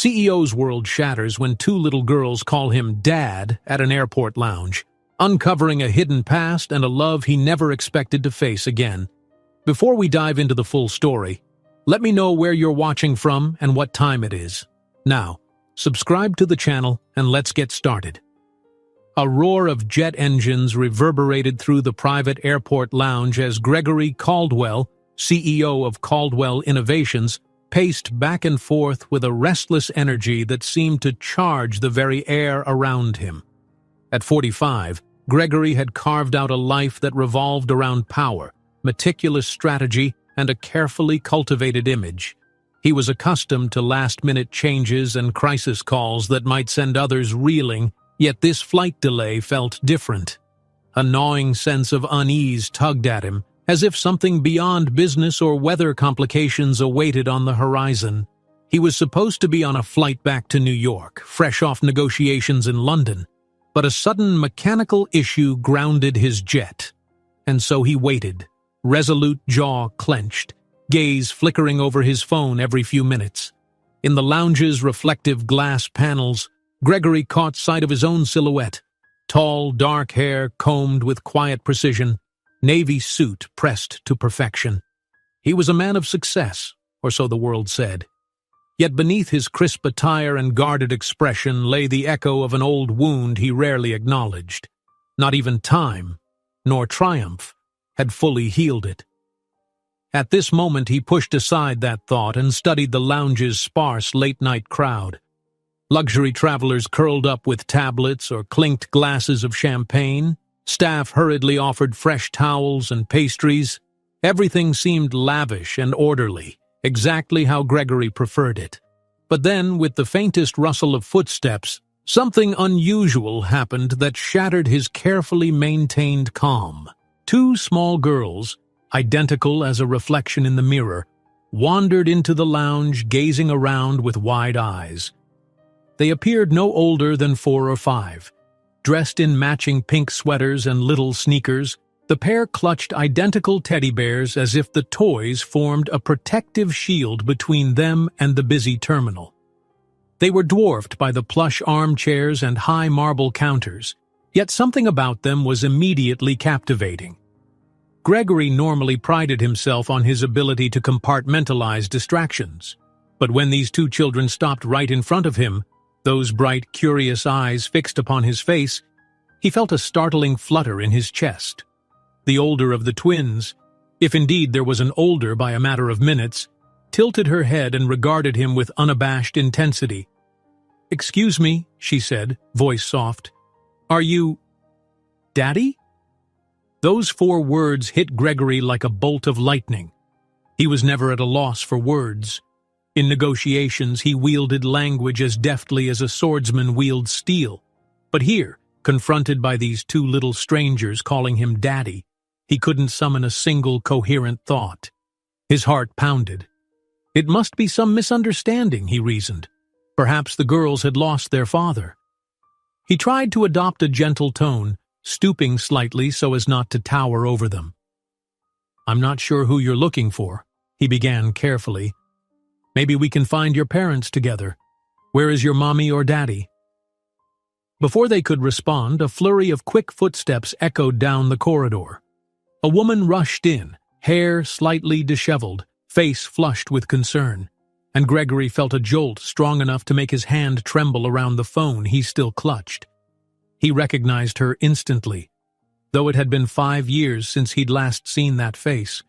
CEO's world shatters when two little girls call him Dad at an airport lounge, uncovering a hidden past and a love he never expected to face again. Before we dive into the full story, let me know where you're watching from and what time it is. Now, subscribe to the channel and let's get started. A roar of jet engines reverberated through the private airport lounge as Gregory Caldwell, CEO of Caldwell Innovations, paced back and forth with a restless energy that seemed to charge the very air around him. At 45, Gregory had carved out a life that revolved around power, meticulous strategy, and a carefully cultivated image. He was accustomed to last-minute changes and crisis calls that might send others reeling, yet this flight delay felt different. A gnawing sense of unease tugged at him, as if something beyond business or weather complications awaited on the horizon. He was supposed to be on a flight back to New York, fresh off negotiations in London, but a sudden mechanical issue grounded his jet. And so he waited, resolute jaw clenched, gaze flickering over his phone every few minutes. In the lounge's reflective glass panels, Gregory caught sight of his own silhouette. Tall, dark hair combed with quiet precision, navy suit pressed to perfection. He was a man of success, or so the world said. Yet beneath his crisp attire and guarded expression lay the echo of an old wound he rarely acknowledged. Not even time, nor triumph, had fully healed it. At this moment he pushed aside that thought and studied the lounge's sparse late-night crowd. Luxury travelers curled up with tablets or clinked glasses of champagne. Staff hurriedly offered fresh towels and pastries. Everything seemed lavish and orderly, exactly how Gregory preferred it. But then, with the faintest rustle of footsteps, something unusual happened that shattered his carefully maintained calm. Two small girls, identical as a reflection in the mirror, wandered into the lounge, gazing around with wide eyes. They appeared no older than 4 or 5. Dressed in matching pink sweaters and little sneakers, the pair clutched identical teddy bears as if the toys formed a protective shield between them and the busy terminal. They were dwarfed by the plush armchairs and high marble counters, yet something about them was immediately captivating. Gregory normally prided himself on his ability to compartmentalize distractions, but when these two children stopped right in front of him, those bright, curious eyes fixed upon his face, he felt a startling flutter in his chest. The older of the twins, if indeed there was an older by a matter of minutes, tilted her head and regarded him with unabashed intensity. "Excuse me," she said, voice soft. "Are you... Daddy?" Those 4 words hit Gregory like a bolt of lightning. He was never at a loss for words. In negotiations, he wielded language as deftly as a swordsman wields steel. But here, confronted by these two little strangers calling him Daddy, he couldn't summon a single coherent thought. His heart pounded. It must be some misunderstanding, he reasoned. Perhaps the girls had lost their father. He tried to adopt a gentle tone, stooping slightly so as not to tower over them. "I'm not sure who you're looking for," he began carefully. "Maybe we can find your parents together. Where is your mommy or daddy?" Before they could respond, a flurry of quick footsteps echoed down the corridor. A woman rushed in, hair slightly disheveled, face flushed with concern, and Gregory felt a jolt strong enough to make his hand tremble around the phone he still clutched. He recognized her instantly, though it had been 5 years since he'd last seen that face.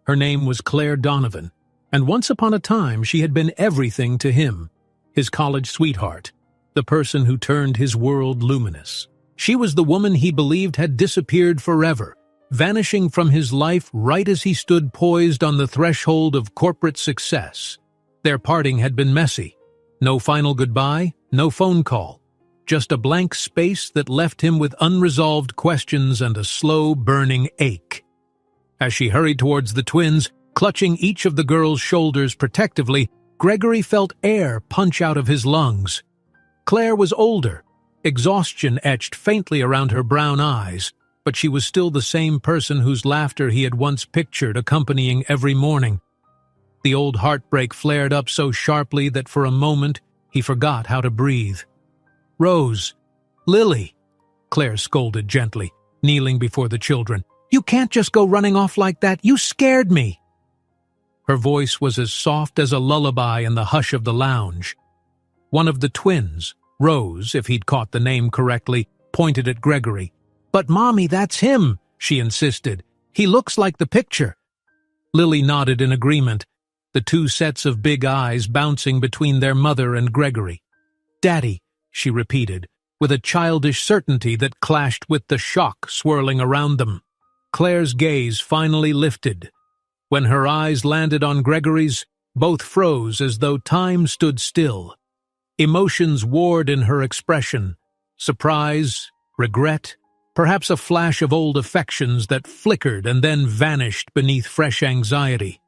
Her name was Claire Donovan, and once upon a time she had been everything to him, his college sweetheart, the person who turned his world luminous. She was the woman he believed had disappeared forever, vanishing from his life right as he stood poised on the threshold of corporate success. Their parting had been messy. No final goodbye, no phone call. Just a blank space that left him with unresolved questions and a slow, burning ache. As she hurried towards the twins, clutching each of the girls' shoulders protectively, Gregory felt air punch out of his lungs. Claire was older. Exhaustion etched faintly around her brown eyes, but she was still the same person whose laughter he had once pictured accompanying every morning. The old heartbreak flared up so sharply that for a moment He forgot how to breathe. "Rose! Lily!" Claire scolded gently, kneeling before the children. "You can't just go running off like that. You scared me." Her voice was as soft as a lullaby in the hush of the lounge. One of the twins, Rose, if he'd caught the name correctly, pointed at Gregory. "But Mommy, that's him," she insisted. "He looks like the picture." Lily nodded in agreement, the two sets of big eyes bouncing between their mother and Gregory. "Daddy," she repeated, with a childish certainty that clashed with the shock swirling around them. Claire's gaze finally lifted. When her eyes landed on Gregory's, both froze as though time stood still. Emotions warred in her expression: surprise, regret, perhaps a flash of old affections that flickered and then vanished beneath fresh anxiety.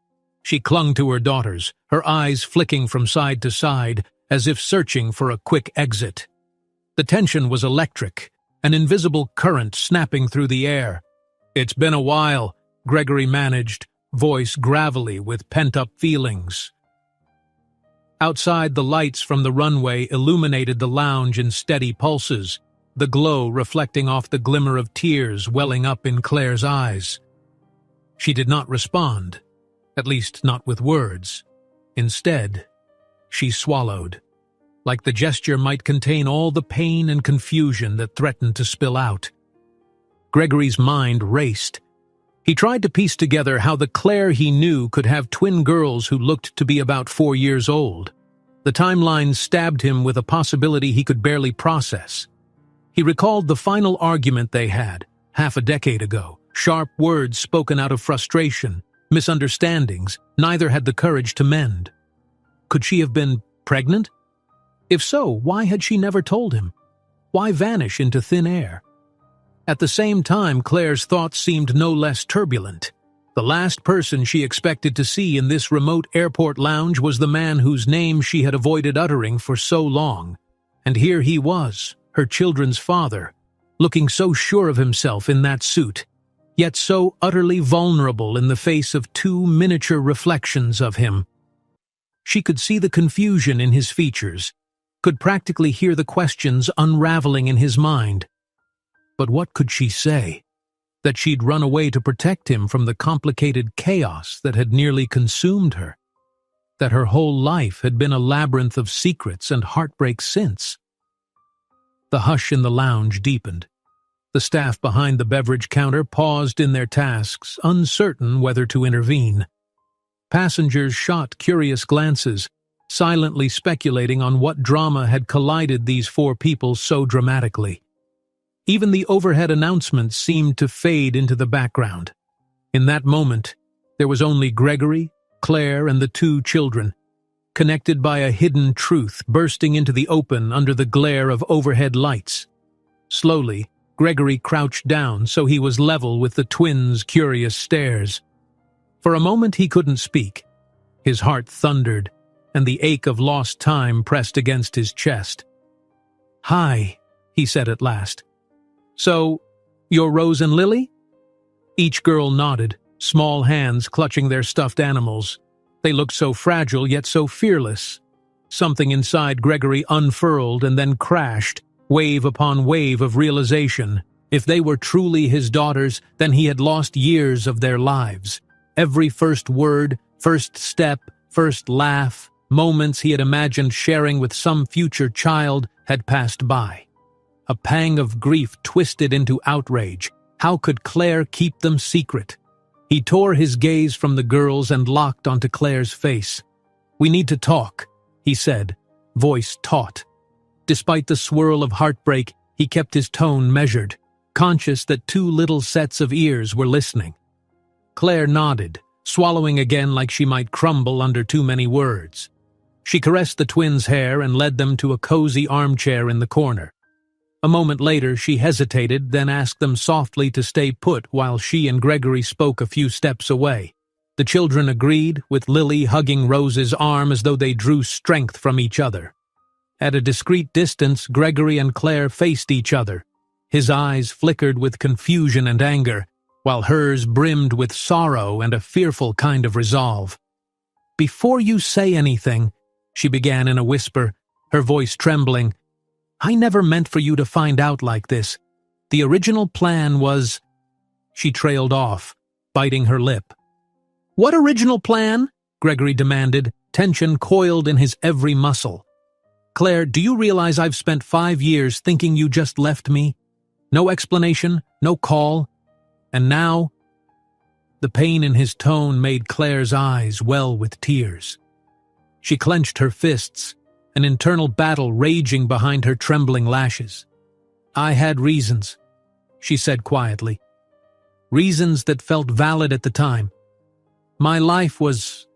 She clung to her daughters, her eyes flicking from side to side, as if searching for a quick exit. The tension was electric, an invisible current snapping through the air. "It's been a while," Gregory managed, voice gravelly with pent-up feelings. Outside, the lights from the runway illuminated the lounge in steady pulses, the glow reflecting off the glimmer of tears welling up in Claire's eyes. She did not respond, at least not with words. Instead, she swallowed, like the gesture might contain all the pain and confusion that threatened to spill out. Gregory's mind raced. He tried to piece together how the Claire he knew could have twin girls who looked to be about 4 years old. The timeline stabbed him with a possibility he could barely process. He recalled the final argument they had, half a decade ago, sharp words spoken out of frustration, misunderstandings neither had the courage to mend. Could she have been pregnant? If so, why had she never told him? Why vanish into thin air? At the same time, Claire's thoughts seemed no less turbulent. The last person she expected to see in this remote airport lounge was the man whose name she had avoided uttering for so long. And here he was, her children's father, looking so sure of himself in that suit, yet so utterly vulnerable in the face of two miniature reflections of him. She could see the confusion in his features, could practically hear the questions unraveling in his mind. But what could she say? That she'd run away to protect him from the complicated chaos that had nearly consumed her? That her whole life had been a labyrinth of secrets and heartbreak since? The hush in the lounge deepened. The staff behind the beverage counter paused in their tasks, uncertain whether to intervene. Passengers shot curious glances, silently speculating on what drama had collided these four people so dramatically. Even the overhead announcements seemed to fade into the background. In that moment, there was only Gregory, Claire, and the two children, connected by a hidden truth bursting into the open under the glare of overhead lights. Slowly, Gregory crouched down so he was level with the twins' curious stares. For a moment he couldn't speak. His heart thundered, and the ache of lost time pressed against his chest. "Hi," he said at last. "So, you're Rose and Lily?" Each girl nodded, small hands clutching their stuffed animals. They looked so fragile yet so fearless. Something inside Gregory unfurled and then crashed, wave upon wave of realization. If they were truly his daughters, then he had lost years of their lives. Every first word, first step, first laugh, moments he had imagined sharing with some future child had passed by. A pang of grief twisted into outrage. How could Claire keep them secret? He tore his gaze from the girls and locked onto Claire's face. "We need to talk," he said, voice taut. Despite the swirl of heartbreak, he kept his tone measured, conscious that two little sets of ears were listening. Claire nodded, swallowing again like she might crumble under too many words. She caressed the twins' hair and led them to a cozy armchair in the corner. A moment later, she hesitated, then asked them softly to stay put while she and Gregory spoke a few steps away. The children agreed, with Lily hugging Rose's arm as though they drew strength from each other. At a discreet distance, Gregory and Claire faced each other. His eyes flickered with confusion and anger, while hers brimmed with sorrow and a fearful kind of resolve. "Before you say anything," she began in a whisper, her voice trembling. "I never meant for you to find out like this. The original plan was—" She trailed off, biting her lip. "What original plan?" Gregory demanded, tension coiled in his every muscle. "Claire, do you realize I've spent 5 years thinking you just left me? No explanation, no call. And now—" The pain in his tone made Claire's eyes well with tears. She clenched her fists, an internal battle raging behind her trembling lashes. "I had reasons," she said quietly. "Reasons that felt valid at the time. My life was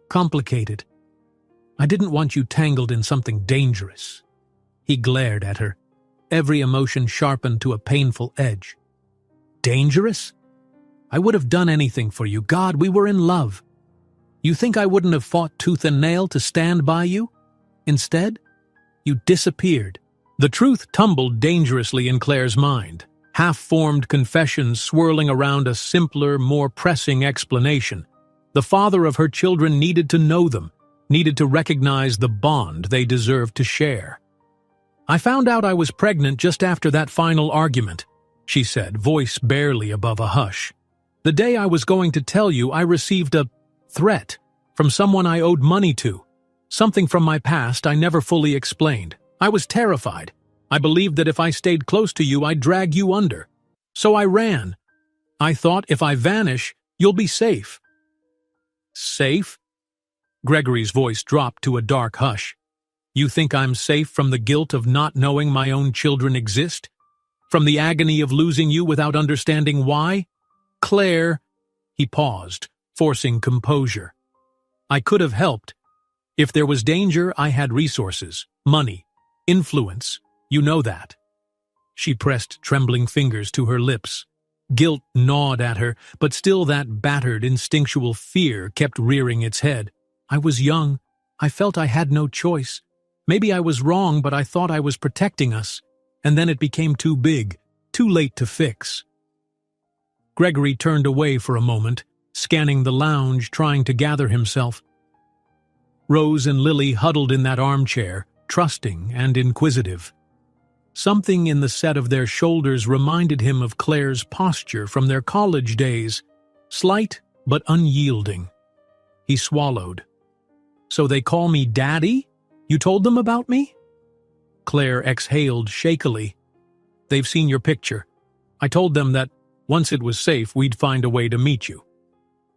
complicated. I didn't want you tangled in something dangerous." He glared at her, every emotion sharpened to a painful edge. "Dangerous? I would have done anything for you. God, we were in love. You think I wouldn't have fought tooth and nail to stand by you? Instead, you disappeared." The truth tumbled dangerously in Claire's mind, half-formed confessions swirling around a simpler, more pressing explanation. The father of her children needed to know them, needed to recognize the bond they deserved to share. "I found out I was pregnant just after that final argument," she said, voice barely above a hush. "The day I was going to tell you, I received a threat from someone I owed money to. Something from my past I never fully explained. I was terrified. I believed that if I stayed close to you, I'd drag you under. So I ran. I thought if I vanish, you'll be safe." "Safe?" Gregory's voice dropped to a dark hush. "You think I'm safe from the guilt of not knowing my own children exist? From the agony of losing you without understanding why? Claire—" He paused, forcing composure. "I could have helped. If there was danger, I had resources, money, influence. You know that." She pressed trembling fingers to her lips. Guilt gnawed at her, but still that battered, instinctual fear kept rearing its head. "I was young. I felt I had no choice. Maybe I was wrong, but I thought I was protecting us. And then it became too big, too late to fix." Gregory turned away for a moment, scanning the lounge, trying to gather himself. Rose and Lily huddled in that armchair, trusting and inquisitive. Something in the set of their shoulders reminded him of Claire's posture from their college days, slight but unyielding. He swallowed. "So they call me Daddy? You told them about me?" Claire exhaled shakily. "They've seen your picture. I told them that once it was safe, we'd find a way to meet you.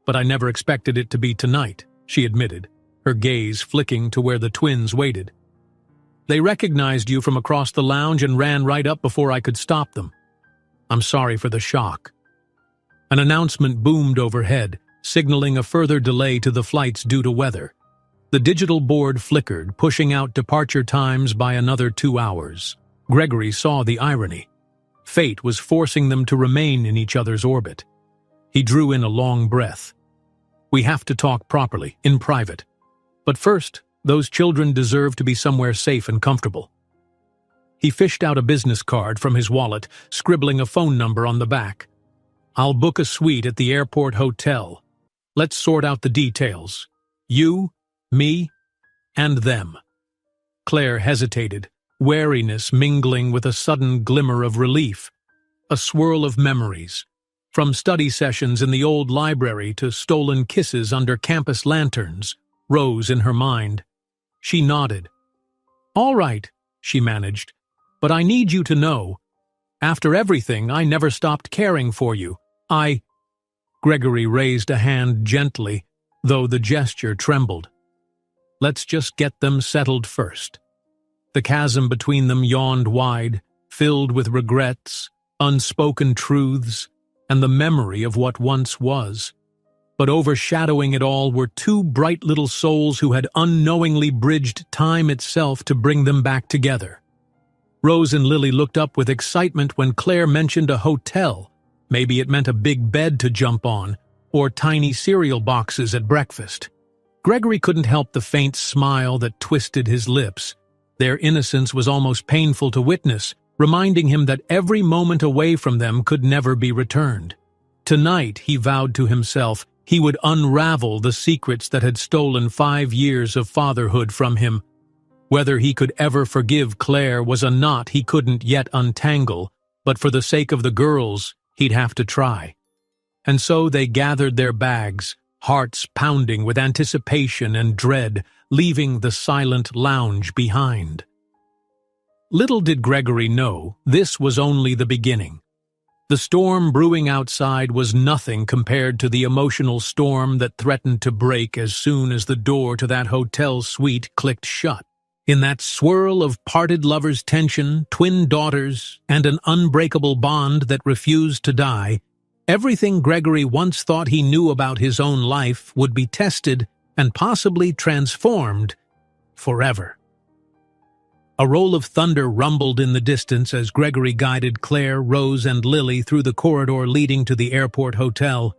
But I never expected it to be tonight," she admitted, her gaze flicking to where the twins waited. "They recognized you from across the lounge and ran right up before I could stop them. I'm sorry for the shock." An announcement boomed overhead, signaling a further delay to the flights due to weather. The digital board flickered, pushing out departure times by another 2 hours. Gregory saw the irony. Fate was forcing them to remain in each other's orbit. He drew in a long breath. "We have to talk properly, in private. But first, those children deserve to be somewhere safe and comfortable." He fished out a business card from his wallet, scribbling a phone number on the back. "I'll book a suite at the airport hotel. Let's sort out the details. You, me, and them." Claire hesitated, wariness mingling with a sudden glimmer of relief. A swirl of memories, from study sessions in the old library to stolen kisses under campus lanterns, rose in her mind. She nodded. "All right," she managed, "but I need you to know, after everything, I never stopped caring for you. Gregory raised a hand gently, though the gesture trembled. "Let's just get them settled first." The chasm between them yawned wide, filled with regrets, unspoken truths, and the memory of what once was. But overshadowing it all were two bright little souls who had unknowingly bridged time itself to bring them back together. Rose and Lily looked up with excitement when Claire mentioned a hotel. Maybe it meant a big bed to jump on, or tiny cereal boxes at breakfast. Gregory couldn't help the faint smile that twisted his lips. Their innocence was almost painful to witness, reminding him that every moment away from them could never be returned. Tonight, he vowed to himself, he would unravel the secrets that had stolen 5 years of fatherhood from him. Whether he could ever forgive Claire was a knot he couldn't yet untangle, but for the sake of the girls, he'd have to try. And so they gathered their bags, hearts pounding with anticipation and dread, leaving the silent lounge behind. Little did Gregory know, this was only the beginning. The storm brewing outside was nothing compared to the emotional storm that threatened to break as soon as the door to that hotel suite clicked shut. In that swirl of parted lovers' tension, twin daughters, and an unbreakable bond that refused to die, everything Gregory once thought he knew about his own life would be tested and possibly transformed forever. A roll of thunder rumbled in the distance as Gregory guided Claire, Rose, and Lily through the corridor leading to the airport hotel.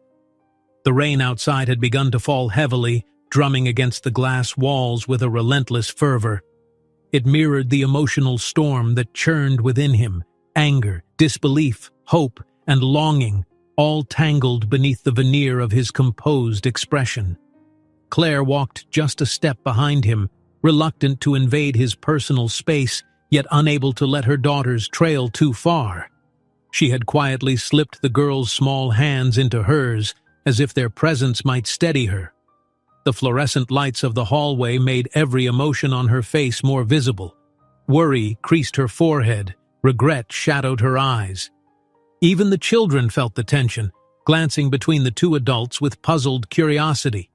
The rain outside had begun to fall heavily, drumming against the glass walls with a relentless fervor. It mirrored the emotional storm that churned within him, anger, disbelief, hope, and longing, all tangled beneath the veneer of his composed expression. Claire walked just a step behind him, reluctant to invade his personal space, yet unable to let her daughters trail too far. She had quietly slipped the girl's small hands into hers, as if their presence might steady her. The fluorescent lights of the hallway made every emotion on her face more visible. Worry creased her forehead, regret shadowed her eyes. Even the children felt the tension, glancing between the two adults with puzzled curiosity.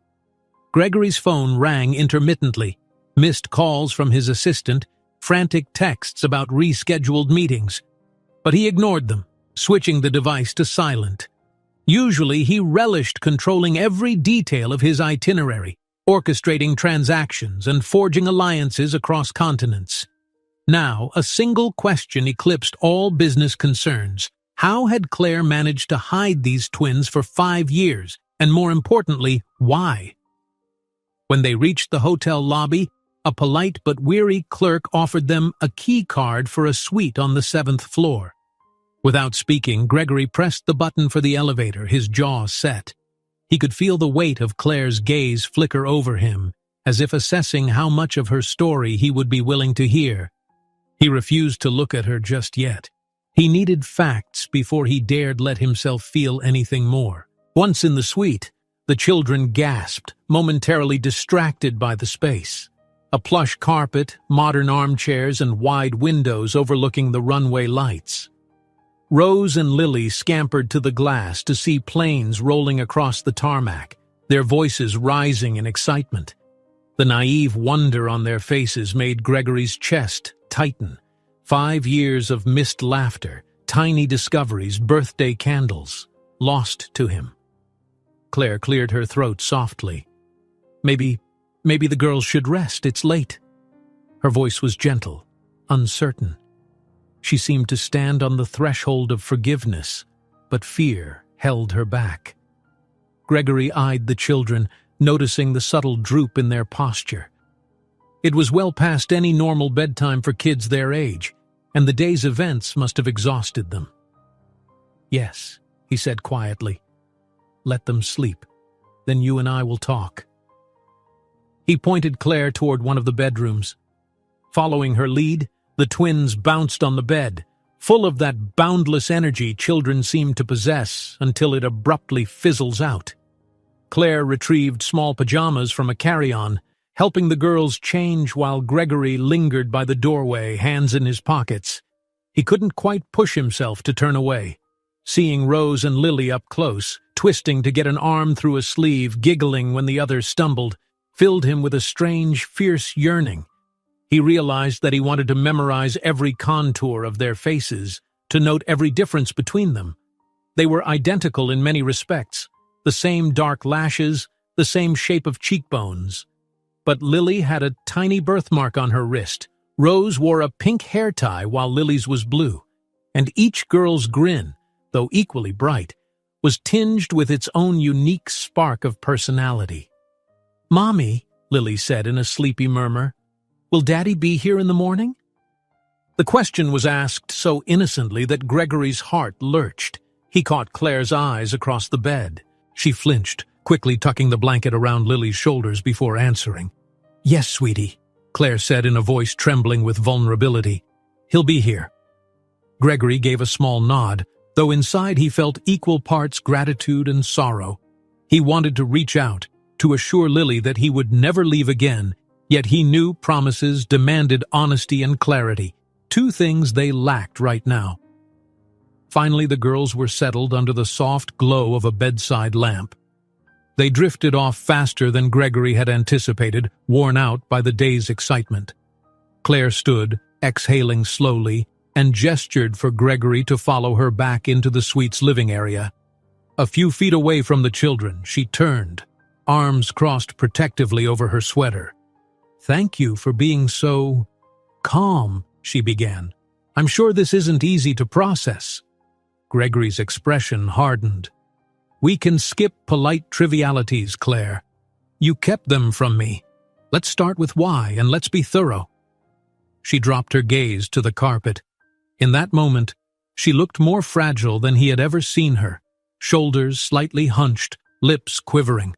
Gregory's phone rang intermittently, missed calls from his assistant, frantic texts about rescheduled meetings. But he ignored them, switching the device to silent. Usually he relished controlling every detail of his itinerary, orchestrating transactions and forging alliances across continents. Now, a single question eclipsed all business concerns. How had Claire managed to hide these twins for 5 years? And more importantly, why? When they reached the hotel lobby, a polite but weary clerk offered them a key card for a suite on the 7th floor. Without speaking, Gregory pressed the button for the elevator, his jaw set. He could feel the weight of Claire's gaze flicker over him, as if assessing how much of her story he would be willing to hear. He refused to look at her just yet. He needed facts before he dared let himself feel anything more. Once in the suite, the children gasped, momentarily distracted by the space. A plush carpet, modern armchairs, and wide windows overlooking the runway lights. Rose and Lily scampered to the glass to see planes rolling across the tarmac, their voices rising in excitement. The naive wonder on their faces made Gregory's chest tighten. 5 years of missed laughter, tiny discoveries, birthday candles, lost to him. Claire cleared her throat softly. Maybe the girls should rest, it's late. Her voice was gentle, uncertain. She seemed to stand on the threshold of forgiveness, but fear held her back. Gregory eyed the children, noticing the subtle droop in their posture. It was well past any normal bedtime for kids their age, and the day's events must have exhausted them. "Yes," he said quietly. "Let them sleep. Then you and I will talk." He pointed Claire toward one of the bedrooms. Following her lead, the twins bounced on the bed, full of that boundless energy children seem to possess until it abruptly fizzles out. Claire retrieved small pajamas from a carry-on, helping the girls change while Gregory lingered by the doorway, hands in his pockets. He couldn't quite push himself to turn away. Seeing Rose and Lily up close, twisting to get an arm through a sleeve, giggling when the others stumbled, filled him with a strange, fierce yearning. He realized that he wanted to memorize every contour of their faces, to note every difference between them. They were identical in many respects, the same dark lashes, the same shape of cheekbones. But Lily had a tiny birthmark on her wrist. Rose wore a pink hair tie while Lily's was blue. And each girl's grin, though equally bright, was tinged with its own unique spark of personality. "Mommy," Lily said in a sleepy murmur, "will Daddy be here in the morning?" The question was asked so innocently that Gregory's heart lurched. He caught Claire's eyes across the bed. She flinched, quickly tucking the blanket around Lily's shoulders before answering. "Yes, sweetie. Claire said in a voice trembling with vulnerability. "He'll be here." Gregory gave a small nod, though inside he felt equal parts gratitude and sorrow. He wanted to reach out, to assure Lily that he would never leave again, yet he knew promises demanded honesty and clarity, two things they lacked right now. Finally, the girls were settled under the soft glow of a bedside lamp. They drifted off faster than Gregory had anticipated, worn out by the day's excitement. Claire stood, exhaling slowly, and gestured for Gregory to follow her back into the suite's living area. A few feet away from the children, she turned, arms crossed protectively over her sweater. "Thank you for being so calm," she began. "I'm sure this isn't easy to process." Gregory's expression hardened. "We can skip polite trivialities, Claire. You kept them from me. Let's start with why, and let's be thorough." She dropped her gaze to the carpet. In that moment, she looked more fragile than he had ever seen her, shoulders slightly hunched, lips quivering.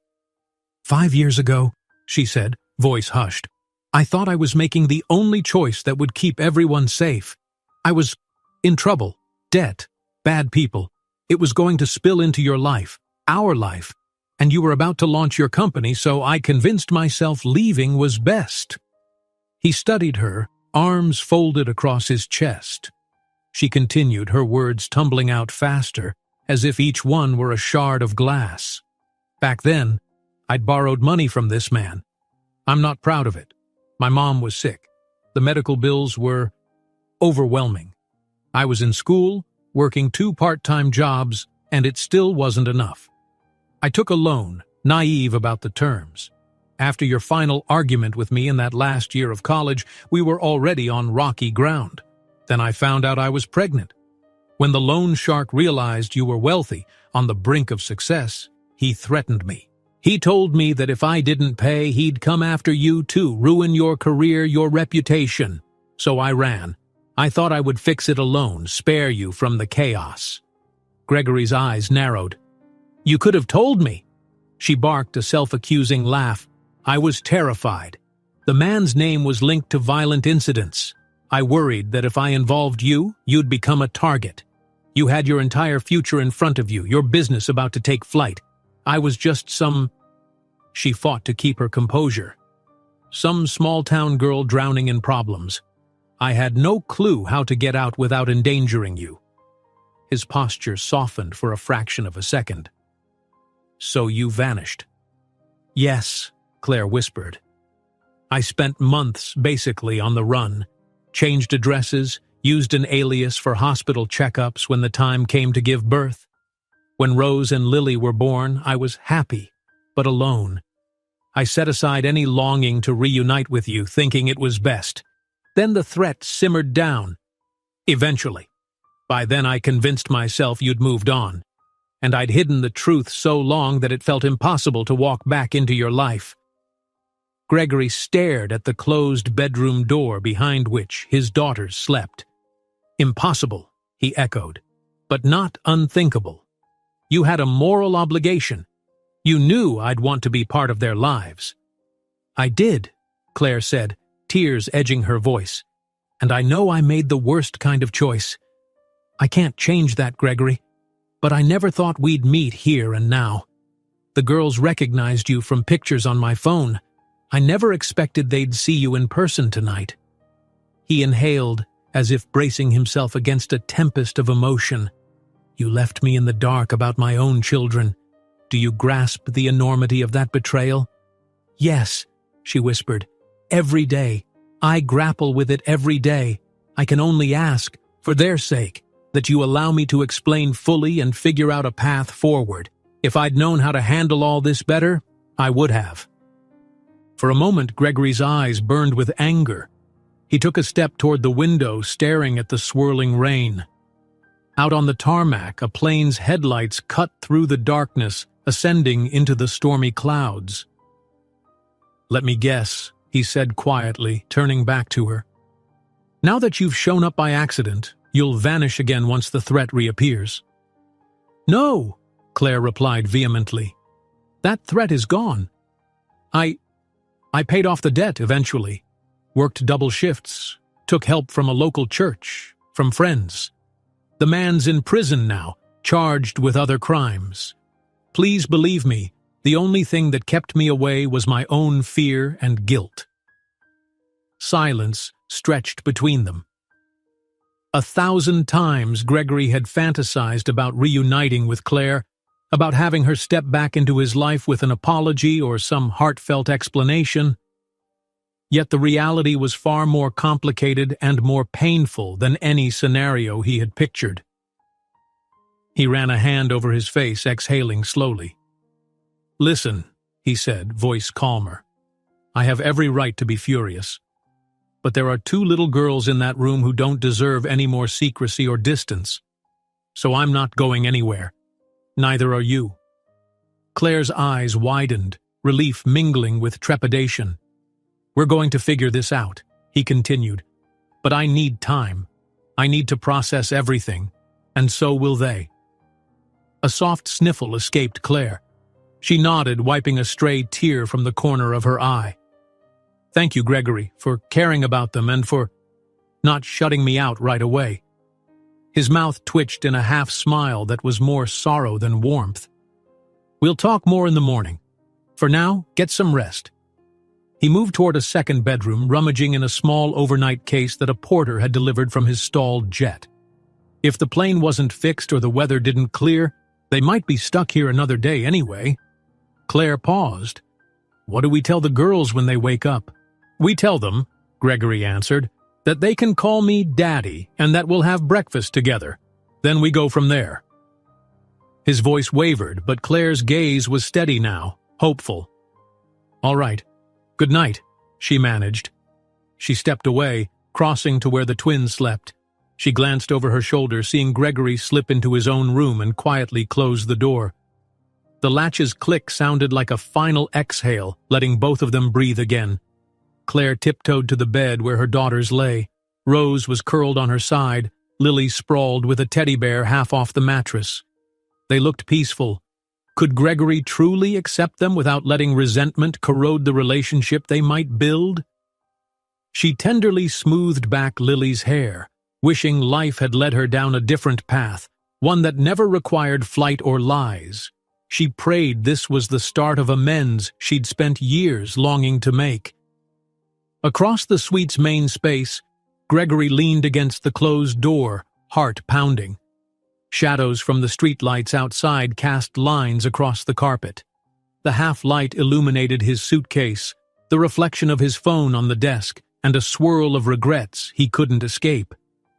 5 years ago," she said, voice hushed, "I thought I was making the only choice that would keep everyone safe. I was in trouble, debt, bad people. It was going to spill into your life, our life, and you were about to launch your company, so I convinced myself leaving was best." He studied her, arms folded across his chest. She continued, her words tumbling out faster, as if each one were a shard of glass. "Back then, I'd borrowed money from this man. I'm not proud of it. My mom was sick. The medical bills were overwhelming. I was in school, working 2 part-time jobs, and it still wasn't enough. I took a loan, naive about the terms. After your final argument with me in that last year of college, we were already on rocky ground. Then I found out I was pregnant. When the loan shark realized you were wealthy, on the brink of success, he threatened me. He told me that if I didn't pay, he'd come after you too, ruin your career, your reputation. So I ran. I thought I would fix it alone, spare you from the chaos." Gregory's eyes narrowed. "You could have told me." She barked a self-accusing laugh. "I was terrified. The man's name was linked to violent incidents. I worried that if I involved you, you'd become a target. You had your entire future in front of you, your business about to take flight. I was just some—" She fought to keep her composure. "Some small-town girl drowning in problems. I had no clue how to get out without endangering you." His posture softened for a fraction of a second. "So you vanished." "Yes," Claire whispered. "I spent months basically on the run. Changed addresses, used an alias for hospital checkups when the time came to give birth. When Rose and Lily were born, I was happy, but alone. I set aside any longing to reunite with you, thinking it was best. Then the threat simmered down. Eventually. By then I convinced myself you'd moved on, and I'd hidden the truth so long that it felt impossible to walk back into your life." Gregory stared at the closed bedroom door behind which his daughters slept. "Impossible," he echoed, "but not unthinkable. You had a moral obligation. You knew I'd want to be part of their lives." "I did," Claire said, tears edging her voice. "And I know I made the worst kind of choice. I can't change that, Gregory. But I never thought we'd meet here and now. The girls recognized you from pictures on my phone. I never expected they'd see you in person tonight." He inhaled, as if bracing himself against a tempest of emotion. "You left me in the dark about my own children. Do you grasp the enormity of that betrayal?" "Yes," she whispered. "Every day. I grapple with it every day. I can only ask, for their sake, that you allow me to explain fully and figure out a path forward. If I'd known how to handle all this better, I would have." For a moment, Gregory's eyes burned with anger. He took a step toward the window, staring at the swirling rain. Out on the tarmac, a plane's headlights cut through the darkness, ascending into the stormy clouds. "Let me guess," he said quietly, turning back to her. "Now that you've shown up by accident, you'll vanish again once the threat reappears." "No," Claire replied vehemently. "That threat is gone. I paid off the debt eventually. worked double shifts, took help from a local church, from friends. The man's in prison now, charged with other crimes. Please believe me, the only thing that kept me away was my own fear and guilt. Silence stretched between them. 1,000 times Gregory had fantasized about reuniting with Claire, about having her step back into his life with an apology or some heartfelt explanation. Yet the reality was far more complicated and more painful than any scenario he had pictured. He ran a hand over his face, exhaling slowly. "Listen," he said, voice calmer. "I have every right to be furious. But there are 2 little girls in that room who don't deserve any more secrecy or distance. So I'm not going anywhere. Neither are you." Claire's eyes widened, relief mingling with trepidation. "We're going to figure this out," he continued. "But I need time. I need to process everything, and so will they." A soft sniffle escaped Claire. She nodded, wiping a stray tear from the corner of her eye. "Thank you, Gregory, for caring about them and for not shutting me out right away." His mouth twitched in a half-smile that was more sorrow than warmth. "We'll talk more in the morning. For now, get some rest." He moved toward a second bedroom, rummaging in a small overnight case that a porter had delivered from his stalled jet. If the plane wasn't fixed or the weather didn't clear, they might be stuck here another day anyway. Claire paused. "What do we tell the girls when they wake up?" "We tell them," Gregory answered, "that they can call me Daddy and that we'll have breakfast together. Then we go from there." His voice wavered, but Claire's gaze was steady now, hopeful. "All right. Good night," she managed. She stepped away, crossing to where the twins slept. She glanced over her shoulder, seeing Gregory slip into his own room and quietly close the door. The latch's click sounded like a final exhale, letting both of them breathe again. Claire tiptoed to the bed where her daughters lay. Rose was curled on her side, Lily sprawled with a teddy bear half off the mattress. They looked peaceful. Could Gregory truly accept them without letting resentment corrode the relationship they might build? She tenderly smoothed back Lily's hair, wishing life had led her down a different path, one that never required flight or lies. She prayed this was the start of amends she'd spent years longing to make. Across the suite's main space, Gregory leaned against the closed door, heart pounding. Shadows from the streetlights outside cast lines across the carpet. The half-light illuminated his suitcase, the reflection of his phone on the desk, and a swirl of regrets he couldn't escape.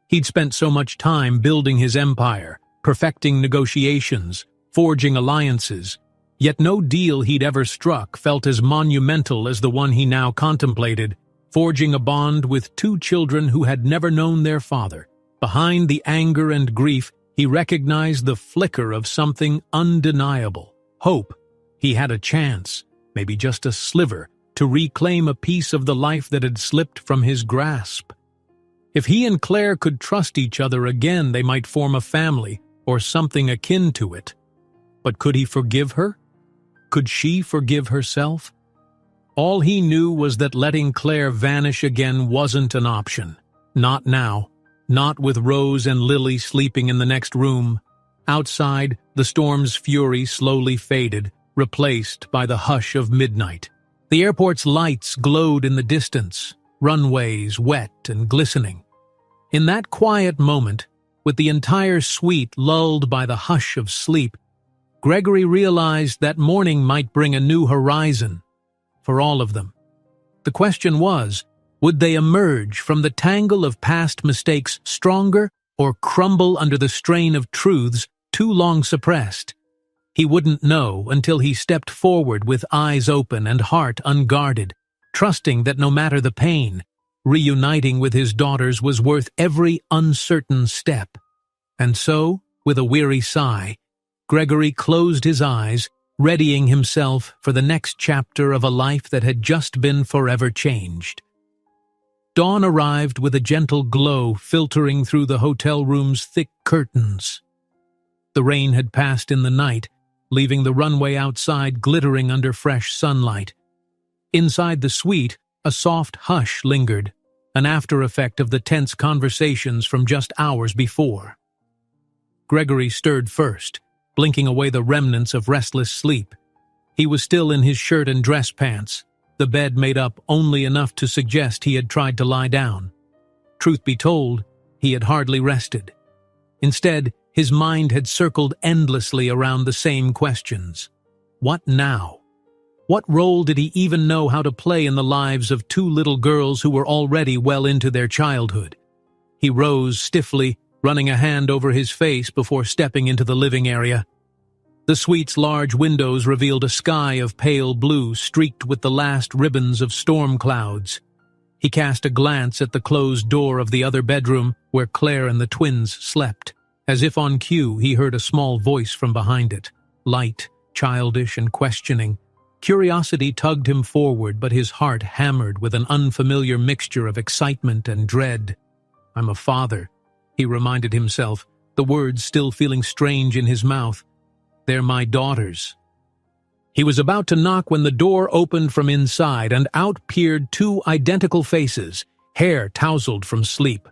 He'd spent so much time building his empire, perfecting negotiations, forging alliances, yet no deal he'd ever struck felt as monumental as the one he now contemplated, forging a bond with 2 children who had never known their father. Behind the anger and grief, he recognized the flicker of something undeniable. Hope. He had a chance, maybe just a sliver, to reclaim a piece of the life that had slipped from his grasp. If he and Claire could trust each other again, they might form a family, or something akin to it. But could he forgive her? Could she forgive herself? All he knew was that letting Claire vanish again wasn't an option. Not now. Not with Rose and Lily sleeping in the next room. Outside, the storm's fury slowly faded, replaced by the hush of midnight. The airport's lights glowed in the distance, runways wet and glistening. In that quiet moment, with the entire suite lulled by the hush of sleep, Gregory realized that morning might bring a new horizon for all of them. The question was, would they emerge from the tangle of past mistakes stronger or crumble under the strain of truths too long suppressed? He wouldn't know until he stepped forward with eyes open and heart unguarded, trusting that no matter the pain, reuniting with his daughters was worth every uncertain step. And so, with a weary sigh, Gregory closed his eyes, readying himself for the next chapter of a life that had just been forever changed. Dawn arrived with a gentle glow filtering through the hotel room's thick curtains. The rain had passed in the night, leaving the runway outside glittering under fresh sunlight. Inside the suite, A soft hush lingered, an after-effect of the tense conversations from just hours before. Gregory stirred first, blinking away the remnants of restless sleep. He was still in his shirt and dress pants, the bed made up only enough to suggest he had tried to lie down. Truth be told, he had hardly rested. Instead, his mind had circled endlessly around the same questions. What now? What role did he even know how to play in the lives of two little girls who were already well into their childhood? He rose stiffly, running a hand over his face before stepping into the living area. The suite's large windows revealed a sky of pale blue streaked with the last ribbons of storm clouds. He cast a glance at the closed door of the other bedroom where Claire and the twins slept. As if on cue, he heard a small voice from behind it, light, childish, and questioning. Curiosity tugged him forward, but his heart hammered with an unfamiliar mixture of excitement and dread. "I'm a father," he reminded himself, the words still feeling strange in his mouth. "They're my daughters." He was about to knock when the door opened from inside and out peered two identical faces, hair tousled from sleep.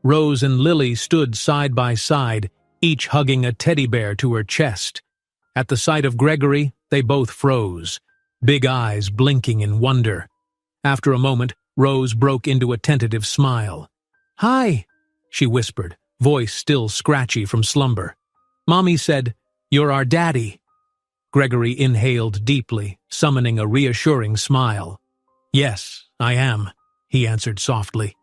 Rose and Lily stood side by side, each hugging a teddy bear to her chest. At the sight of Gregory, they both froze, big eyes blinking in wonder. After a moment, Rose broke into a tentative smile. "Hi," she whispered, voice still scratchy from slumber. "Mommy said, 'You're our daddy.'" Gregory inhaled deeply, summoning a reassuring smile. "Yes, I am," he answered softly.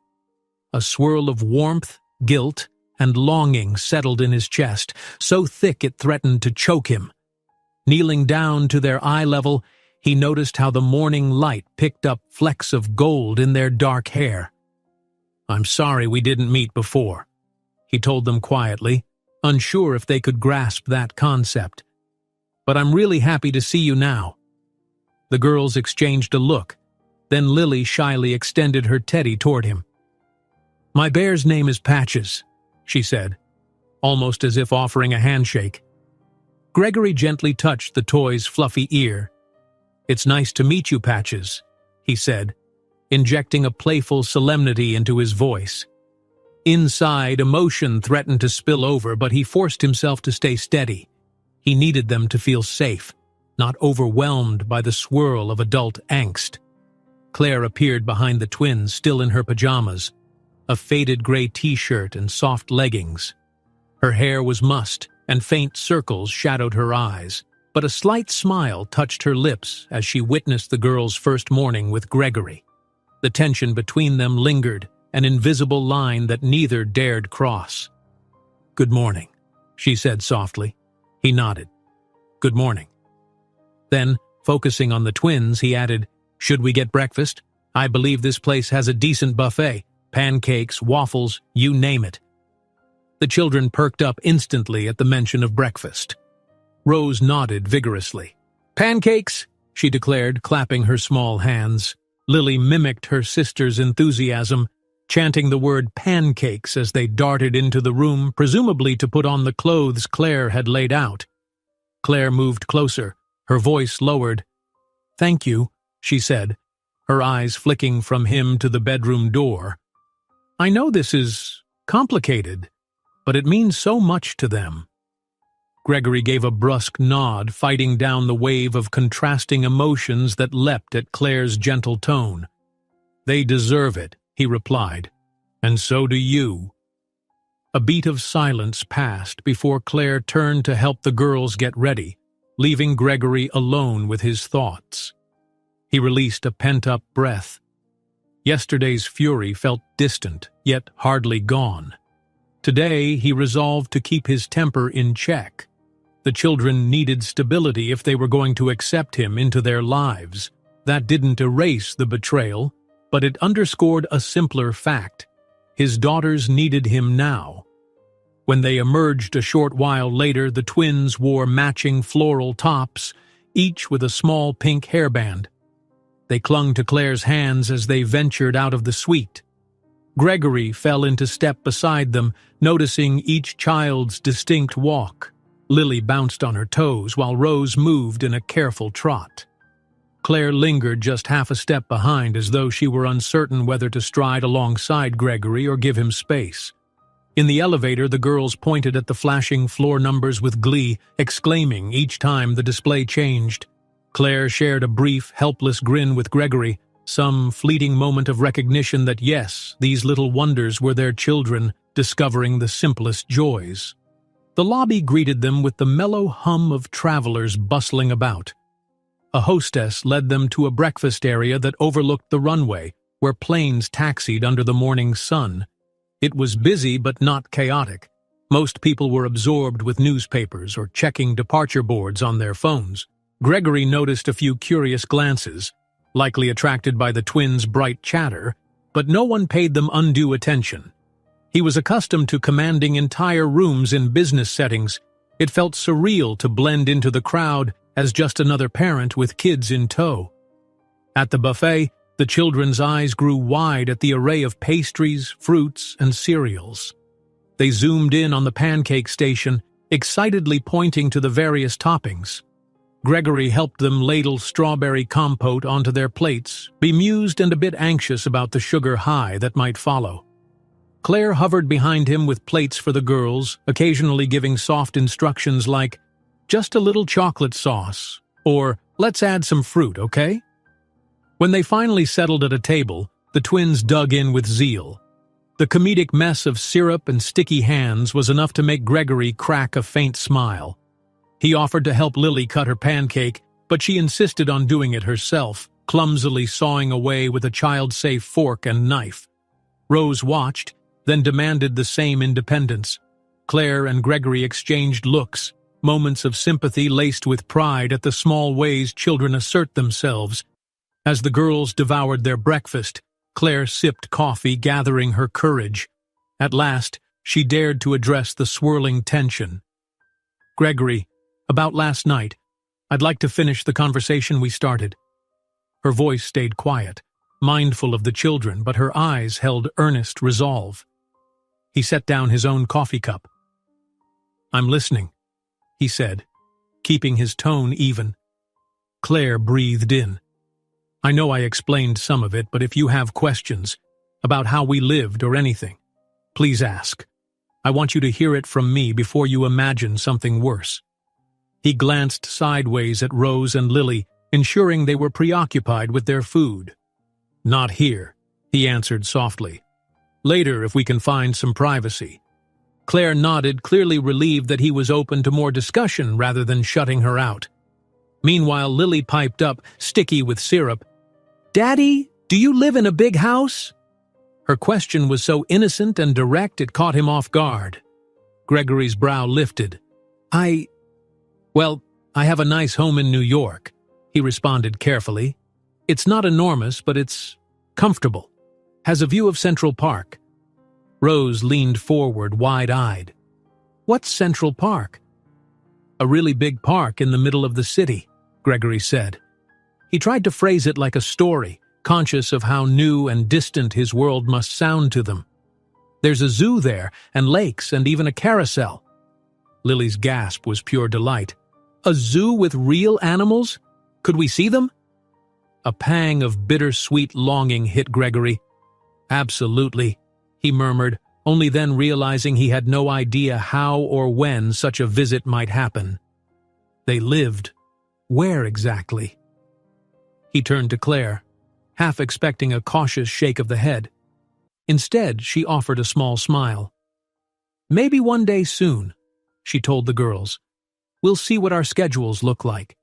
A swirl of warmth, guilt, and longing settled in his chest, so thick it threatened to choke him. Kneeling down to their eye level, he noticed how the morning light picked up flecks of gold in their dark hair. "I'm sorry we didn't meet before," he told them quietly, unsure if they could grasp that concept. "But I'm really happy to see you now." The girls exchanged a look. Then Lily shyly extended her teddy toward him. "My bear's name is Patches," she said, almost as if offering a handshake. Gregory gently touched the toy's fluffy ear. "It's nice to meet you, Patches," he said, injecting a playful solemnity into his voice. Inside, emotion threatened to spill over, but he forced himself to stay steady. He needed them to feel safe, not overwhelmed by the swirl of adult angst. Claire appeared behind the twins, still in her pajamas, a faded gray t-shirt and soft leggings. Her hair was mussed, and faint circles shadowed her eyes, but a slight smile touched her lips as she witnessed the girls' first morning with Gregory. The tension between them lingered, an invisible line that neither dared cross. "Good morning," she said softly. He nodded. "Good morning." Then, focusing on the twins, he added, "Should we get breakfast? I believe this place has a decent buffet. Pancakes, waffles, you name it." The children perked up instantly at the mention of breakfast. Rose nodded vigorously. "Pancakes," she declared, clapping her small hands. Lily mimicked her sister's enthusiasm, chanting the word pancakes as they darted into the room, presumably to put on the clothes Claire had laid out. Claire moved closer, her voice lowered. "Thank you," she said, her eyes flicking from him to the bedroom door. "I know this is complicated, but it means so much to them." Gregory gave a brusque nod, fighting down the wave of contrasting emotions that leapt at Claire's gentle tone. "They deserve it," he replied, "and so do you." A beat of silence passed before Claire turned to help the girls get ready, leaving Gregory alone with his thoughts. He released a pent-up breath. Yesterday's fury felt distant, yet hardly gone. Today he resolved to keep his temper in check. The children needed stability if they were going to accept him into their lives. That didn't erase the betrayal, but it underscored a simpler fact. His daughters needed him now. When they emerged a short while later, the twins wore matching floral tops, each with a small pink hairband. They clung to Claire's hands as they ventured out of the suite. Gregory fell into step beside them, noticing each child's distinct walk. Lily bounced on her toes while Rose moved in a careful trot. Claire lingered just half a step behind, as though she were uncertain whether to stride alongside Gregory or give him space. In the elevator, the girls pointed at the flashing floor numbers with glee, exclaiming each time the display changed. Claire shared a brief, helpless grin with Gregory, some fleeting moment of recognition that yes, these little wonders were their children, discovering the simplest joys. The lobby greeted them with the mellow hum of travelers bustling about. A hostess led them to a breakfast area that overlooked the runway, where planes taxied under the morning sun. It was busy but not chaotic. Most people were absorbed with newspapers or checking departure boards on their phones. Gregory noticed a few curious glances, likely attracted by the twins' bright chatter, but no one paid them undue attention. He was accustomed to commanding entire rooms in business settings. It felt surreal to blend into the crowd as just another parent with kids in tow. At the buffet, the children's eyes grew wide at the array of pastries, fruits, and cereals. They zoomed in on the pancake station, excitedly pointing to the various toppings. Gregory helped them ladle strawberry compote onto their plates, bemused and a bit anxious about the sugar high that might follow. Claire hovered behind him with plates for the girls, occasionally giving soft instructions like, "Just a little chocolate sauce," or "Let's add some fruit, okay?" When they finally settled at a table, the twins dug in with zeal. The comedic mess of syrup and sticky hands was enough to make Gregory crack a faint smile. He offered to help Lily cut her pancake, but she insisted on doing it herself, clumsily sawing away with a child-safe fork and knife. Rose watched, then demanded the same independence. Claire and Gregory exchanged looks, moments of sympathy laced with pride at the small ways children assert themselves. As the girls devoured their breakfast, Claire sipped coffee, gathering her courage. At last, she dared to address the swirling tension. "Gregory, about last night, I'd like to finish the conversation we started." Her voice stayed quiet, mindful of the children, but her eyes held earnest resolve. He set down his own coffee cup. "I'm listening," he said, keeping his tone even. Claire breathed in. "I know I explained some of it, but if you have questions about how we lived or anything, please ask. I want you to hear it from me before you imagine something worse." He glanced sideways at Rose and Lily, ensuring they were preoccupied with their food. "Not here," he answered softly. "Later, if we can find some privacy." Claire nodded, clearly relieved that he was open to more discussion rather than shutting her out. Meanwhile, Lily piped up, sticky with syrup. "Daddy, do you live in a big house?" Her question was so innocent and direct it caught him off guard. Gregory's brow lifted. Well, I have a nice home in New York," he responded carefully. "It's not enormous, but it's comfortable. Has a view of Central Park." Rose leaned forward, wide-eyed. "What's Central Park?" "A really big park in the middle of the city," Gregory said. He tried to phrase it like a story, conscious of how new and distant his world must sound to them. "There's a zoo there, and lakes, and even a carousel." Lily's gasp was pure delight. "A zoo with real animals? Could we see them?" A pang of bittersweet longing hit Gregory. "Absolutely," he murmured, only then realizing he had no idea how or when such a visit might happen. They lived. Where exactly? He turned to Claire, half expecting a cautious shake of the head. Instead, she offered a small smile. "Maybe one day soon," she told the girls. "We'll see what our schedules look like."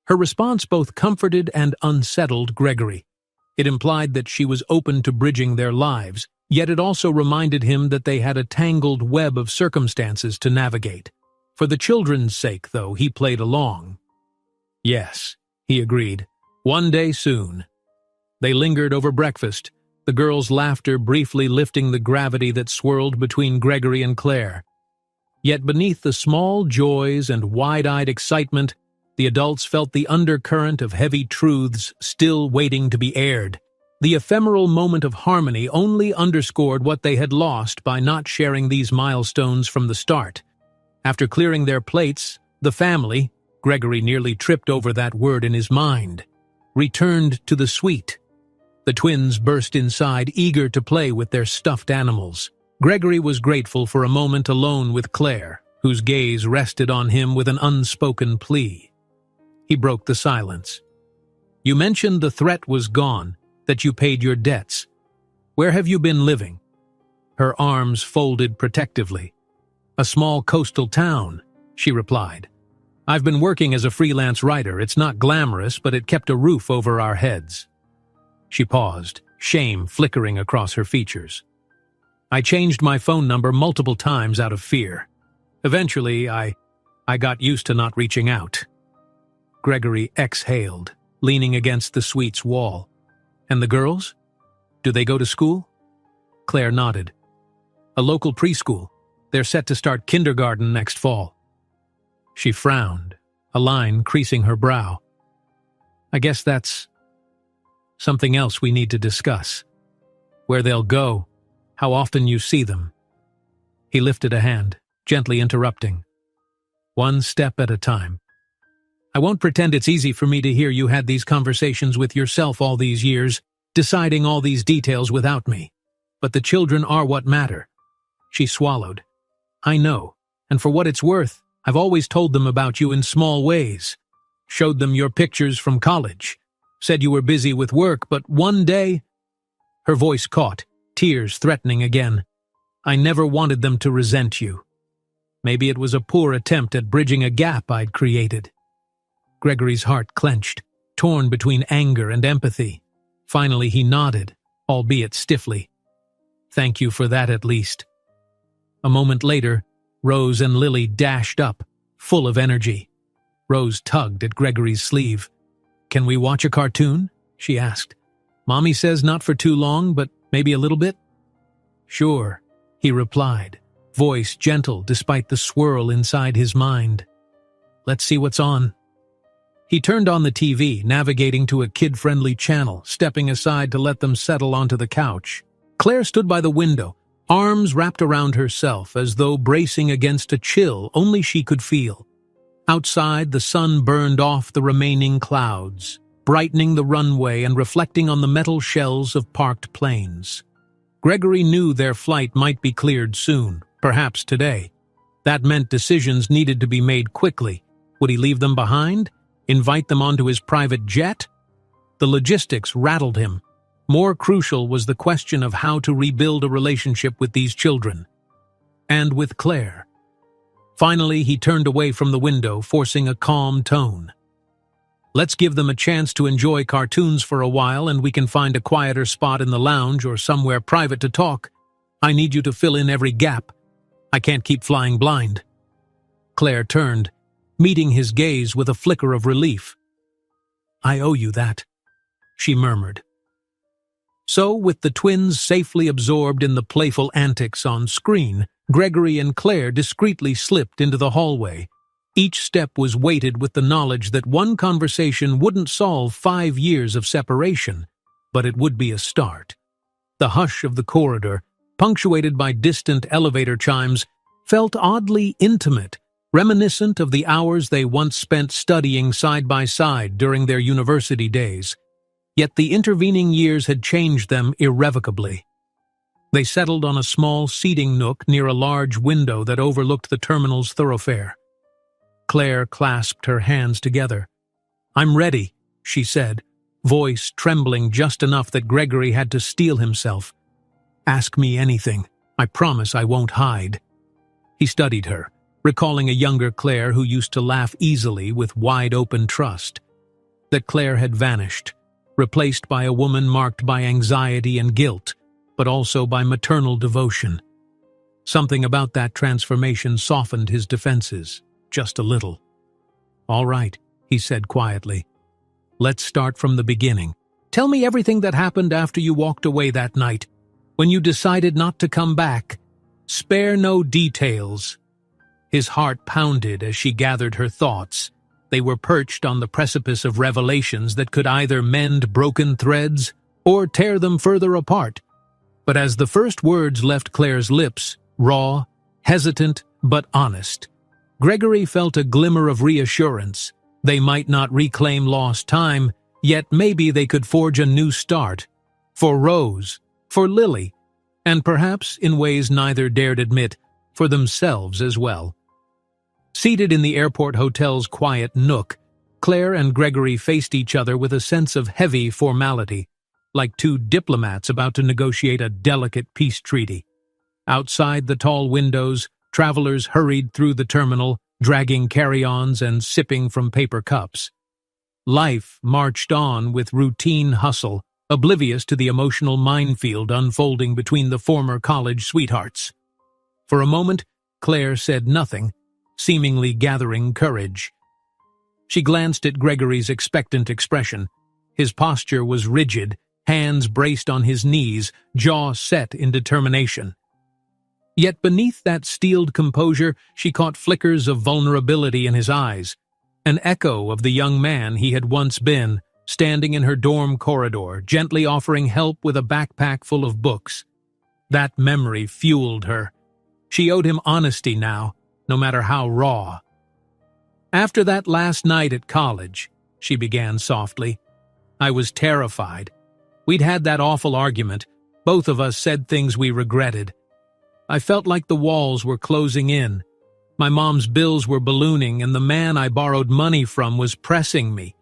Her response both comforted and unsettled Gregory. It implied that she was open to bridging their lives, yet it also reminded him that they had a tangled web of circumstances to navigate. For the children's sake, though, he played along. "Yes," he agreed. "One day soon." They lingered over breakfast, the girls' laughter briefly lifting the gravity that swirled between Gregory and Claire. Yet beneath the small joys and wide-eyed excitement, the adults felt the undercurrent of heavy truths still waiting to be aired. The ephemeral moment of harmony only underscored what they had lost by not sharing these milestones from the start. After clearing their plates, the family, Gregory nearly tripped over that word in his mind. Returned to the suite. The twins burst inside, eager to play with their stuffed animals. Gregory was grateful for a moment alone with Claire, whose gaze rested on him with an unspoken plea. He broke the silence. "You mentioned the threat was gone, that you paid your debts. Where have you been living?" Her arms folded protectively. "A small coastal town," she replied. "I've been working as a freelance writer. It's not glamorous, but it kept a roof over our heads." She paused, shame flickering across her features. "I changed my phone number multiple times out of fear. Eventually, I got used to not reaching out." Gregory exhaled, leaning against the suite's wall. "And the girls? Do they go to school?" Claire nodded. "A local preschool. They're set to start kindergarten next fall." She frowned, a line creasing her brow. "I guess that's something else we need to discuss. Where they'll go, how often you see them." He lifted a hand, gently interrupting. "One step at a time. I won't pretend it's easy for me to hear you had these conversations with yourself all these years, deciding all these details without me. But the children are what matter." She swallowed. "I know, and for what it's worth, I've always told them about you in small ways. Showed them your pictures from college. Said you were busy with work, but one day—" Her voice caught, tears threatening again. "I never wanted them to resent you. Maybe it was a poor attempt at bridging a gap I'd created." Gregory's heart clenched, torn between anger and empathy. Finally he nodded, albeit stiffly. "Thank you for that at least." A moment later, Rose and Lily dashed up, full of energy. Rose tugged at Gregory's sleeve. "Can we watch a cartoon?" she asked. "Mommy says not for too long, but maybe a little bit." "Sure," he replied, voice gentle despite the swirl inside his mind. "Let's see what's on." He turned on the TV, navigating to a kid-friendly channel, stepping aside to let them settle onto the couch. Claire stood by the window, arms wrapped around herself as though bracing against a chill only she could feel. Outside, the sun burned off the remaining clouds, brightening the runway and reflecting on the metal shells of parked planes. Gregory knew their flight might be cleared soon, perhaps today. That meant decisions needed to be made quickly. Would he leave them behind? Invite them onto his private jet? The logistics rattled him. More crucial was the question of how to rebuild a relationship with these children. And with Claire. Finally, he turned away from the window, forcing a calm tone. "Let's give them a chance to enjoy cartoons for a while, and we can find a quieter spot in the lounge or somewhere private to talk. I need you to fill in every gap. I can't keep flying blind." Claire turned, meeting his gaze with a flicker of relief. "I owe you that," she murmured. So, with the twins safely absorbed in the playful antics on screen, Gregory and Claire discreetly slipped into the hallway. Each step was weighted with the knowledge that one conversation wouldn't solve 5 years of separation, but it would be a start. The hush of the corridor, punctuated by distant elevator chimes, felt oddly intimate, reminiscent of the hours they once spent studying side by side during their university days. Yet the intervening years had changed them irrevocably. They settled on a small seating nook near a large window that overlooked the terminal's thoroughfare. Claire clasped her hands together. "I'm ready," she said, voice trembling just enough that Gregory had to steel himself. "Ask me anything. I promise I won't hide." He studied her, recalling a younger Claire who used to laugh easily with wide-open trust. That Claire had vanished, replaced by a woman marked by anxiety and guilt, but also by maternal devotion. Something about that transformation softened his defenses, just a little. "All right," he said quietly. "Let's start from the beginning. Tell me everything that happened after you walked away that night, when you decided not to come back. Spare no details." His heart pounded as she gathered her thoughts. They were perched on the precipice of revelations that could either mend broken threads or tear them further apart. But as the first words left Claire's lips, raw, hesitant, but honest, Gregory felt a glimmer of reassurance. They might not reclaim lost time, yet maybe they could forge a new start. For Rose, for Lily, and perhaps, in ways neither dared admit, for themselves as well. Seated in the airport hotel's quiet nook, Claire and Gregory faced each other with a sense of heavy formality, like two diplomats about to negotiate a delicate peace treaty. Outside the tall windows, travelers hurried through the terminal, dragging carry-ons and sipping from paper cups. Life marched on with routine hustle, oblivious to the emotional minefield unfolding between the former college sweethearts. For a moment, Claire said nothing, seemingly gathering courage. She glanced at Gregory's expectant expression. His posture was rigid, hands braced on his knees, jaw set in determination. Yet beneath that steeled composure, she caught flickers of vulnerability in his eyes, an echo of the young man he had once been, standing in her dorm corridor, gently offering help with a backpack full of books. That memory fueled her. She owed him honesty now, no matter how raw. "After that last night at college," she began softly, "I was terrified. We'd had that awful argument. Both of us said things we regretted. I felt like the walls were closing in. My mom's bills were ballooning, and the man I borrowed money from was pressing me.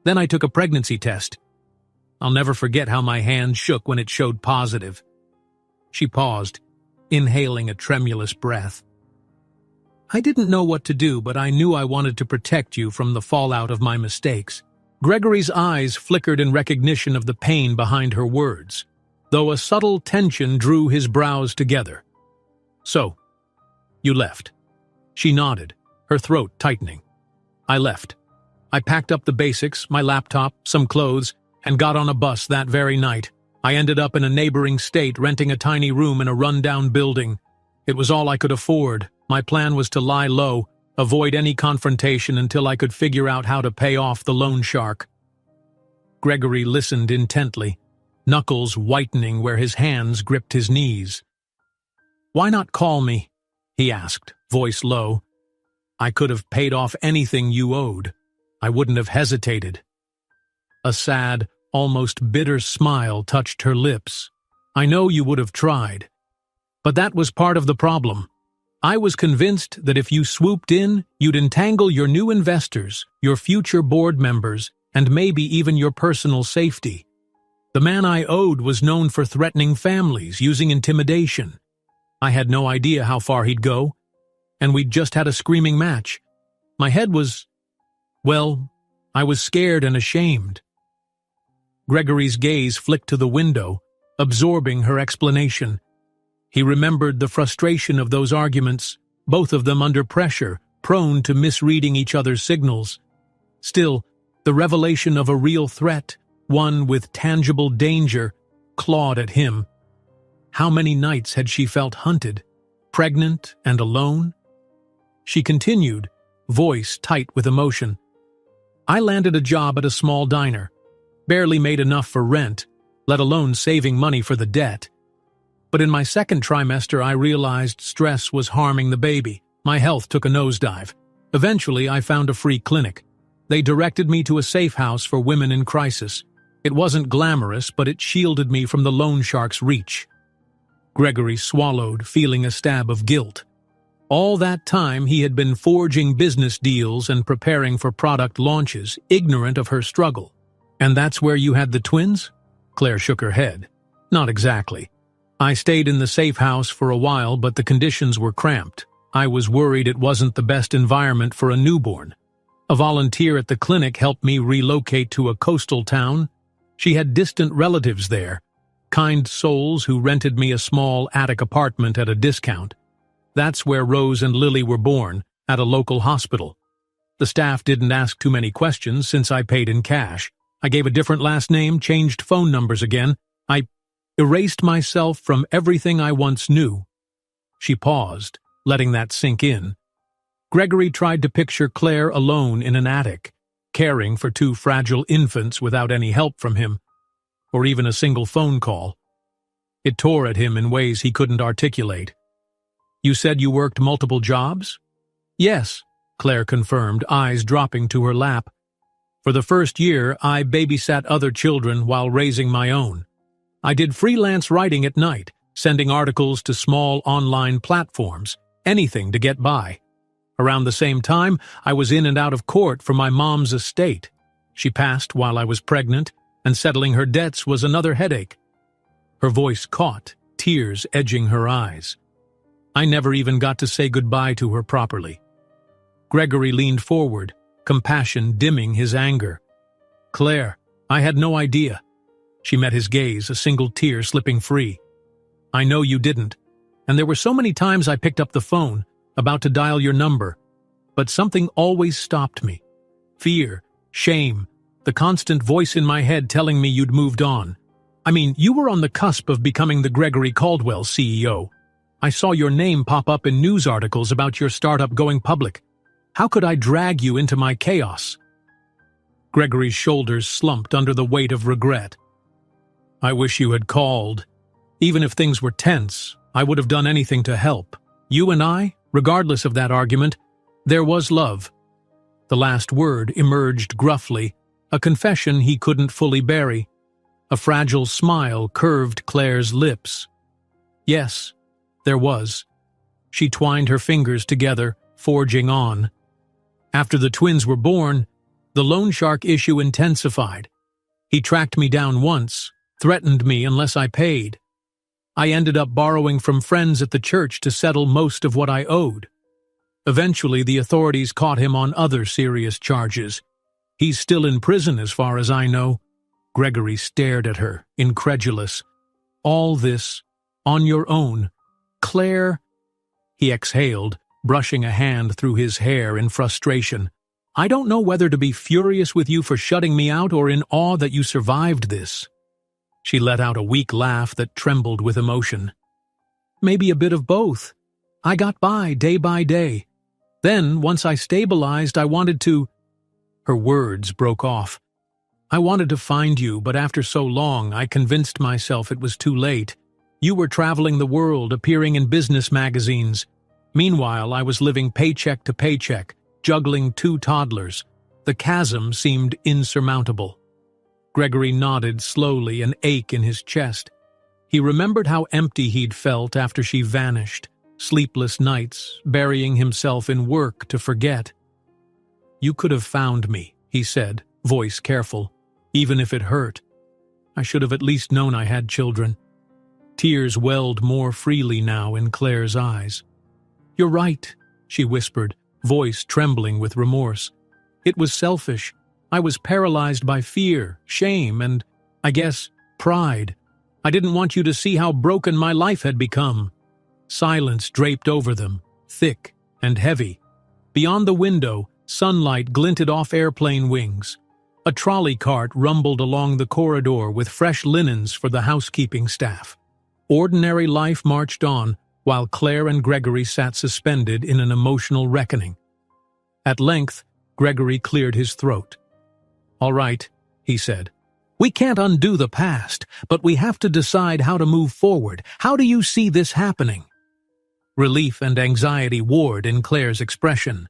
Then I took a pregnancy test. I'll never forget how my hand shook when it showed positive." She paused, inhaling a tremulous breath. "I didn't know what to do, but I knew I wanted to protect you from the fallout of my mistakes." Gregory's eyes flickered in recognition of the pain behind her words, though a subtle tension drew his brows together. "So, you left." She nodded, her throat tightening. "I left. I packed up the basics, my laptop, some clothes, and got on a bus that very night. I ended up in a neighboring state renting a tiny room in a run-down building. It was all I could afford. My plan was to lie low, avoid any confrontation until I could figure out how to pay off the loan shark." Gregory listened intently, knuckles whitening where his hands gripped his knees. "Why not call me?" he asked, voice low. "I could have paid off anything you owed. I wouldn't have hesitated." A sad, almost bitter smile touched her lips. "I know you would have tried. But that was part of the problem. I was convinced that if you swooped in, you'd entangle your new investors, your future board members, and maybe even your personal safety. The man I owed was known for threatening families, using intimidation. I had no idea how far he'd go, and we'd just had a screaming match. My head was... well, I was scared and ashamed." Gregory's gaze flicked to the window, absorbing her explanation. He remembered the frustration of those arguments, both of them under pressure, prone to misreading each other's signals. Still, the revelation of a real threat, one with tangible danger, clawed at him. How many nights had she felt hunted, pregnant and alone? She continued, voice tight with emotion. "I landed a job at a small diner. Barely made enough for rent, let alone saving money for the debt. But in my second trimester, I realized stress was harming the baby. My health took a nosedive. Eventually, I found a free clinic. They directed me to a safe house for women in crisis. It wasn't glamorous, but it shielded me from the loan shark's reach." Gregory swallowed, feeling a stab of guilt. All that time, he had been forging business deals and preparing for product launches, ignorant of her struggle. "And that's where you had the twins?" Claire shook her head. "Not exactly. I stayed in the safe house for a while, but the conditions were cramped. I was worried it wasn't the best environment for a newborn. A volunteer at the clinic helped me relocate to a coastal town. She had distant relatives there, kind souls who rented me a small attic apartment at a discount. That's where Rose and Lily were born, at a local hospital. The staff didn't ask too many questions since I paid in cash. I gave a different last name, changed phone numbers again. I erased myself from everything I once knew." She paused, letting that sink in. Gregory tried to picture Claire alone in an attic, caring for two fragile infants without any help from him, or even a single phone call. It tore at him in ways he couldn't articulate. "You said you worked multiple jobs?" Yes, Claire confirmed, eyes dropping to her lap. For the first year, I babysat other children while raising my own. I did freelance writing at night, sending articles to small online platforms, anything to get by. Around the same time, I was in and out of court for my mom's estate. She passed while I was pregnant, and settling her debts was another headache. Her voice caught, tears edging her eyes. I never even got to say goodbye to her properly. Gregory leaned forward, compassion dimming his anger. Claire, I had no idea. She met his gaze, a single tear slipping free. I know you didn't, and there were so many times I picked up the phone, about to dial your number, but something always stopped me. Fear, shame, the constant voice in my head telling me you'd moved on. I mean, you were on the cusp of becoming the Gregory Caldwell CEO. I saw your name pop up in news articles about your startup going public. How could I drag you into my chaos? Gregory's shoulders slumped under the weight of regret. I wish you had called. Even if things were tense, I would have done anything to help. You and I, regardless of that argument, there was love. The last word emerged gruffly, a confession he couldn't fully bury. A fragile smile curved Claire's lips. Yes, there was. She twined her fingers together, forging on. After the twins were born, the loan shark issue intensified. He tracked me down once, threatened me unless I paid. I ended up borrowing from friends at the church to settle most of what I owed. Eventually, the authorities caught him on other serious charges. He's still in prison as far as I know. Gregory stared at her, incredulous. All this, on your own. Claire, he exhaled, brushing a hand through his hair in frustration. I don't know whether to be furious with you for shutting me out or in awe that you survived this. She let out a weak laugh that trembled with emotion. Maybe a bit of both. I got by day. Then, once I stabilized, I wanted to... Her words broke off. I wanted to find you, but after so long, I convinced myself it was too late. You were traveling the world, appearing in business magazines. Meanwhile, I was living paycheck to paycheck, juggling 2 toddlers. The chasm seemed insurmountable. Gregory nodded slowly, an ache in his chest. He remembered how empty he'd felt after she vanished, sleepless nights, burying himself in work to forget. You could have found me, he said, voice careful, even if it hurt. I should have at least known I had children. Tears welled more freely now in Claire's eyes. You're right, she whispered, voice trembling with remorse. It was selfish. I was paralyzed by fear, shame, and, I guess, pride. I didn't want you to see how broken my life had become. Silence draped over them, thick and heavy. Beyond the window, sunlight glinted off airplane wings. A trolley cart rumbled along the corridor with fresh linens for the housekeeping staff. Ordinary life marched on, while Claire and Gregory sat suspended in an emotional reckoning. At length, Gregory cleared his throat. All right, he said. We can't undo the past, but we have to decide how to move forward. How do you see this happening? Relief and anxiety warred in Claire's expression.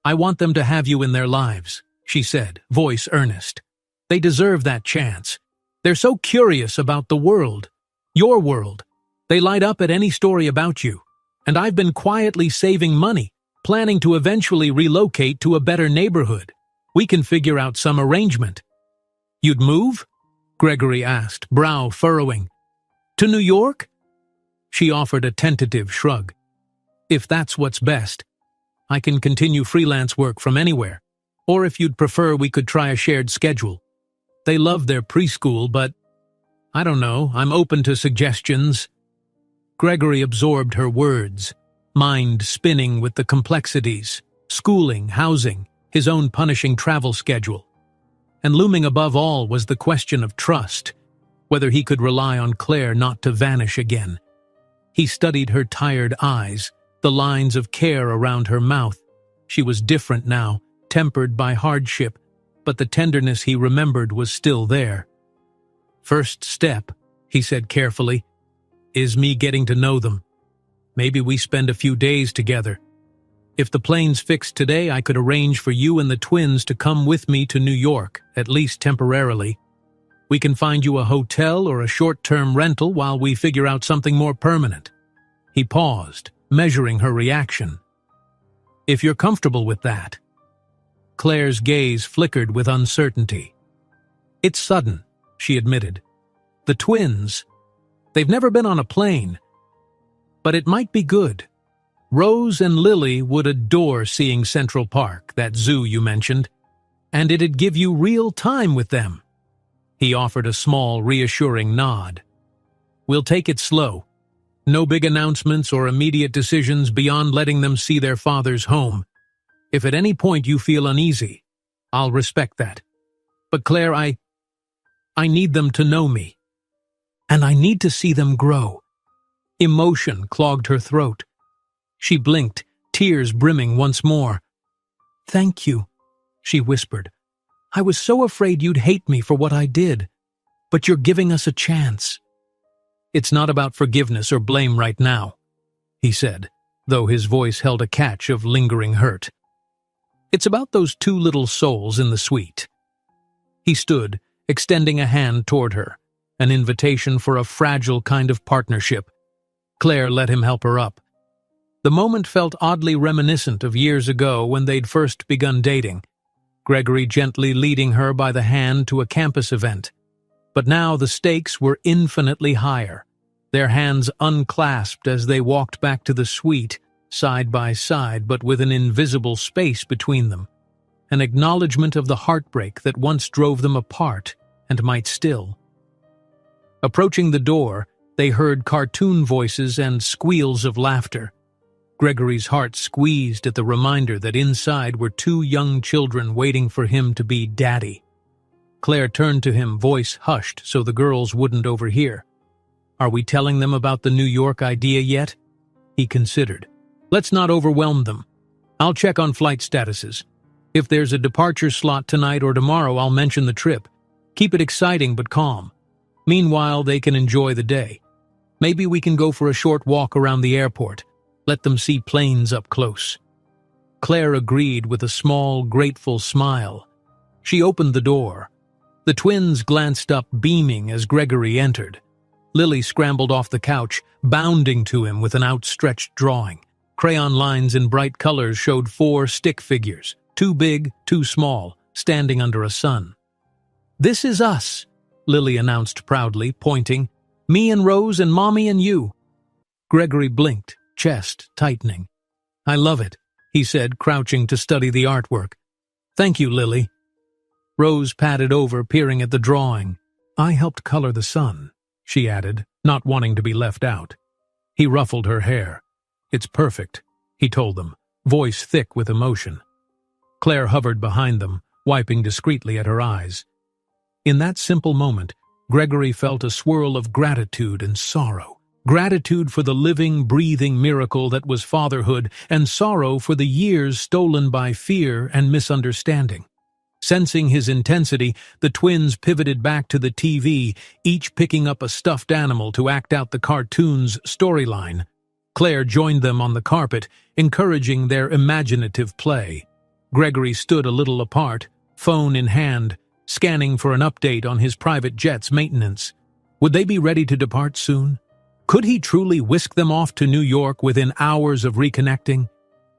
I want them to have you in their lives, she said, voice earnest. They deserve that chance. They're so curious about the world. Your world. They light up at any story about you. And I've been quietly saving money, planning to eventually relocate to a better neighborhood. We can figure out some arrangement. You'd move? Gregory asked, brow furrowing. To New York? She offered a tentative shrug. If that's what's best. I can continue freelance work from anywhere. Or if you'd prefer, we could try a shared schedule. They love their preschool, but I don't know, I'm open to suggestions. Gregory absorbed her words, mind spinning with the complexities, schooling, housing, his own punishing travel schedule. And looming above all was the question of trust, whether he could rely on Claire not to vanish again. He studied her tired eyes, the lines of care around her mouth. She was different now, tempered by hardship, but the tenderness he remembered was still there. First step, he said carefully, is me getting to know them. Maybe we spend a few days together. If the plane's fixed today, I could arrange for you and the twins to come with me to New York, at least temporarily. We can find you a hotel or a short-term rental while we figure out something more permanent." He paused, measuring her reaction. "If you're comfortable with that." Claire's gaze flickered with uncertainty. "It's sudden," she admitted. "The twins, they've never been on a plane. But it might be good. Rose and Lily would adore seeing Central Park, that zoo you mentioned, and it'd give you real time with them." He offered a small, reassuring nod. "We'll take it slow. No big announcements or immediate decisions beyond letting them see their father's home. If at any point you feel uneasy, I'll respect that. But Claire, I need them to know me. And I need to see them grow." Emotion clogged her throat. She blinked, tears brimming once more. "Thank you," she whispered. "I was so afraid you'd hate me for what I did. But you're giving us a chance." "It's not about forgiveness or blame right now," he said, though his voice held a catch of lingering hurt. "It's about those two little souls in the suite." He stood, extending a hand toward her, an invitation for a fragile kind of partnership. Claire let him help her up. The moment felt oddly reminiscent of years ago when they'd first begun dating, Gregory gently leading her by the hand to a campus event. But now the stakes were infinitely higher, their hands unclasped as they walked back to the suite, side by side but with an invisible space between them, an acknowledgement of the heartbreak that once drove them apart and might still. Approaching the door, they heard cartoon voices and squeals of laughter. Gregory's heart squeezed at the reminder that inside were two young children waiting for him to be daddy. Claire turned to him, voice hushed so the girls wouldn't overhear. "Are we telling them about the New York idea yet?" He considered. "Let's not overwhelm them. I'll check on flight statuses. If there's a departure slot tonight or tomorrow, I'll mention the trip. Keep it exciting but calm. Meanwhile, they can enjoy the day. Maybe we can go for a short walk around the airport. Let them see planes up close." Claire agreed with a small, grateful smile. She opened the door. The twins glanced up, beaming as Gregory entered. Lily scrambled off the couch, bounding to him with an outstretched drawing. Crayon lines in bright colors showed 4 stick figures, 2 big, 2 small, standing under a sun. "This is us," Lily announced proudly, pointing. "Me and Rose and Mommy and you." Gregory blinked, chest tightening. "I love it," he said, crouching to study the artwork. "Thank you, Lily." Rose patted over, peering at the drawing. "I helped color the sun," she added, not wanting to be left out. He ruffled her hair. "It's perfect," he told them, voice thick with emotion. Claire hovered behind them, wiping discreetly at her eyes. In that simple moment, Gregory felt a swirl of gratitude and sorrow. Gratitude for the living, breathing miracle that was fatherhood, and sorrow for the years stolen by fear and misunderstanding. Sensing his intensity, the twins pivoted back to the TV, each picking up a stuffed animal to act out the cartoon's storyline. Claire joined them on the carpet, encouraging their imaginative play. Gregory stood a little apart, phone in hand, scanning for an update on his private jet's maintenance. Would they be ready to depart soon? Could he truly whisk them off to New York within hours of reconnecting?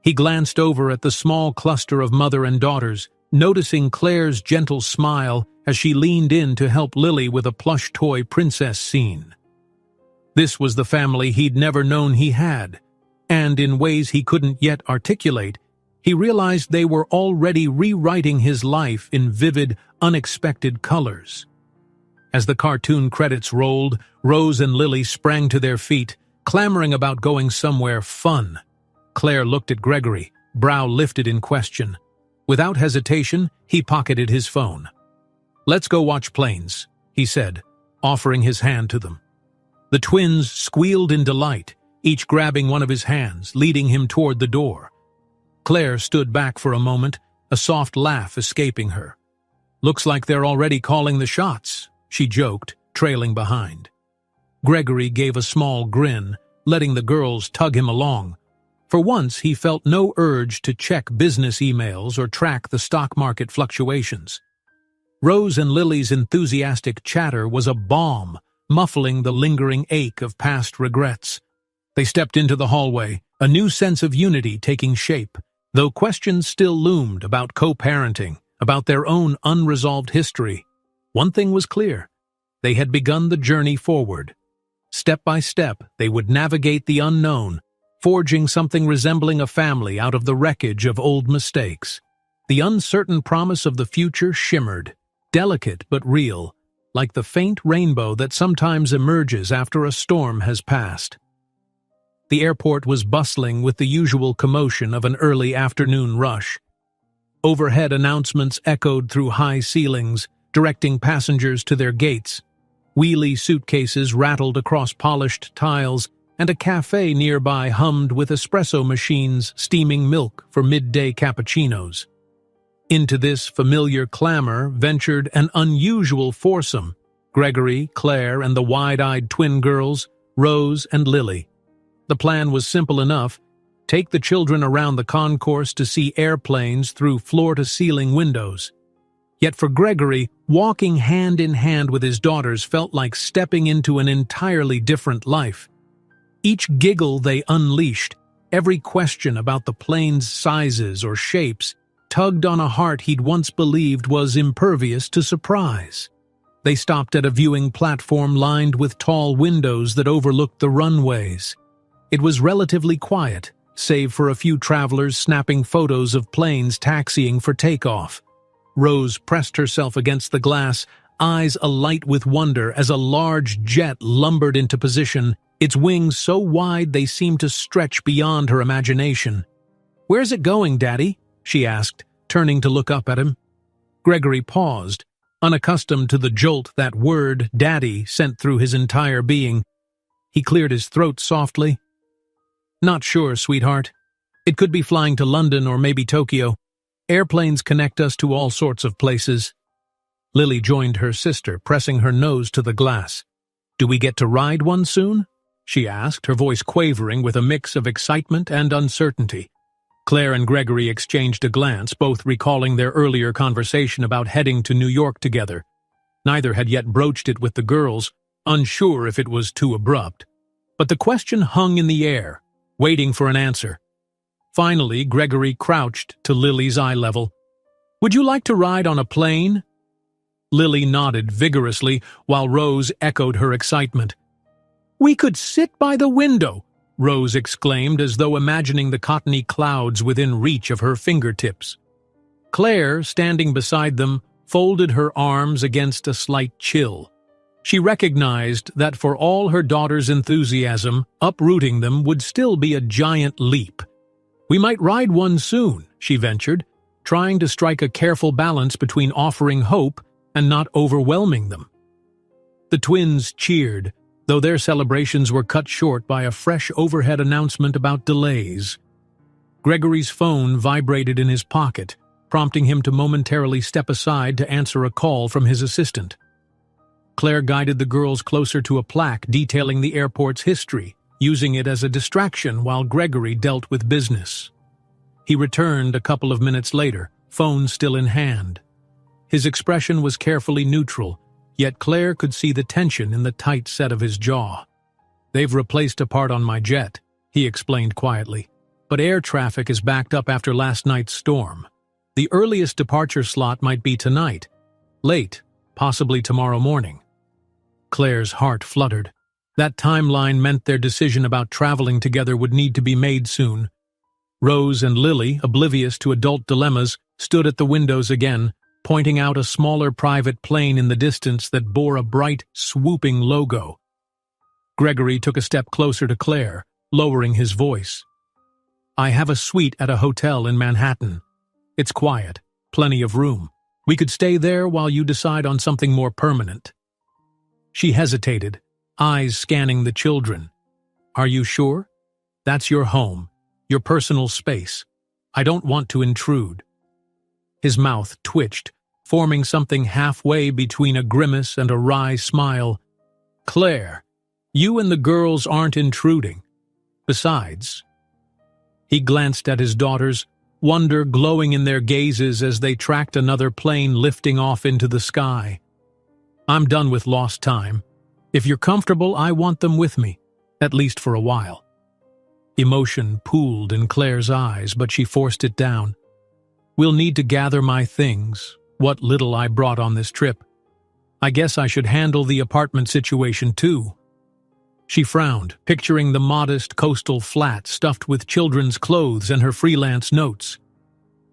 He glanced over at the small cluster of mother and daughters, noticing Claire's gentle smile as she leaned in to help Lily with a plush toy princess scene. This was the family he'd never known he had, and in ways he couldn't yet articulate, he realized they were already rewriting his life in vivid, unexpected colors. As the cartoon credits rolled, Rose and Lily sprang to their feet, clamoring about going somewhere fun. Claire looked at Gregory, brow lifted in question. Without hesitation, he pocketed his phone. "Let's go watch planes," he said, offering his hand to them. The twins squealed in delight, each grabbing one of his hands, leading him toward the door. Claire stood back for a moment, a soft laugh escaping her. "Looks like they're already calling the shots," she joked, trailing behind. Gregory gave a small grin, letting the girls tug him along. For once, he felt no urge to check business emails or track the stock market fluctuations. Rose and Lily's enthusiastic chatter was a balm, muffling the lingering ache of past regrets. They stepped into the hallway, a new sense of unity taking shape, though questions still loomed about co-parenting, about their own unresolved history. One thing was clear. They had begun the journey forward. Step by step, they would navigate the unknown, forging something resembling a family out of the wreckage of old mistakes. The uncertain promise of the future shimmered, delicate but real, like the faint rainbow that sometimes emerges after a storm has passed. The airport was bustling with the usual commotion of an early afternoon rush. Overhead announcements echoed through high ceilings, directing passengers to their gates. Wheelie suitcases rattled across polished tiles, and a cafe nearby hummed with espresso machines steaming milk for midday cappuccinos. Into this familiar clamor ventured an unusual foursome: Gregory, Claire, and the wide-eyed twin girls, Rose and Lily. The plan was simple enough: take the children around the concourse to see airplanes through floor-to-ceiling windows. Yet for Gregory, walking hand in hand with his daughters felt like stepping into an entirely different life. Each giggle they unleashed, every question about the plane's sizes or shapes, tugged on a heart he'd once believed was impervious to surprise. They stopped at a viewing platform lined with tall windows that overlooked the runways. It was relatively quiet, save for a few travelers snapping photos of planes taxiing for takeoff. Rose pressed herself against the glass, eyes alight with wonder as a large jet lumbered into position, its wings so wide they seemed to stretch beyond her imagination. "Where's it going, Daddy?" she asked, turning to look up at him. Gregory paused, unaccustomed to the jolt that word, Daddy, sent through his entire being. He cleared his throat softly. "Not sure, sweetheart. It could be flying to London or maybe Tokyo. Airplanes connect us to all sorts of places." Lily joined her sister, pressing her nose to the glass. "Do we get to ride one soon?" she asked, her voice quavering with a mix of excitement and uncertainty. Claire and Gregory exchanged a glance, both recalling their earlier conversation about heading to New York together. Neither had yet broached it with the girls, unsure if it was too abrupt. But the question hung in the air, waiting for an answer. Finally, Gregory crouched to Lily's eye level. "Would you like to ride on a plane?" Lily nodded vigorously, while Rose echoed her excitement. "We could sit by the window," Rose exclaimed, as though imagining the cottony clouds within reach of her fingertips. Claire, standing beside them, folded her arms against a slight chill. She recognized that for all her daughter's enthusiasm, uprooting them would still be a giant leap. "We might ride one soon," she ventured, trying to strike a careful balance between offering hope and not overwhelming them. The twins cheered, though their celebrations were cut short by a fresh overhead announcement about delays. Gregory's phone vibrated in his pocket, prompting him to momentarily step aside to answer a call from his assistant. Claire guided the girls closer to a plaque detailing the airport's history, using it as a distraction while Gregory dealt with business. He returned a couple of minutes later, phone still in hand. His expression was carefully neutral, yet Claire could see the tension in the tight set of his jaw. "They've replaced a part on my jet," he explained quietly, "but air traffic is backed up after last night's storm. The earliest departure slot might be tonight. Late, possibly tomorrow morning." Claire's heart fluttered. That timeline meant their decision about traveling together would need to be made soon. Rose and Lily, oblivious to adult dilemmas, stood at the windows again, pointing out a smaller private plane in the distance that bore a bright, swooping logo. Gregory took a step closer to Claire, lowering his voice. "I have a suite at a hotel in Manhattan. It's quiet, plenty of room. We could stay there while you decide on something more permanent." She hesitated, eyes scanning the children. "Are you sure? That's your home, your personal space. I don't want to intrude." His mouth twitched, forming something halfway between a grimace and a wry smile. "Claire, you and the girls aren't intruding. Besides..." He glanced at his daughters, wonder glowing in their gazes as they tracked another plane lifting off into the sky. "I'm done with lost time. If you're comfortable, I want them with me, at least for a while." Emotion pooled in Claire's eyes, but she forced it down. "We'll need to gather my things, what little I brought on this trip. I guess I should handle the apartment situation too." She frowned, picturing the modest coastal flat stuffed with children's clothes and her freelance notes.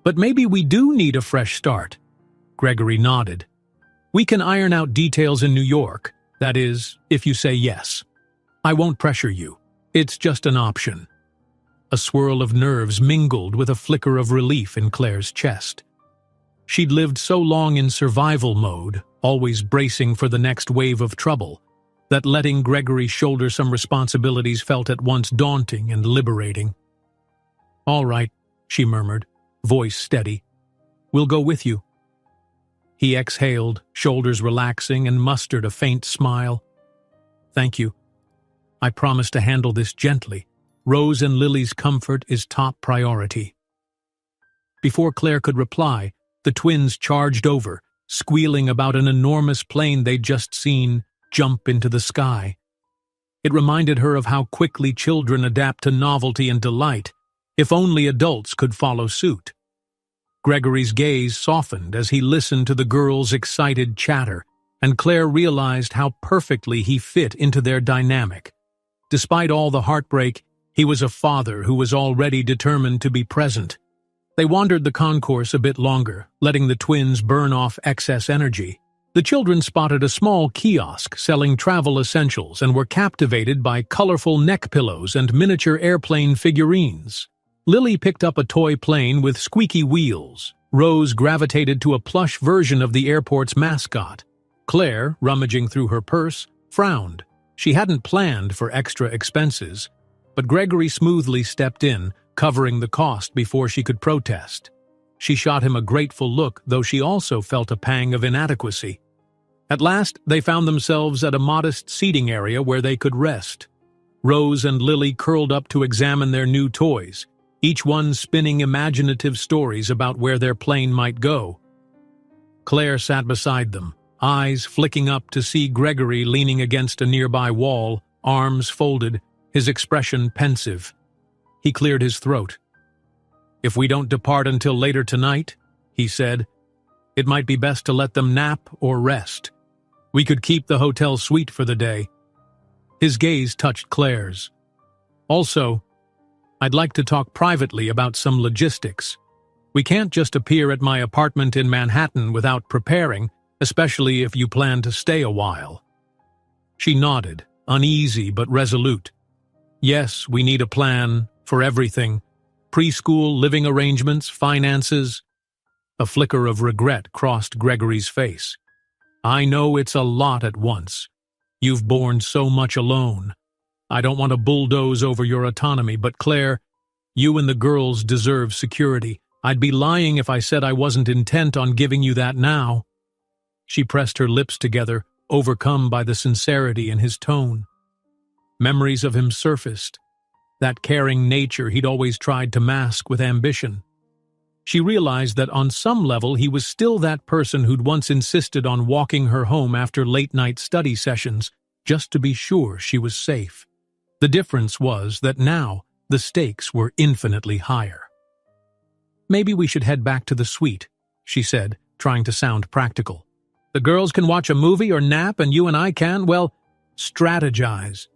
"But maybe we do need a fresh start." Gregory nodded. "We can iron out details in New York, that is, if you say yes. I won't pressure you. It's just an option." A swirl of nerves mingled with a flicker of relief in Claire's chest. She'd lived so long in survival mode, always bracing for the next wave of trouble, that letting Gregory shoulder some responsibilities felt at once daunting and liberating. "All right," she murmured, voice steady. "We'll go with you." He exhaled, shoulders relaxing, and mustered a faint smile. "Thank you. I promise to handle this gently. Rose and Lily's comfort is top priority." Before Claire could reply, the twins charged over, squealing about an enormous plane they'd just seen jump into the sky. It reminded her of how quickly children adapt to novelty and delight, if only adults could follow suit. Gregory's gaze softened as he listened to the girls' excited chatter, and Claire realized how perfectly he fit into their dynamic. Despite all the heartbreak, he was a father who was already determined to be present. They wandered the concourse a bit longer, letting the twins burn off excess energy. The children spotted a small kiosk selling travel essentials and were captivated by colorful neck pillows and miniature airplane figurines. Lily picked up a toy plane with squeaky wheels. Rose gravitated to a plush version of the airport's mascot. Claire, rummaging through her purse, frowned. She hadn't planned for extra expenses, but Gregory smoothly stepped in, covering the cost before she could protest. She shot him a grateful look, though she also felt a pang of inadequacy. At last, they found themselves at a modest seating area where they could rest. Rose and Lily curled up to examine their new toys, each one spinning imaginative stories about where their plane might go. Claire sat beside them, eyes flicking up to see Gregory leaning against a nearby wall, arms folded, his expression pensive. He cleared his throat. "If we don't depart until later tonight," he said, "it might be best to let them nap or rest. We could keep the hotel suite for the day." His gaze touched Claire's. "Also, I'd like to talk privately about some logistics. We can't just appear at my apartment in Manhattan without preparing, especially if you plan to stay a while." She nodded, uneasy but resolute. "Yes, we need a plan for everything. Preschool, living arrangements, finances." A flicker of regret crossed Gregory's face. "I know it's a lot at once. You've borne so much alone. I don't want to bulldoze over your autonomy, but Claire, you and the girls deserve security. I'd be lying if I said I wasn't intent on giving you that now." She pressed her lips together, overcome by the sincerity in his tone. Memories of him surfaced, that caring nature he'd always tried to mask with ambition. She realized that on some level he was still that person who'd once insisted on walking her home after late-night study sessions, just to be sure she was safe. The difference was that now the stakes were infinitely higher. "Maybe we should head back to the suite," she said, trying to sound practical. "The girls can watch a movie or nap, and you and I can, well, strategize."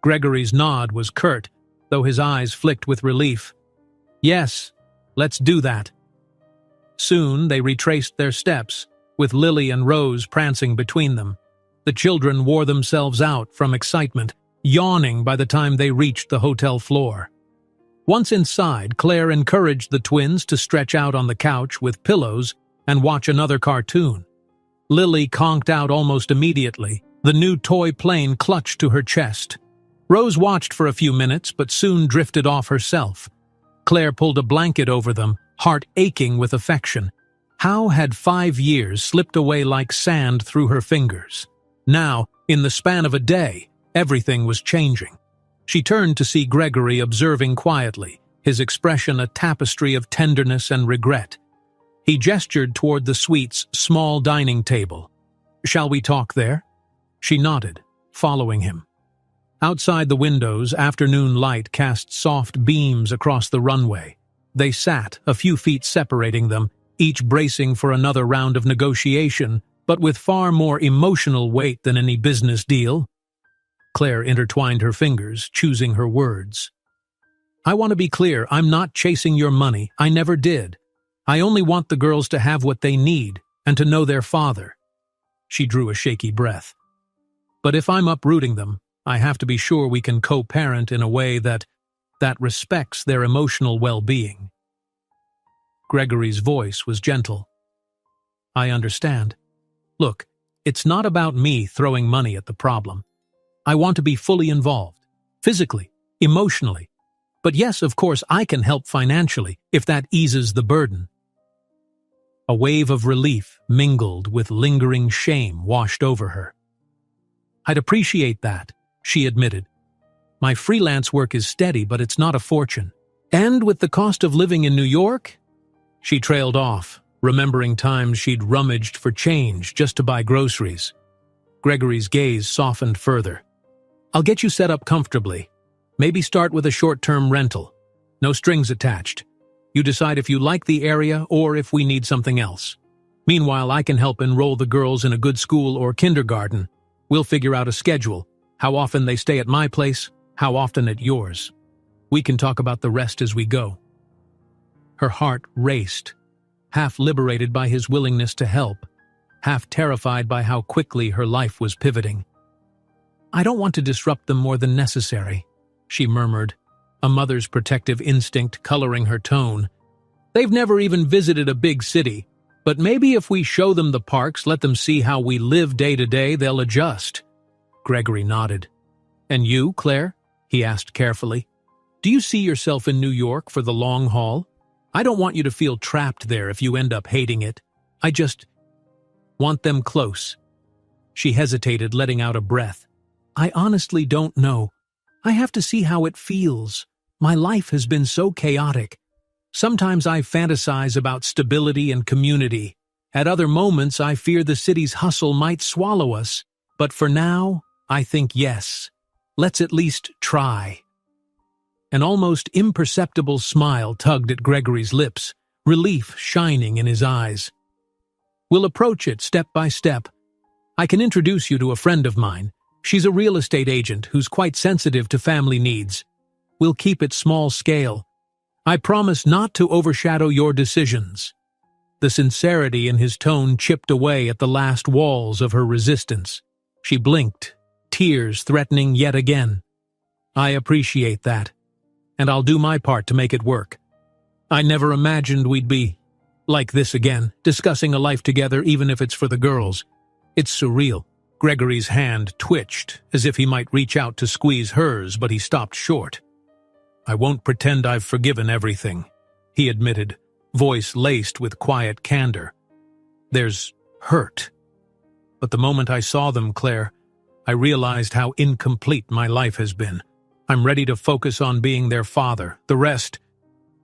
Gregory's nod was curt, though his eyes flicked with relief. "Yes, let's do that." Soon they retraced their steps, with Lily and Rose prancing between them. The children wore themselves out from excitement, yawning by the time they reached the hotel floor. Once inside, Claire encouraged the twins to stretch out on the couch with pillows and watch another cartoon. Lily conked out almost immediately, the new toy plane clutched to her chest. Rose watched for a few minutes, but soon drifted off herself. Claire pulled a blanket over them, heart aching with affection. How had 5 years slipped away like sand through her fingers? Now, in the span of a day, everything was changing. She turned to see Gregory observing quietly, his expression a tapestry of tenderness and regret. He gestured toward the suite's small dining table. "Shall we talk there?" She nodded, following him. Outside the windows, afternoon light cast soft beams across the runway. They sat, a few feet separating them, each bracing for another round of negotiation, but with far more emotional weight than any business deal. Claire intertwined her fingers, choosing her words. "I want to be clear, I'm not chasing your money. I never did. I only want the girls to have what they need, and to know their father." She drew a shaky breath. "But if I'm uprooting them, I have to be sure we can co-parent in a way that respects their emotional well-being." Gregory's voice was gentle. "I understand. Look, it's not about me throwing money at the problem. I want to be fully involved, physically, emotionally. But yes, of course, I can help financially, if that eases the burden." A wave of relief mingled with lingering shame washed over her. "I'd appreciate that," she admitted. "My freelance work is steady, but it's not a fortune. And with the cost of living in New York?" She trailed off, remembering times she'd rummaged for change just to buy groceries. Gregory's gaze softened further. "I'll get you set up comfortably. Maybe start with a short-term rental. No strings attached. You decide if you like the area or if we need something else. Meanwhile, I can help enroll the girls in a good school or kindergarten. We'll figure out a schedule. How often they stay at my place, how often at yours. We can talk about the rest as we go." Her heart raced, half liberated by his willingness to help, half terrified by how quickly her life was pivoting. "I don't want to disrupt them more than necessary," she murmured, a mother's protective instinct coloring her tone. "They've never even visited a big city, but maybe if we show them the parks, let them see how we live day to day, they'll adjust." Gregory nodded. "And you, Claire?" he asked carefully. "Do you see yourself in New York for the long haul? I don't want you to feel trapped there if you end up hating it. I just want them close." She hesitated, letting out a breath. "I honestly don't know. I have to see how it feels. My life has been so chaotic. Sometimes I fantasize about stability and community. At other moments, I fear the city's hustle might swallow us. But for now, I think yes. Let's at least try." An almost imperceptible smile tugged at Gregory's lips, relief shining in his eyes. "We'll approach it step by step. I can introduce you to a friend of mine. She's a real estate agent who's quite sensitive to family needs. We'll keep it small scale. I promise not to overshadow your decisions." The sincerity in his tone chipped away at the last walls of her resistance. She blinked, tears threatening yet again. "I appreciate that, and I'll do my part to make it work. I never imagined we'd be like this again, discussing a life together even if it's for the girls. It's surreal." Gregory's hand twitched, as if he might reach out to squeeze hers, but he stopped short. "I won't pretend I've forgiven everything," he admitted, voice laced with quiet candor. "There's hurt. But the moment I saw them, Claire, I realized how incomplete my life has been. I'm ready to focus on being their father. The rest—"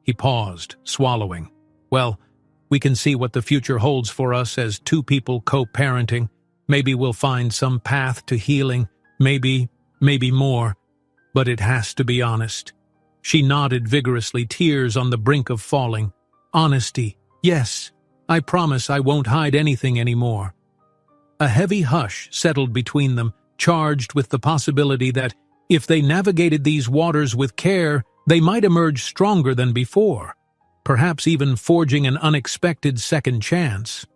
He paused, swallowing. "Well, we can see what the future holds for us as two people co-parenting. Maybe we'll find some path to healing, maybe more. But it has to be honest." She nodded vigorously, tears on the brink of falling. "Honesty, yes. I promise I won't hide anything anymore." A heavy hush settled between them, charged with the possibility that, if they navigated these waters with care, they might emerge stronger than before, perhaps even forging an unexpected second chance.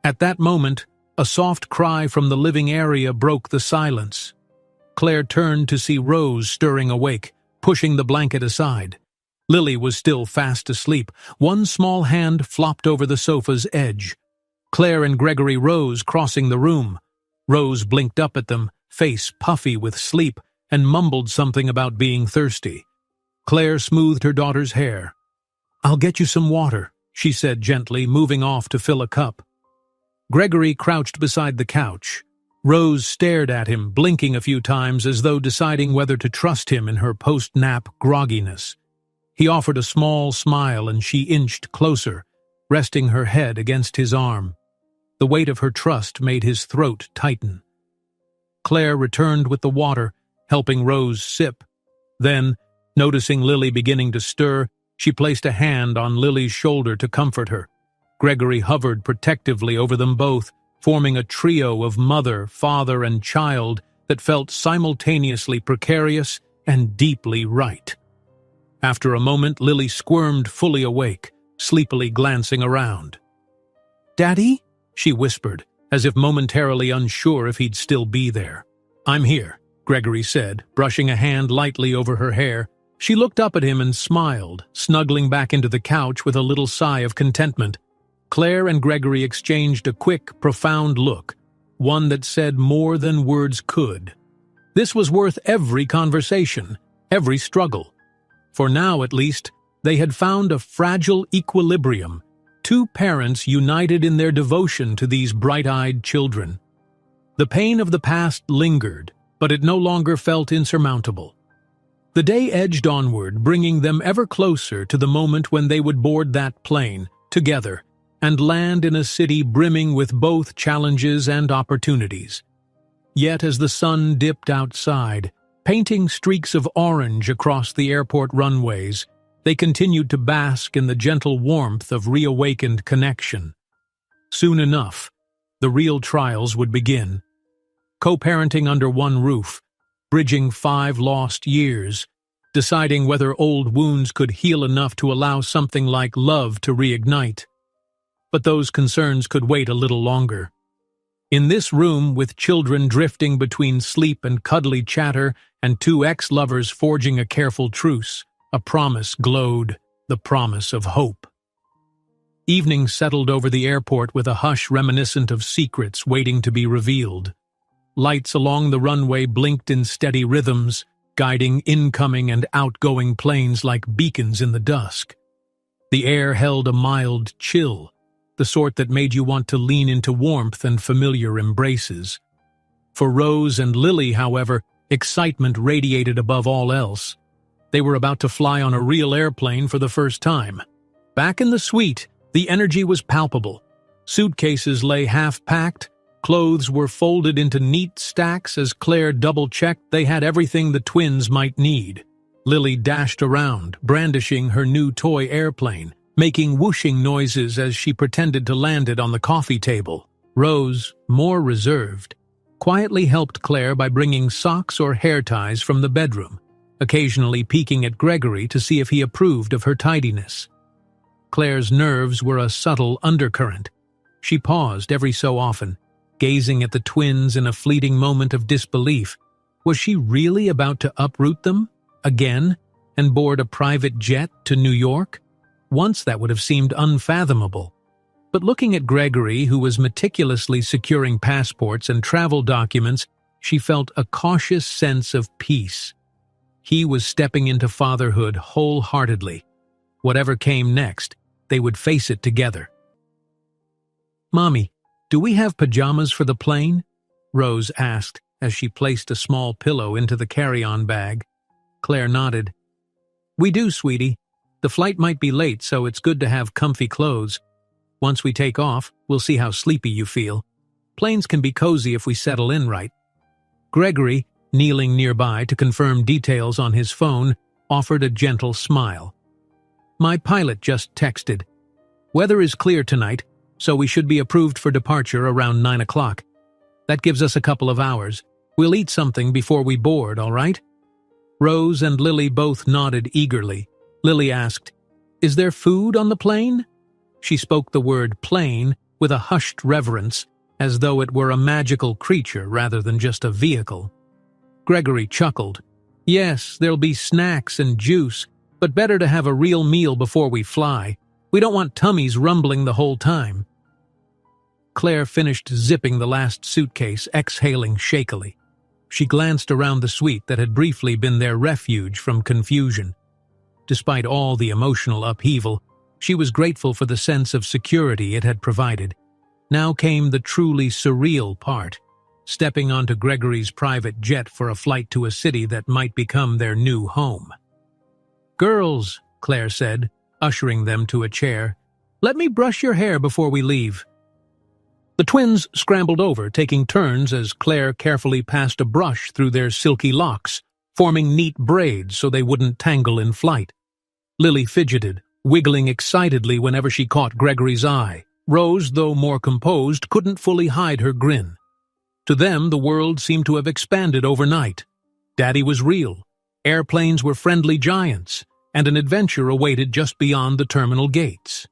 At that moment, a soft cry from the living area broke the silence. Claire turned to see Rose stirring awake, pushing the blanket aside. Lily was still fast asleep. One small hand flopped over the sofa's edge. Claire and Gregory rose, crossing the room. Rose blinked up at them, face puffy with sleep, and mumbled something about being thirsty. Claire smoothed her daughter's hair. "I'll get you some water," she said gently, moving off to fill a cup. Gregory crouched beside the couch. Rose stared at him, blinking a few times as though deciding whether to trust him in her post-nap grogginess. He offered a small smile and she inched closer, resting her head against his arm. The weight of her trust made his throat tighten. Claire returned with the water, helping Rose sip. Then, noticing Lily beginning to stir, she placed a hand on Lily's shoulder to comfort her. Gregory hovered protectively over them both, forming a trio of mother, father, and child that felt simultaneously precarious and deeply right. After a moment, Lily squirmed fully awake, sleepily glancing around. "Daddy?" she whispered, as if momentarily unsure if he'd still be there. "I'm here," Gregory said, brushing a hand lightly over her hair. She looked up at him and smiled, snuggling back into the couch with a little sigh of contentment. Claire and Gregory exchanged a quick, profound look, one that said more than words could. This was worth every conversation, every struggle. For now, at least, they had found a fragile equilibrium, two parents united in their devotion to these bright-eyed children. The pain of the past lingered, but it no longer felt insurmountable. The day edged onward, bringing them ever closer to the moment when they would board that plane, together, and land in a city brimming with both challenges and opportunities. Yet as the sun dipped outside, painting streaks of orange across the airport runways, they continued to bask in the gentle warmth of reawakened connection. Soon enough, the real trials would begin. Co-parenting under one roof, bridging 5 lost years, deciding whether old wounds could heal enough to allow something like love to reignite. But those concerns could wait a little longer. In this room, with children drifting between sleep and cuddly chatter and 2 ex-lovers forging a careful truce, a promise glowed, the promise of hope. Evening settled over the airport with a hush reminiscent of secrets waiting to be revealed. Lights along the runway blinked in steady rhythms, guiding incoming and outgoing planes like beacons in the dusk. The air held a mild chill, the sort that made you want to lean into warmth and familiar embraces. For Rose and Lily, however, excitement radiated above all else. They were about to fly on a real airplane for the first time. Back in the suite, the energy was palpable. Suitcases lay half-packed, clothes were folded into neat stacks as Claire double-checked they had everything the twins might need. Lily dashed around, brandishing her new toy airplane, making whooshing noises as she pretended to land it on the coffee table. Rose, more reserved, quietly helped Claire by bringing socks or hair ties from the bedroom, occasionally peeking at Gregory to see if he approved of her tidiness. Claire's nerves were a subtle undercurrent. She paused every so often, gazing at the twins in a fleeting moment of disbelief. Was she really about to uproot them, again, and board a private jet to New York? Once that would have seemed unfathomable. But looking at Gregory, who was meticulously securing passports and travel documents, she felt a cautious sense of peace. He was stepping into fatherhood wholeheartedly. Whatever came next, they would face it together. "Mommy, do we have pajamas for the plane?" Rose asked as she placed a small pillow into the carry-on bag. Claire nodded. "We do, sweetie. The flight might be late, so it's good to have comfy clothes. Once we take off, we'll see how sleepy you feel. Planes can be cozy if we settle in right." Gregory, kneeling nearby to confirm details on his phone, offered a gentle smile. "My pilot just texted. Weather is clear tonight, so we should be approved for departure around 9 o'clock. That gives us a couple of hours. We'll eat something before we board, all right?" Rose and Lily both nodded eagerly. Lily asked, "Is there food on the plane?" She spoke the word plane with a hushed reverence, as though it were a magical creature rather than just a vehicle. Gregory chuckled. "Yes, there'll be snacks and juice, but better to have a real meal before we fly. We don't want tummies rumbling the whole time." Claire finished zipping the last suitcase, exhaling shakily. She glanced around the suite that had briefly been their refuge from confusion. Despite all the emotional upheaval, she was grateful for the sense of security it had provided. Now came the truly surreal part, stepping onto Gregory's private jet for a flight to a city that might become their new home. "Girls," Claire said, ushering them to a chair. "Let me brush your hair before we leave." The twins scrambled over, taking turns as Claire carefully passed a brush through their silky locks, forming neat braids so they wouldn't tangle in flight. Lily fidgeted, wiggling excitedly whenever she caught Gregory's eye. Rose, though more composed, couldn't fully hide her grin. To them, the world seemed to have expanded overnight. Daddy was real, airplanes were friendly giants, and an adventure awaited just beyond the terminal gates.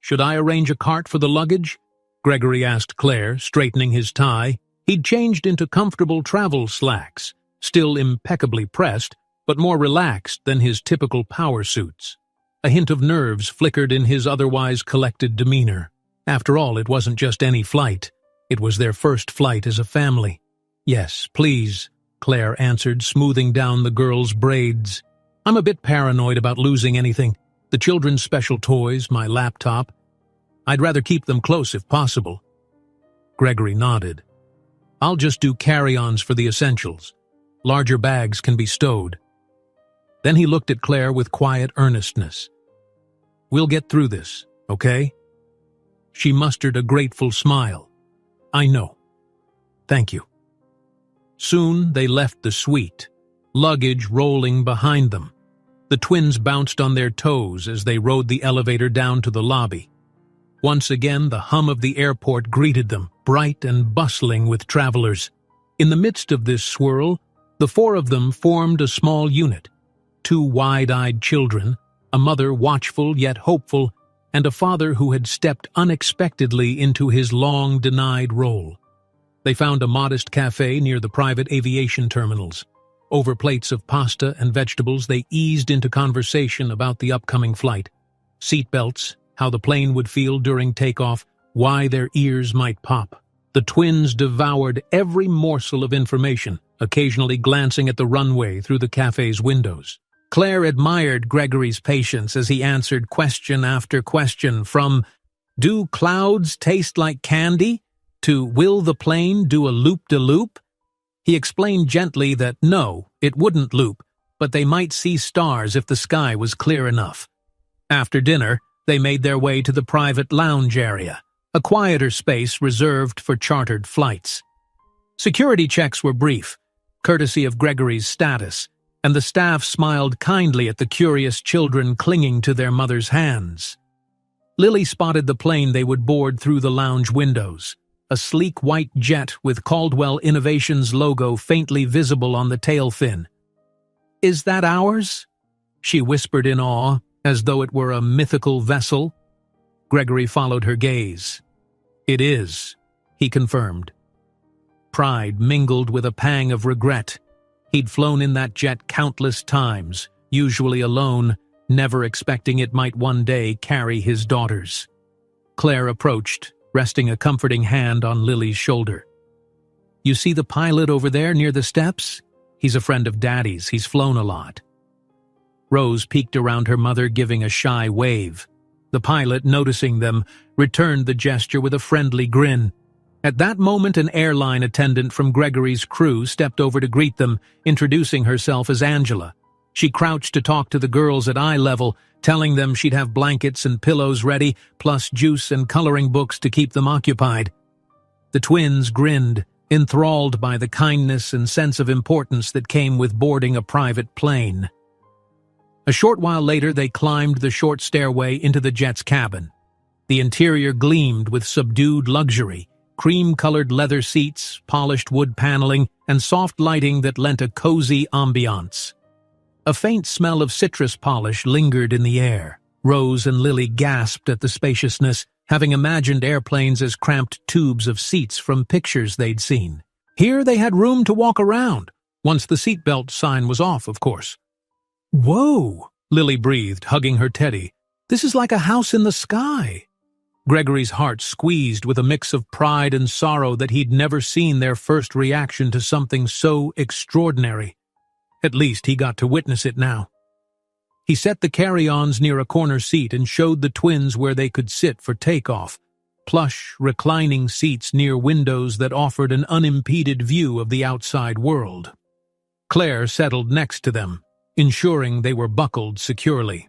"Should I arrange a cart for the luggage?" Gregory asked Claire, straightening his tie. He'd changed into comfortable travel slacks, still impeccably pressed, but more relaxed than his typical power suits. A hint of nerves flickered in his otherwise collected demeanor. After all, it wasn't just any flight. It was their first flight as a family. "Yes, please," Claire answered, smoothing down the girl's braids. "I'm a bit paranoid about losing anything. The children's special toys, my laptop. I'd rather keep them close if possible." Gregory nodded. "I'll just do carry-ons for the essentials. Larger bags can be stowed." Then he looked at Claire with quiet earnestness. "We'll get through this, okay?" She mustered a grateful smile. "I know. Thank you." Soon they left the suite, luggage rolling behind them. The twins bounced on their toes as they rode the elevator down to the lobby. Once again, the hum of the airport greeted them, bright and bustling with travelers. In the midst of this swirl, the four of them formed a small unit. Two wide-eyed children, a mother watchful yet hopeful, and a father who had stepped unexpectedly into his long-denied role. They found a modest cafe near the private aviation terminals. Over plates of pasta and vegetables, they eased into conversation about the upcoming flight. Seatbelts, how the plane would feel during takeoff, why their ears might pop. The twins devoured every morsel of information, occasionally glancing at the runway through the cafe's windows. Claire admired Gregory's patience as he answered question after question, from "Do clouds taste like candy?" to "Will the plane do a loop-de-loop?" He explained gently that no, it wouldn't loop, but they might see stars if the sky was clear enough. After dinner, they made their way to the private lounge area, a quieter space reserved for chartered flights. Security checks were brief, courtesy of Gregory's status, and the staff smiled kindly at the curious children clinging to their mother's hands. Lily spotted the plane they would board through the lounge windows, a sleek white jet with Caldwell Innovations logo faintly visible on the tail fin. "Is that ours?" she whispered in awe, as though it were a mythical vessel. Gregory followed her gaze. "It is," he confirmed. Pride mingled with a pang of regret. He'd flown in that jet countless times, usually alone, never expecting it might one day carry his daughters. Claire approached, resting a comforting hand on Lily's shoulder. "You see the pilot over there near the steps? He's a friend of Daddy's. He's flown a lot." Rose peeked around her mother, giving a shy wave. The pilot, noticing them, returned the gesture with a friendly grin. At that moment, an airline attendant from Gregory's crew stepped over to greet them, introducing herself as Angela. She crouched to talk to the girls at eye level, telling them she'd have blankets and pillows ready, plus juice and coloring books to keep them occupied. The twins grinned, enthralled by the kindness and sense of importance that came with boarding a private plane. A short while later, they climbed the short stairway into the jet's cabin. The interior gleamed with subdued luxury, cream-colored leather seats, polished wood paneling, and soft lighting that lent a cozy ambiance. A faint smell of citrus polish lingered in the air. Rose and Lily gasped at the spaciousness, having imagined airplanes as cramped tubes of seats from pictures they'd seen. Here they had room to walk around, once the seatbelt sign was off, of course. "Whoa," Lily breathed, hugging her teddy. "This is like a house in the sky." Gregory's heart squeezed with a mix of pride and sorrow that he'd never seen their first reaction to something so extraordinary. At least he got to witness it now. He set the carry-ons near a corner seat and showed the twins where they could sit for takeoff, plush, reclining seats near windows that offered an unimpeded view of the outside world. Claire settled next to them, ensuring they were buckled securely.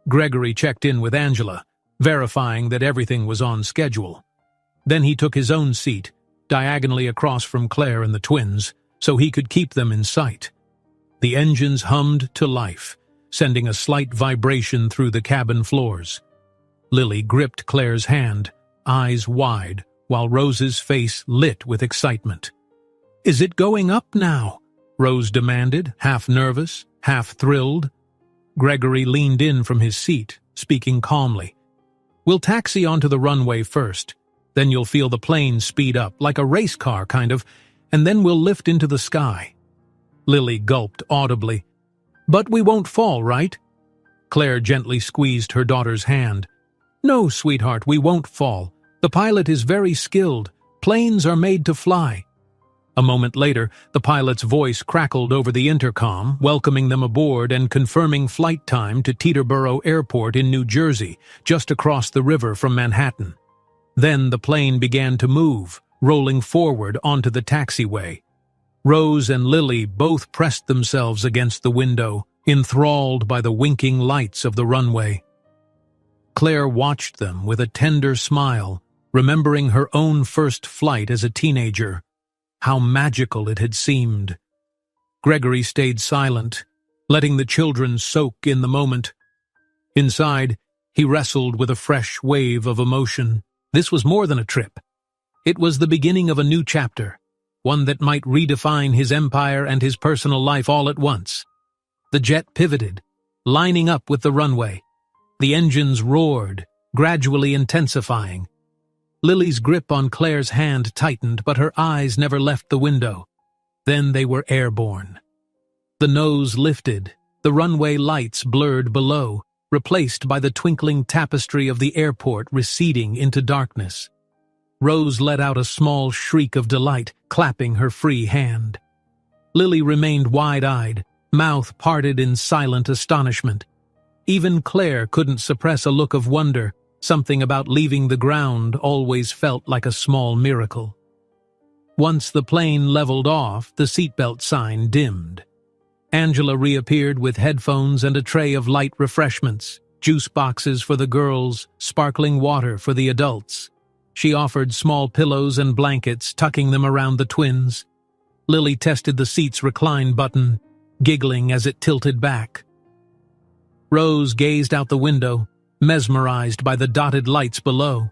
Gregory checked in with Angela, verifying that everything was on schedule. Then he took his own seat, diagonally across from Claire and the twins, so he could keep them in sight. The engines hummed to life, sending a slight vibration through the cabin floors. Lily gripped Claire's hand, eyes wide, while Rose's face lit with excitement. "Is it going up now?" Rose demanded, half nervous, half thrilled. Gregory leaned in from his seat, speaking calmly. "We'll taxi onto the runway first. Then you'll feel the plane speed up, like a race car, kind of, and then we'll lift into the sky." Lily gulped audibly. "But we won't fall, right?" Claire gently squeezed her daughter's hand. "No, sweetheart, we won't fall. The pilot is very skilled. Planes are made to fly." A moment later, the pilot's voice crackled over the intercom, welcoming them aboard and confirming flight time to Teterboro Airport in New Jersey, just across the river from Manhattan. Then the plane began to move, rolling forward onto the taxiway. Rose and Lily both pressed themselves against the window, enthralled by the winking lights of the runway. Claire watched them with a tender smile, remembering her own first flight as a teenager. How magical it had seemed. Gregory stayed silent, letting the children soak in the moment. Inside, he wrestled with a fresh wave of emotion. This was more than a trip. It was the beginning of a new chapter, one that might redefine his empire and his personal life all at once. The jet pivoted, lining up with the runway. The engines roared, gradually intensifying. Lily's grip on Claire's hand tightened, but her eyes never left the window. Then they were airborne. The nose lifted, the runway lights blurred below, replaced by the twinkling tapestry of the airport receding into darkness. Rose let out a small shriek of delight, clapping her free hand. Lily remained wide-eyed, mouth parted in silent astonishment. Even Claire couldn't suppress a look of wonder. Something about leaving the ground always felt like a small miracle. Once the plane leveled off, the seatbelt sign dimmed. Angela reappeared with headphones and a tray of light refreshments, juice boxes for the girls, sparkling water for the adults. She offered small pillows and blankets, tucking them around the twins. Lily tested the seat's recline button, giggling as it tilted back. Rose gazed out the window, mesmerized by the dotted lights below.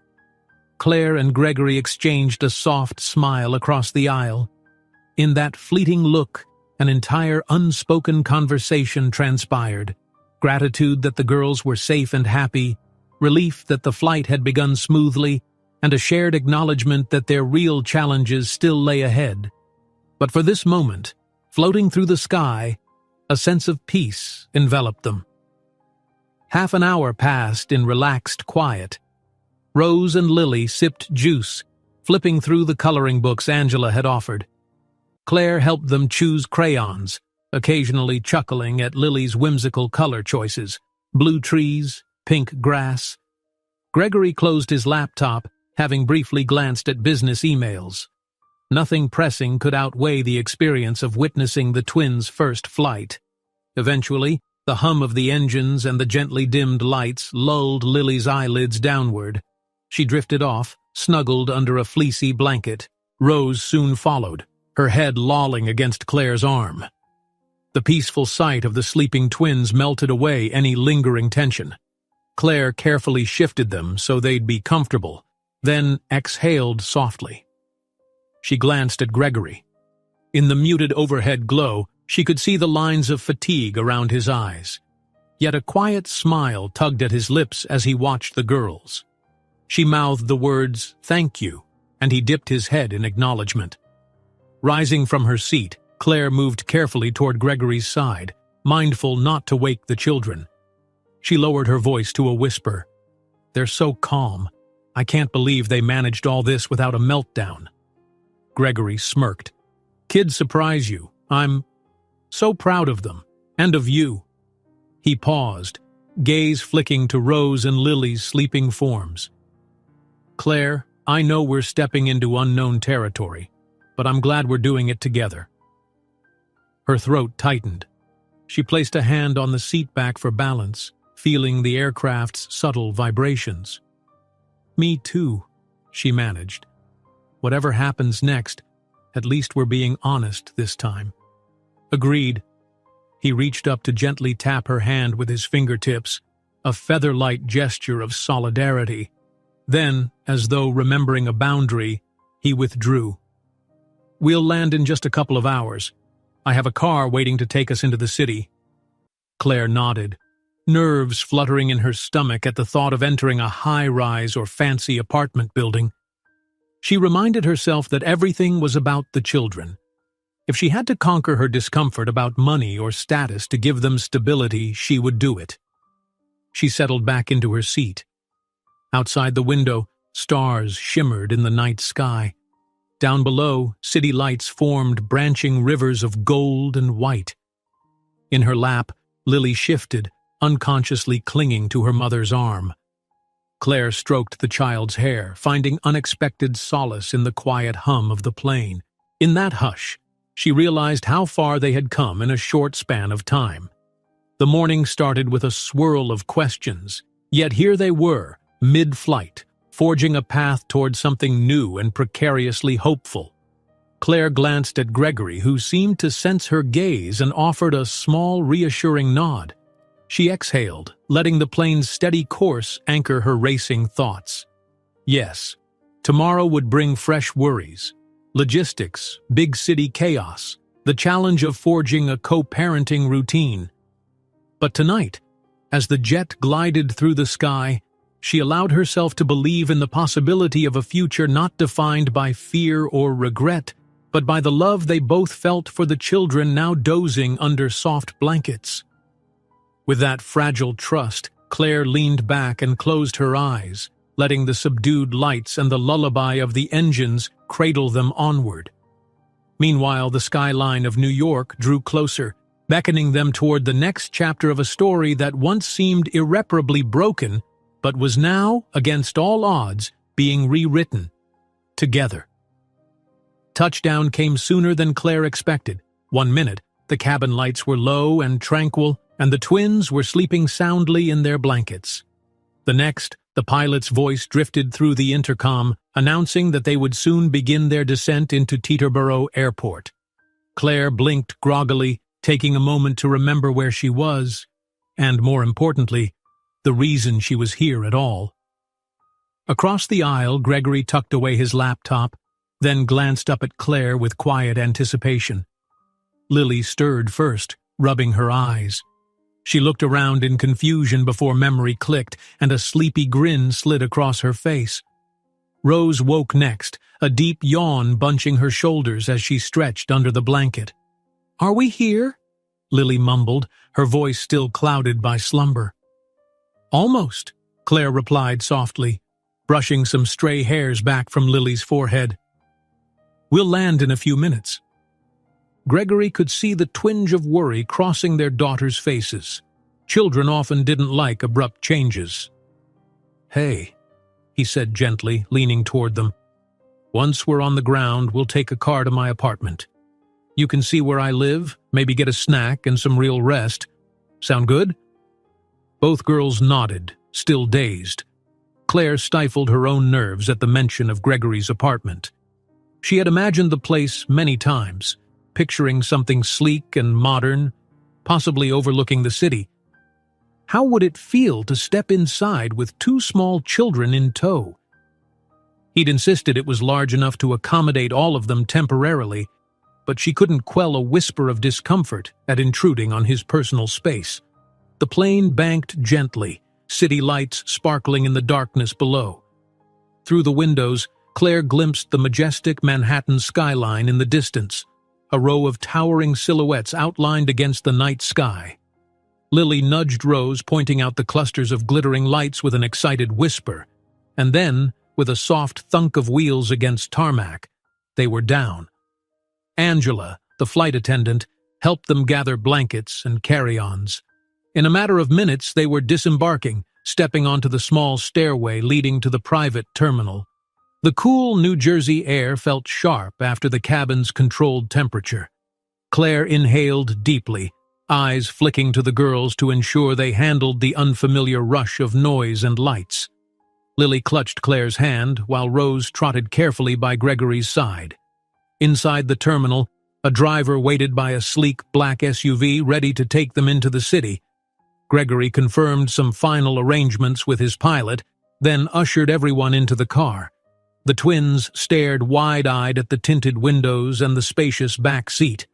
Claire and Gregory exchanged a soft smile across the aisle. In that fleeting look, an entire unspoken conversation transpired. Gratitude that the girls were safe and happy, relief that the flight had begun smoothly, and a shared acknowledgement that their real challenges still lay ahead. But for this moment, floating through the sky, a sense of peace enveloped them. Half an hour passed in relaxed quiet. Rose and Lily sipped juice, flipping through the coloring books Angela had offered. Claire helped them choose crayons, occasionally chuckling at Lily's whimsical color choices: blue trees, pink grass. Gregory closed his laptop, having briefly glanced at business emails. Nothing pressing could outweigh the experience of witnessing the twins' first flight. Eventually, the hum of the engines and the gently dimmed lights lulled Lily's eyelids downward. She drifted off, snuggled under a fleecy blanket. Rose soon followed, her head lolling against Claire's arm. The peaceful sight of the sleeping twins melted away any lingering tension. Claire carefully shifted them so they'd be comfortable, then exhaled softly. She glanced at Gregory. In the muted overhead glow, she could see the lines of fatigue around his eyes. Yet a quiet smile tugged at his lips as he watched the girls. She mouthed the words, "Thank you," and he dipped his head in acknowledgement. Rising from her seat, Claire moved carefully toward Gregory's side, mindful not to wake the children. She lowered her voice to a whisper. "They're so calm. I can't believe they managed all this without a meltdown." Gregory smirked. "Kids surprise you. I'm so proud of them, and of you." He paused, gaze flicking to Rose and Lily's sleeping forms. "Claire, I know we're stepping into unknown territory, but I'm glad we're doing it together." Her throat tightened. She placed a hand on the seat back for balance, feeling the aircraft's subtle vibrations. "Me too," she managed. "Whatever happens next, at least we're being honest this time." "Agreed." He reached up to gently tap her hand with his fingertips, a feather-light gesture of solidarity. Then, as though remembering a boundary, he withdrew. "We'll land in just a couple of hours. I have a car waiting to take us into the city." Claire nodded, nerves fluttering in her stomach at the thought of entering a high-rise or fancy apartment building. She reminded herself that everything was about the children. If she had to conquer her discomfort about money or status to give them stability, she would do it. She settled back into her seat. Outside the window, stars shimmered in the night sky. Down below, city lights formed branching rivers of gold and white. In her lap, Lily shifted, unconsciously clinging to her mother's arm. Claire stroked the child's hair, finding unexpected solace in the quiet hum of the plane. In that hush, she realized how far they had come in a short span of time. The morning started with a swirl of questions, yet here they were, mid-flight, forging a path toward something new and precariously hopeful. Claire glanced at Gregory, who seemed to sense her gaze and offered a small, reassuring nod. She exhaled, letting the plane's steady course anchor her racing thoughts. Yes, tomorrow would bring fresh worries. Logistics, big city chaos, the challenge of forging a co-parenting routine. But tonight, as the jet glided through the sky, she allowed herself to believe in the possibility of a future not defined by fear or regret, but by the love they both felt for the children now dozing under soft blankets. With that fragile trust, Claire leaned back and closed her eyes, letting the subdued lights and the lullaby of the engines cradle them onward. Meanwhile, the skyline of New York drew closer, beckoning them toward the next chapter of a story that once seemed irreparably broken, but was now, against all odds, being rewritten. Together. Touchdown came sooner than Claire expected. 1 minute, the cabin lights were low and tranquil, and the twins were sleeping soundly in their blankets. The next, the pilot's voice drifted through the intercom, announcing that they would soon begin their descent into Teterboro Airport. Claire blinked groggily, taking a moment to remember where she was, and, more importantly, the reason she was here at all. Across the aisle, Gregory tucked away his laptop, then glanced up at Claire with quiet anticipation. Lily stirred first, rubbing her eyes. She looked around in confusion before memory clicked, and a sleepy grin slid across her face. Rose woke next, a deep yawn bunching her shoulders as she stretched under the blanket. "Are we here?" Lily mumbled, her voice still clouded by slumber. "Almost," Claire replied softly, brushing some stray hairs back from Lily's forehead. "We'll land in a few minutes." Gregory could see the twinge of worry crossing their daughters' faces. Children often didn't like abrupt changes. "Hey," he said gently, leaning toward them. "Once we're on the ground, we'll take a car to my apartment. You can see where I live, maybe get a snack and some real rest. Sound good?" Both girls nodded, still dazed. Claire stifled her own nerves at the mention of Gregory's apartment. She had imagined the place many times, picturing something sleek and modern, possibly overlooking the city. How would it feel to step inside with 2 small children in tow? He'd insisted it was large enough to accommodate all of them temporarily, but she couldn't quell a whisper of discomfort at intruding on his personal space. The plane banked gently, city lights sparkling in the darkness below. Through the windows, Claire glimpsed the majestic Manhattan skyline in the distance, a row of towering silhouettes outlined against the night sky. Lily nudged Rose, pointing out the clusters of glittering lights with an excited whisper, and then, with a soft thunk of wheels against tarmac, they were down. Angela, the flight attendant, helped them gather blankets and carry-ons. In a matter of minutes, they were disembarking, stepping onto the small stairway leading to the private terminal. The cool New Jersey air felt sharp after the cabin's controlled temperature. Claire inhaled deeply, eyes flicking to the girls to ensure they handled the unfamiliar rush of noise and lights. Lily clutched Claire's hand while Rose trotted carefully by Gregory's side. Inside the terminal, a driver waited by a sleek black SUV ready to take them into the city. Gregory confirmed some final arrangements with his pilot, then ushered everyone into the car. The twins stared wide-eyed at the tinted windows and the spacious back seat.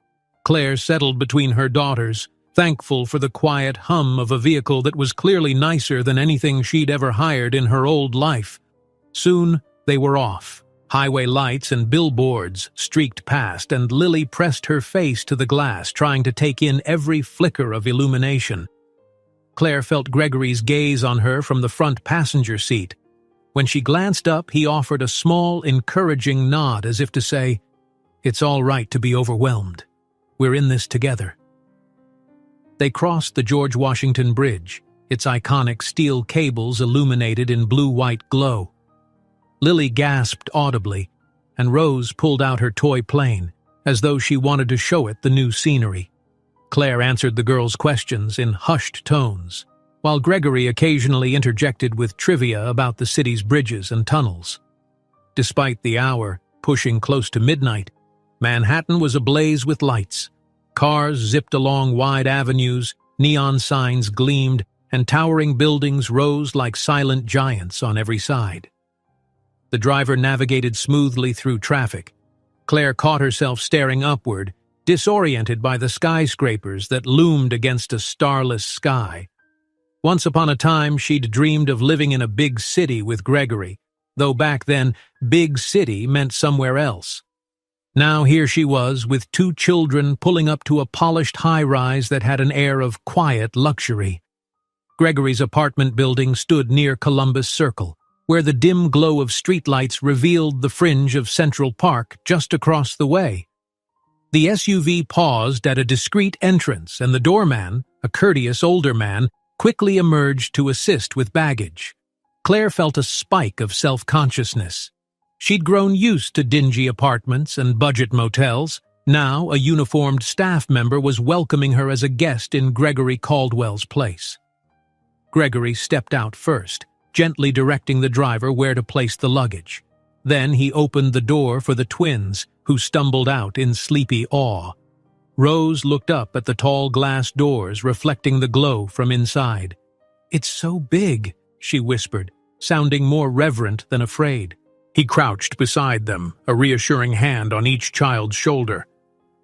Claire settled between her daughters, thankful for the quiet hum of a vehicle that was clearly nicer than anything she'd ever hired in her old life. Soon, they were off. Highway lights and billboards streaked past, and Lily pressed her face to the glass, trying to take in every flicker of illumination. Claire felt Gregory's gaze on her from the front passenger seat. When she glanced up, he offered a small, encouraging nod as if to say, "It's all right to be overwhelmed. We're in this together." They crossed the George Washington Bridge, its iconic steel cables illuminated in blue-white glow. Lily gasped audibly, and Rose pulled out her toy plane, as though she wanted to show it the new scenery. Claire answered the girls' questions in hushed tones, while Gregory occasionally interjected with trivia about the city's bridges and tunnels. Despite the hour, pushing close to midnight, Manhattan was ablaze with lights. Cars zipped along wide avenues, neon signs gleamed, and towering buildings rose like silent giants on every side. The driver navigated smoothly through traffic. Claire caught herself staring upward, disoriented by the skyscrapers that loomed against a starless sky. Once upon a time, she'd dreamed of living in a big city with Gregory, though back then, big city meant somewhere else. Now here she was, with two children pulling up to a polished high-rise that had an air of quiet luxury. Gregory's apartment building stood near Columbus Circle, where the dim glow of streetlights revealed the fringe of Central Park just across the way. The SUV paused at a discreet entrance, and the doorman, a courteous older man, quickly emerged to assist with baggage. Claire felt a spike of self-consciousness. She'd grown used to dingy apartments and budget motels. Now, a uniformed staff member was welcoming her as a guest in Gregory Caldwell's place. Gregory stepped out first, gently directing the driver where to place the luggage. Then he opened the door for the twins, who stumbled out in sleepy awe. Rose looked up at the tall glass doors reflecting the glow from inside. "It's so big," she whispered, sounding more reverent than afraid. He crouched beside them, a reassuring hand on each child's shoulder.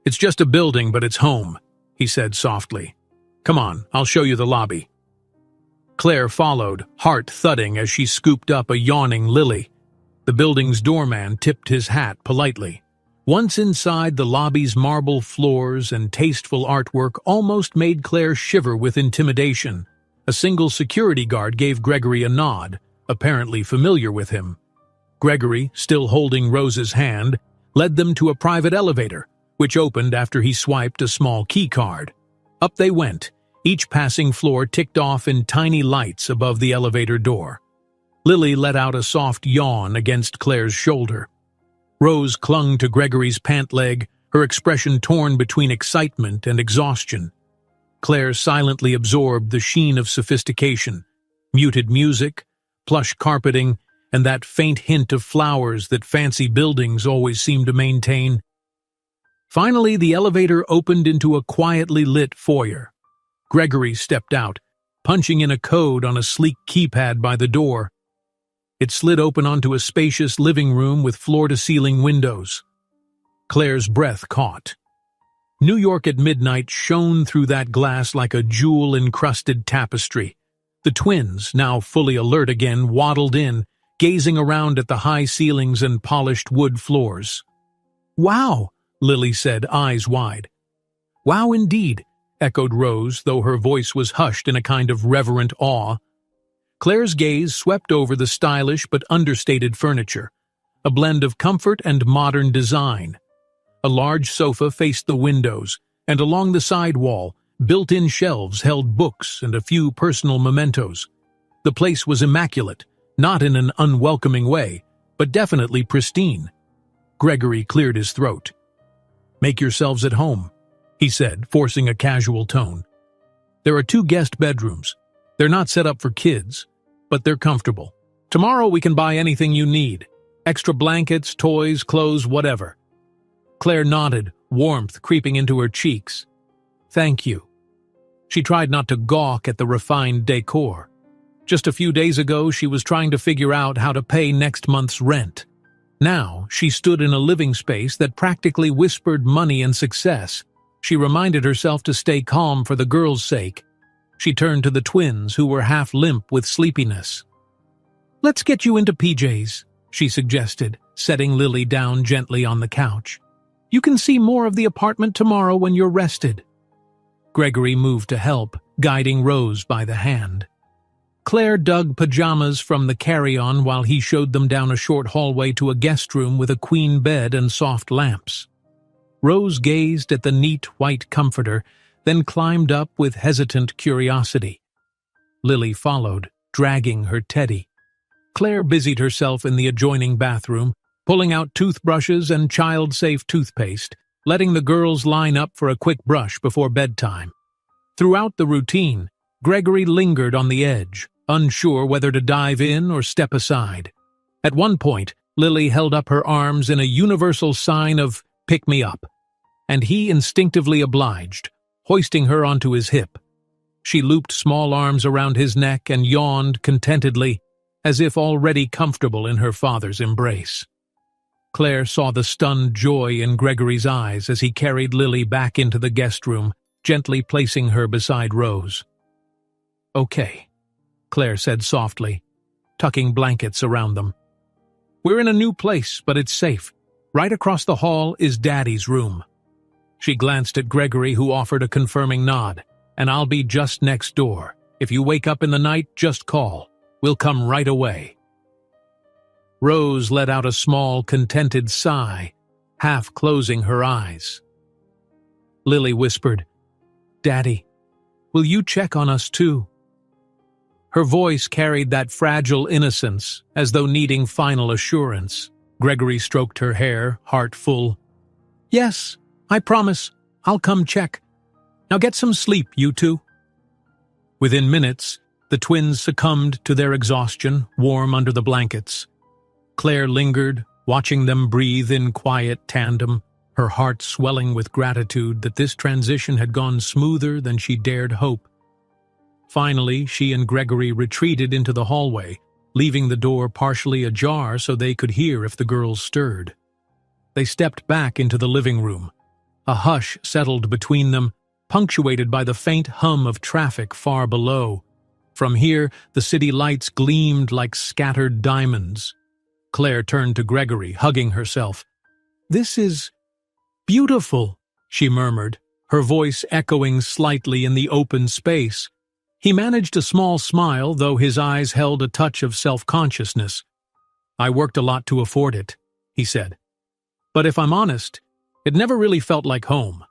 "It's just a building, but it's home," he said softly. "Come on, I'll show you the lobby." Claire followed, heart thudding as she scooped up a yawning Lily. The building's doorman tipped his hat politely. Once inside, the lobby's marble floors and tasteful artwork almost made Claire shiver with intimidation. A single security guard gave Gregory a nod, apparently familiar with him. Gregory, still holding Rose's hand, led them to a private elevator, which opened after he swiped a small key card. Up they went, each passing floor ticked off in tiny lights above the elevator door. Lily let out a soft yawn against Claire's shoulder. Rose clung to Gregory's pant leg, her expression torn between excitement and exhaustion. Claire silently absorbed the sheen of sophistication, muted music, plush carpeting, and that faint hint of flowers that fancy buildings always seem to maintain. Finally, the elevator opened into a quietly lit foyer. Gregory stepped out, punching in a code on a sleek keypad by the door. It slid open onto a spacious living room with floor-to-ceiling windows. Claire's breath caught. New York at midnight shone through that glass like a jewel-encrusted tapestry. The twins, now fully alert again, waddled in, gazing around at the high ceilings and polished wood floors. "Wow," Lily said, eyes wide. "Wow indeed," echoed Rose, though her voice was hushed in a kind of reverent awe. Claire's gaze swept over the stylish but understated furniture, a blend of comfort and modern design. A large sofa faced the windows, and along the side wall, built-in shelves held books and a few personal mementos. The place was immaculate, not in an unwelcoming way, but definitely pristine. Gregory cleared his throat. "Make yourselves at home." he said, forcing a casual tone. There are 2 guest bedrooms. They're not set up for kids, but they're comfortable. Tomorrow we can buy anything you need. Extra blankets, toys, clothes, whatever. Claire nodded, warmth creeping into her cheeks. Thank you. She tried not to gawk at the refined decor. Just a few days ago, she was trying to figure out how to pay next month's rent. Now, she stood in a living space that practically whispered money and success. She reminded herself to stay calm for the girls' sake. She turned to the twins, who were half limp with sleepiness. Let's get you into PJs, she suggested, setting Lily down gently on the couch. You can see more of the apartment tomorrow when you're rested. Gregory moved to help, guiding Rose by the hand. Claire dug pajamas from the carry-on while he showed them down a short hallway to a guest room with a queen bed and soft lamps. Rose gazed at the neat white comforter, then climbed up with hesitant curiosity. Lily followed, dragging her teddy. Claire busied herself in the adjoining bathroom, pulling out toothbrushes and child-safe toothpaste, letting the girls line up for a quick brush before bedtime. Throughout the routine, Gregory lingered on the edge, unsure whether to dive in or step aside. At one point, Lily held up her arms in a universal sign of "pick me up," and he instinctively obliged, hoisting her onto his hip. She looped small arms around his neck and yawned contentedly, as if already comfortable in her father's embrace. Claire saw the stunned joy in Gregory's eyes as he carried Lily back into the guest room, gently placing her beside Rose. Okay, Claire said softly, tucking blankets around them. We're in a new place, but it's safe. Right across the hall is Daddy's room. She glanced at Gregory, who offered a confirming nod. And I'll be just next door. If you wake up in the night, just call. We'll come right away. Rose let out a small, contented sigh, half closing her eyes. Lily whispered, Daddy, will you check on us too? Her voice carried that fragile innocence, as though needing final assurance. Gregory stroked her hair, heart full. Yes, I promise. I'll come check. Now get some sleep, you two. Within minutes, the twins succumbed to their exhaustion, warm under the blankets. Claire lingered, watching them breathe in quiet tandem, her heart swelling with gratitude that this transition had gone smoother than she dared hope. Finally, she and Gregory retreated into the hallway, leaving the door partially ajar so they could hear if the girls stirred. They stepped back into the living room. A hush settled between them, punctuated by the faint hum of traffic far below. From here, the city lights gleamed like scattered diamonds. Claire turned to Gregory, hugging herself. This is beautiful, she murmured, her voice echoing slightly in the open space. He managed a small smile, though his eyes held a touch of self-consciousness. I worked a lot to afford it, he said. But if I'm honest, it never really felt like home.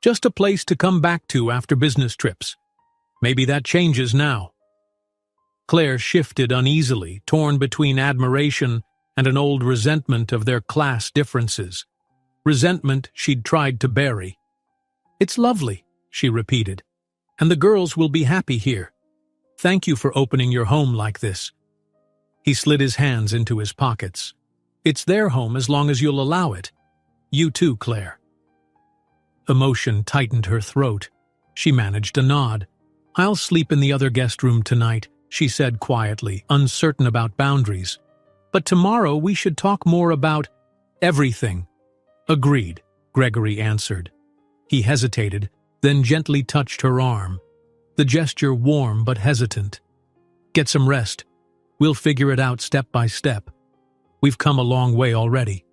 Just a place to come back to after business trips. Maybe that changes now. Claire shifted uneasily, torn between admiration and an old resentment of their class differences. Resentment she'd tried to bury. It's lovely, she repeated, and the girls will be happy here. Thank you for opening your home like this. He slid his hands into his pockets. It's their home as long as you'll allow it. You too, Claire. Emotion tightened her throat. She managed a nod. I'll sleep in the other guest room tonight, she said quietly, uncertain about boundaries. But tomorrow we should talk more about everything. Agreed, Gregory answered. He hesitated, then gently touched her arm, the gesture warm but hesitant. Get some rest. We'll figure it out step by step. We've come a long way already.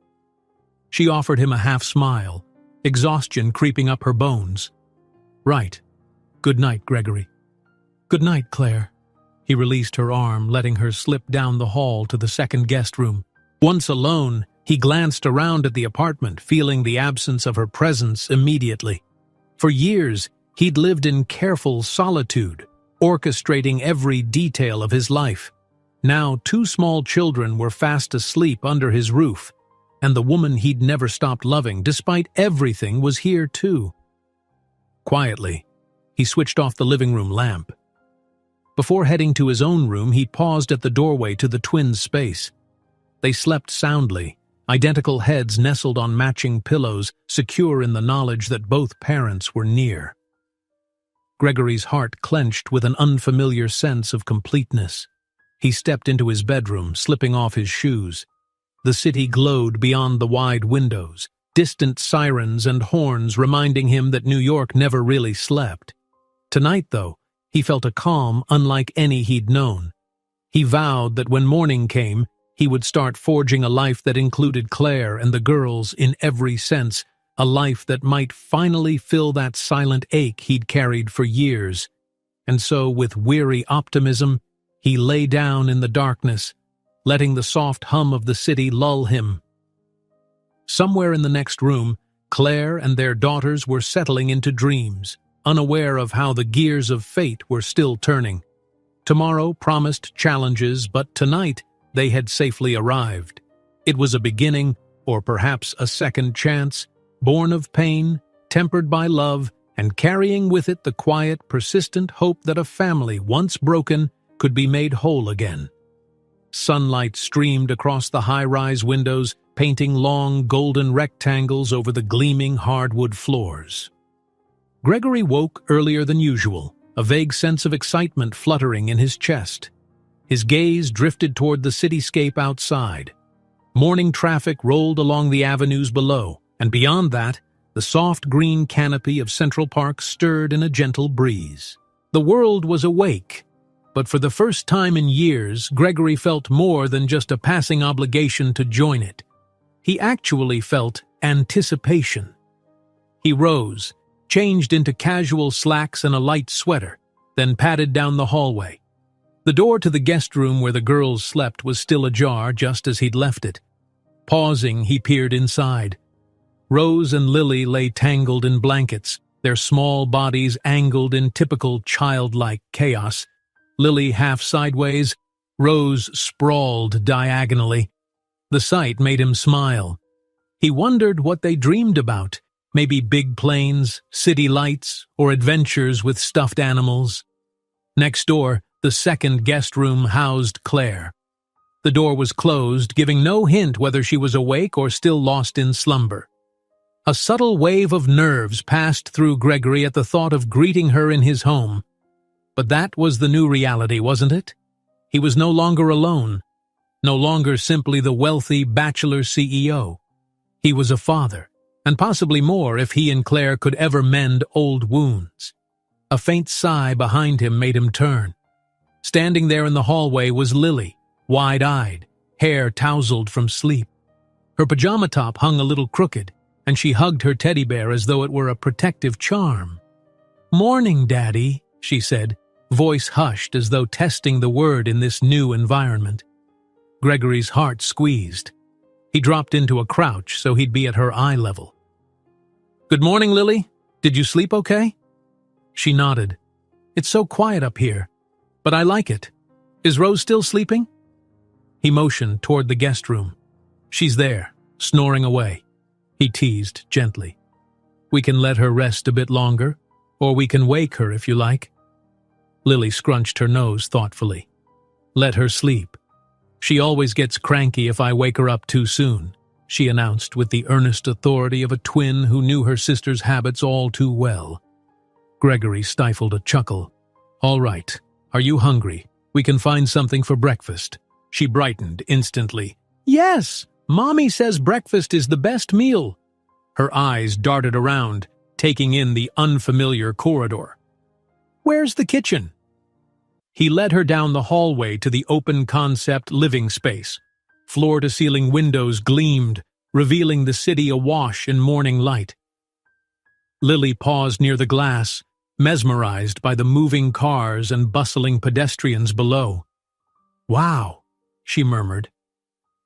She offered him a half-smile, exhaustion creeping up her bones. Right. Good night, Gregory. Good night, Claire. He released her arm, letting her slip down the hall to the second guest room. Once alone, he glanced around at the apartment, feeling the absence of her presence immediately. For years, he'd lived in careful solitude, orchestrating every detail of his life. Now 2 small children were fast asleep under his roof, and the woman he'd never stopped loving, despite everything, was here too. Quietly, he switched off the living room lamp. Before heading to his own room, he paused at the doorway to the twins' space. They slept soundly, identical heads nestled on matching pillows, secure in the knowledge that both parents were near. Gregory's heart clenched with an unfamiliar sense of completeness. He stepped into his bedroom, slipping off his shoes. The city glowed beyond the wide windows, distant sirens and horns reminding him that New York never really slept. Tonight, though, he felt a calm unlike any he'd known. He vowed that when morning came, he would start forging a life that included Claire and the girls in every sense, a life that might finally fill that silent ache he'd carried for years. And so, with weary optimism, he lay down in the darkness, letting the soft hum of the city lull him. Somewhere in the next room, Claire and their daughters were settling into dreams, unaware of how the gears of fate were still turning. Tomorrow promised challenges, but tonight they had safely arrived. It was a beginning, or perhaps a second chance, born of pain, tempered by love, and carrying with it the quiet, persistent hope that a family, once broken, could be made whole again. Sunlight streamed across the high-rise windows, painting long, golden rectangles over the gleaming hardwood floors. Gregory woke earlier than usual, a vague sense of excitement fluttering in his chest. His gaze drifted toward the cityscape outside. Morning traffic rolled along the avenues below, and beyond that, the soft green canopy of Central Park stirred in a gentle breeze. The world was awake, but for the first time in years, Gregory felt more than just a passing obligation to join it. He actually felt anticipation. He rose, changed into casual slacks and a light sweater, then padded down the hallway. The door to the guest room where the girls slept was still ajar just as he'd left it. Pausing, he peered inside. Rose and Lily lay tangled in blankets, their small bodies angled in typical childlike chaos. Lily half sideways, Rose sprawled diagonally. The sight made him smile. He wondered what they dreamed about, maybe big planes, city lights, or adventures with stuffed animals. Next door, the second guest room housed Claire. The door was closed, giving no hint whether she was awake or still lost in slumber. A subtle wave of nerves passed through Gregory at the thought of greeting her in his home. But that was the new reality, wasn't it? He was no longer alone, no longer simply the wealthy bachelor CEO. He was a father, and possibly more if he and Claire could ever mend old wounds. A faint sigh behind him made him turn. Standing there in the hallway was Lily, wide-eyed, hair tousled from sleep. Her pajama top hung a little crooked, and she hugged her teddy bear as though it were a protective charm. "Morning, Daddy," she said, voice hushed as though testing the word in this new environment. Gregory's heart squeezed. He dropped into a crouch so he'd be at her eye level. "Good morning, Lily. Did you sleep okay?" She nodded. "It's so quiet up here, but I like it. Is Rose still sleeping?" He motioned toward the guest room. "She's there, snoring away," he teased gently. "We can let her rest a bit longer, or we can wake her if you like." Lily scrunched her nose thoughtfully. "Let her sleep. She always gets cranky if I wake her up too soon," she announced with the earnest authority of a twin who knew her sister's habits all too well. Gregory stifled a chuckle. "All right. Are you hungry? We can find something for breakfast." She brightened instantly. "Yes! Mommy says breakfast is the best meal." Her eyes darted around, taking in the unfamiliar corridor. "Where's the kitchen?" He led her down the hallway to the open-concept living space. Floor-to-ceiling windows gleamed, revealing the city awash in morning light. Lily paused near the glass, mesmerized by the moving cars and bustling pedestrians below. "Wow," she murmured.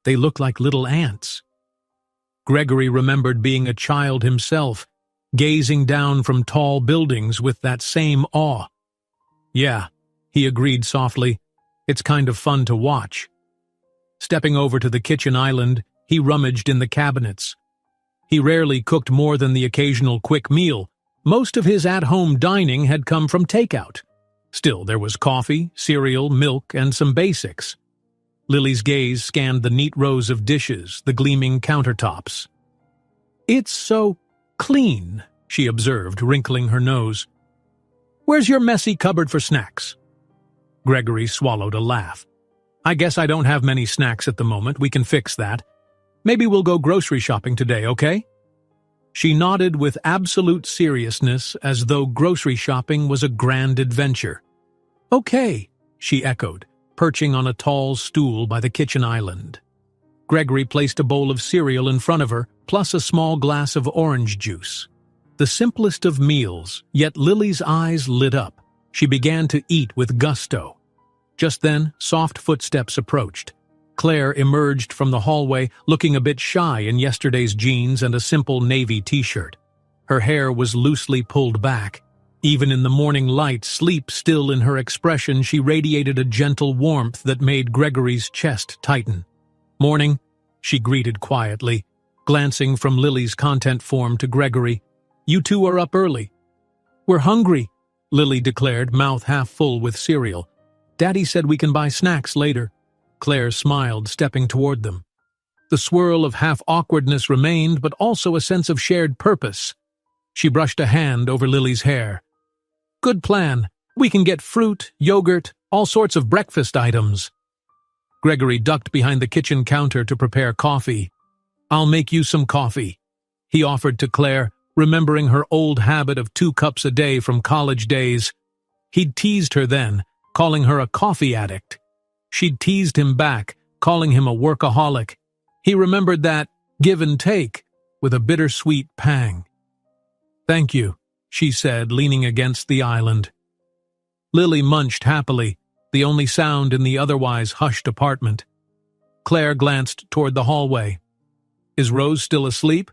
"They look like little ants." Gregory remembered being a child himself, gazing down from tall buildings with that same awe. "Yeah," he agreed softly, "it's kind of fun to watch." Stepping over to the kitchen island, he rummaged in the cabinets. He rarely cooked more than the occasional quick meal, Most of his at-home dining had come from takeout. Still, there was coffee, cereal, milk, and some basics. Lily's gaze scanned the neat rows of dishes, the gleaming countertops. "It's so clean," she observed, wrinkling her nose. "Where's your messy cupboard for snacks?" Gregory swallowed a laugh. "I guess I don't have many snacks at the moment. We can fix that. Maybe we'll go grocery shopping today, okay?" She nodded with absolute seriousness, as though grocery shopping was a grand adventure. "Okay," she echoed, perching on a tall stool by the kitchen island. Gregory placed a bowl of cereal in front of her, plus a small glass of orange juice. The simplest of meals, yet Lily's eyes lit up. She began to eat with gusto. Just then, soft footsteps approached. Claire emerged from the hallway, looking a bit shy in yesterday's jeans and a simple navy t-shirt. Her hair was loosely pulled back. Even in the morning light, sleep still in her expression, she radiated a gentle warmth that made Gregory's chest tighten. "Morning," she greeted quietly, glancing from Lily's content form to Gregory. "You two are up early." "We're hungry," Lily declared, mouth half full with cereal. "Daddy said we can buy snacks later." Claire smiled, stepping toward them. The swirl of half-awkwardness remained, but also a sense of shared purpose. She brushed a hand over Lily's hair. "Good plan. We can get fruit, yogurt, all sorts of breakfast items." Gregory ducked behind the kitchen counter to prepare coffee. "I'll make you some coffee," he offered to Claire, remembering her old habit of 2 cups a day from college days. He'd teased her then, calling her a coffee addict. She'd teased him back, calling him a workaholic. He remembered that give and take with a bittersweet pang. "Thank you," she said, leaning against the island. Lily munched happily, the only sound in the otherwise hushed apartment. Claire glanced toward the hallway. "Is Rose still asleep?"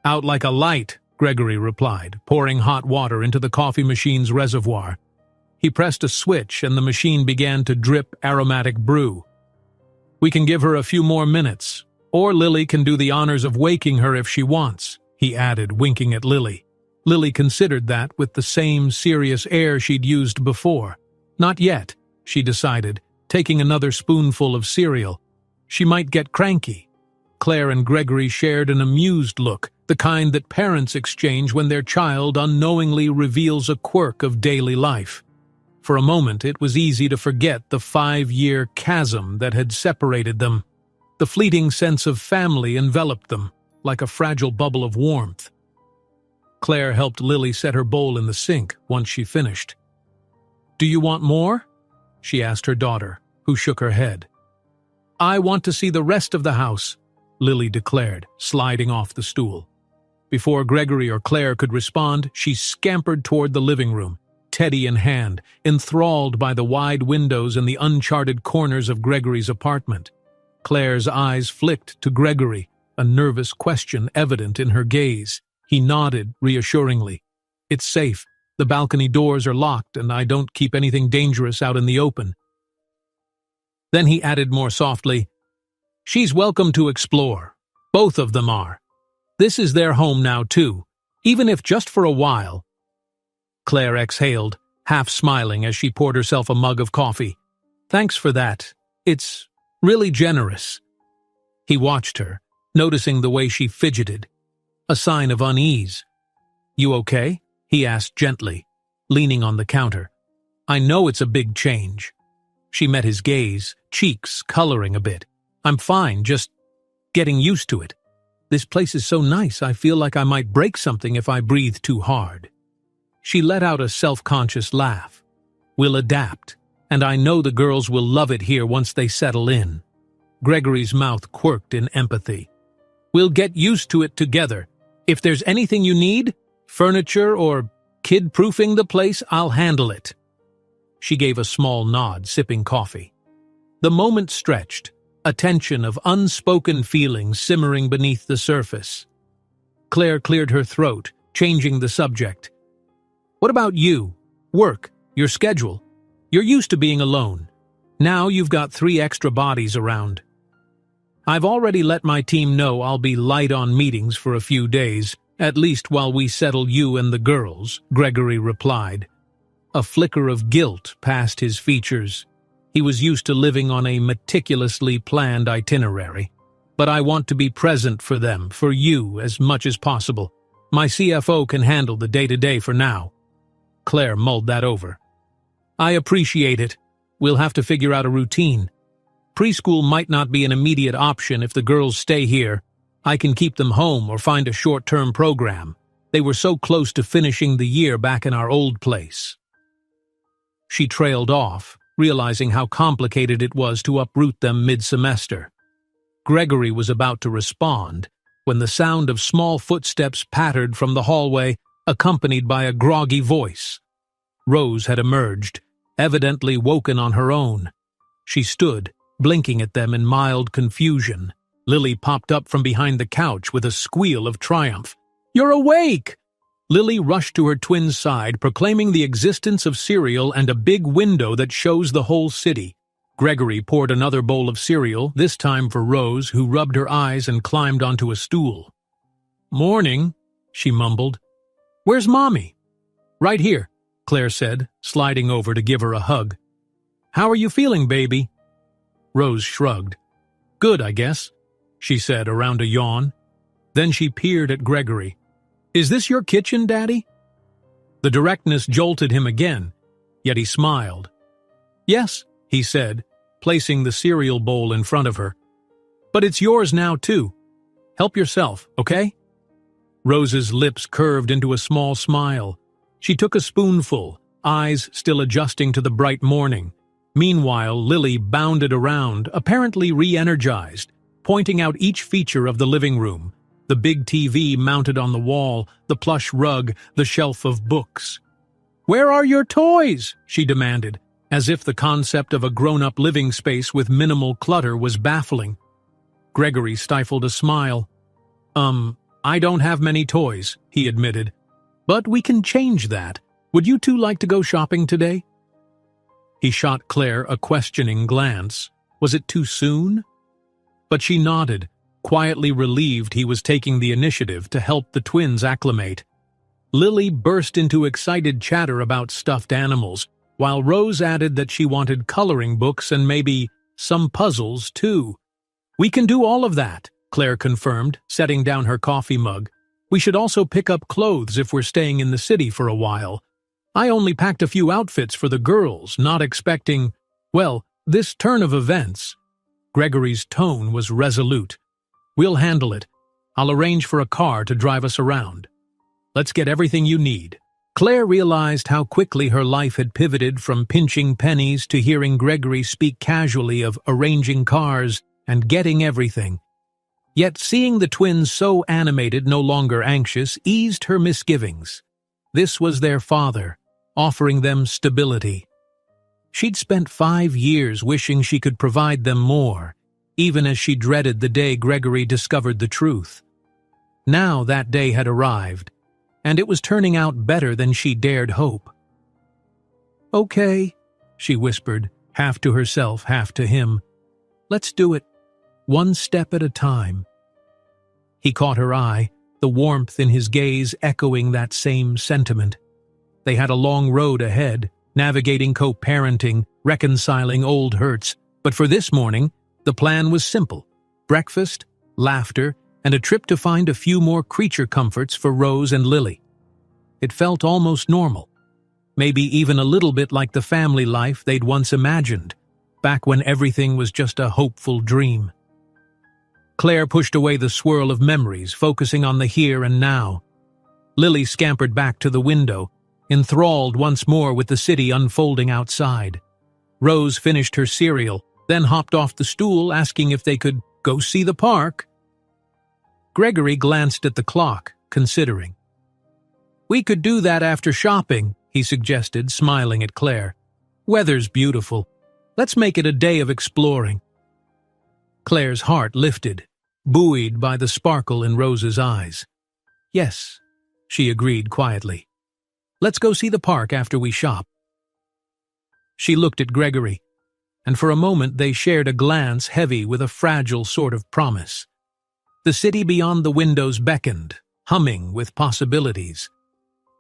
"Out like a light," Gregory replied, pouring hot water into the coffee machine's reservoir. He pressed a switch and the machine began to drip aromatic brew. "We can give her a few more minutes, or Lily can do the honors of waking her if she wants," he added, winking at Lily. Lily considered that with the same serious air she'd used before. Not yet, she decided, taking another spoonful of cereal. She might get cranky. Claire and Gregory shared an amused look, the kind that parents exchange when their child unknowingly reveals a quirk of daily life. For a moment, it was easy to forget the 5-year chasm that had separated them. The fleeting sense of family enveloped them, like a fragile bubble of warmth. Claire helped Lily set her bowl in the sink once she finished. "Do you want more?" she asked her daughter, who shook her head. "I want to see the rest of the house," Lily declared, sliding off the stool. Before Gregory or Claire could respond, she scampered toward the living room, teddy in hand, enthralled by the wide windows and the uncharted corners of Gregory's apartment. Claire's eyes flicked to Gregory, a nervous question evident in her gaze. He nodded reassuringly. "It's safe. The balcony doors are locked, and I don't keep anything dangerous out in the open." Then he added more softly, "She's welcome to explore. Both of them are. This is their home now, too, even if just for a while." Claire exhaled, half smiling as she poured herself a mug of coffee. "Thanks for that. It's really generous." He watched her, noticing the way she fidgeted, a sign of unease. "You okay?" he asked gently, leaning on the counter. "I know it's a big change." She met his gaze, cheeks coloring a bit. "I'm fine, just getting used to it. This place is so nice, I feel like I might break something if I breathe too hard." She let out a self-conscious laugh. "We'll adapt, and I know the girls will love it here once they settle in." Gregory's mouth quirked in empathy. "We'll get used to it together. If there's anything you need, furniture or kid-proofing the place, I'll handle it." She gave a small nod, sipping coffee. The moment stretched, a tension of unspoken feelings simmering beneath the surface. Claire cleared her throat, changing the subject. "What about you? Work, your schedule? You're used to being alone. Now you've got 3 extra bodies around." "I've already let my team know I'll be light on meetings for a few days, At least while we settle you and the girls, Gregory replied. A flicker of guilt passed his features. He was used to living on a meticulously planned itinerary. But I want to be present for them, for you, as much as possible. My CFO can handle the day-to-day for now. Claire mulled that over. I appreciate it. We'll have to figure out a routine. Preschool might not be an immediate option if the girls stay here. I can keep them home or find a short-term program. They were so close to finishing the year back in our old place. She trailed off, realizing how complicated it was to uproot them mid-semester. Gregory was about to respond when the sound of small footsteps pattered from the hallway, accompanied by a groggy voice. Rose had emerged, evidently woken on her own. She stood, blinking at them in mild confusion. Lily popped up from behind the couch with a squeal of triumph. "You're awake!" Lily rushed to her twin's side, proclaiming the existence of cereal and a big window that shows the whole city. Gregory poured another bowl of cereal, this time for Rose, who rubbed her eyes and climbed onto a stool. "Morning," she mumbled. "Where's Mommy?" "Right here," Claire said, sliding over to give her a hug. "How are you feeling, baby?" Rose shrugged. "Good, I guess," she said around a yawn. Then she peered at Gregory. "Is this your kitchen, Daddy?" The directness jolted him again, yet he smiled. "Yes," he said, placing the cereal bowl in front of her. "But it's yours now, too. Help yourself, okay?" Rose's lips curved into a small smile. She took a spoonful, eyes still adjusting to the bright morning. Meanwhile, Lily bounded around, apparently re-energized, pointing out each feature of the living room. The big TV mounted on the wall, the plush rug, the shelf of books. "Where are your toys?" she demanded, as if the concept of a grown-up living space with minimal clutter was baffling. Gregory stifled a smile. I don't have many toys," he admitted. "But we can change that. Would you two like to go shopping today?" He shot Claire a questioning glance. Was it too soon? But she nodded, quietly relieved he was taking the initiative to help the twins acclimate. Lily burst into excited chatter about stuffed animals, while Rose added that she wanted coloring books and maybe some puzzles, too. "We can do all of that," Claire confirmed, setting down her coffee mug. "We should also pick up clothes if we're staying in the city for a while. I only packed a few outfits for the girls, not expecting, well, this turn of events." Gregory's tone was resolute. "We'll handle it. I'll arrange for a car to drive us around. Let's get everything you need." Claire realized how quickly her life had pivoted from pinching pennies to hearing Gregory speak casually of arranging cars and getting everything. Yet seeing the twins so animated, no longer anxious, eased her misgivings. This was their father, offering them stability. She'd spent 5 years wishing she could provide them more, even as she dreaded the day Gregory discovered the truth. Now that day had arrived, and it was turning out better than she dared hope. "Okay," she whispered, half to herself, half to him. "Let's do it, one step at a time." He caught her eye, the warmth in his gaze echoing that same sentiment. They had a long road ahead, navigating co-parenting, reconciling old hurts, but for this morning, the plan was simple: breakfast, laughter, and a trip to find a few more creature comforts for Rose and Lily. It felt almost normal, maybe even a little bit like the family life they'd once imagined, back when everything was just a hopeful dream. Claire pushed away the swirl of memories, focusing on the here and now. Lily scampered back to the window, enthralled once more with the city unfolding outside. Rose finished her cereal, then hopped off the stool asking if they could go see the park. Gregory glanced at the clock, considering. "We could do that after shopping," he suggested, smiling at Claire. "Weather's beautiful. Let's make it a day of exploring." Claire's heart lifted, buoyed by the sparkle in Rose's eyes. "Yes," she agreed quietly. "Let's go see the park after we shop." She looked at Gregory, and for a moment they shared a glance heavy with a fragile sort of promise. The city beyond the windows beckoned, humming with possibilities.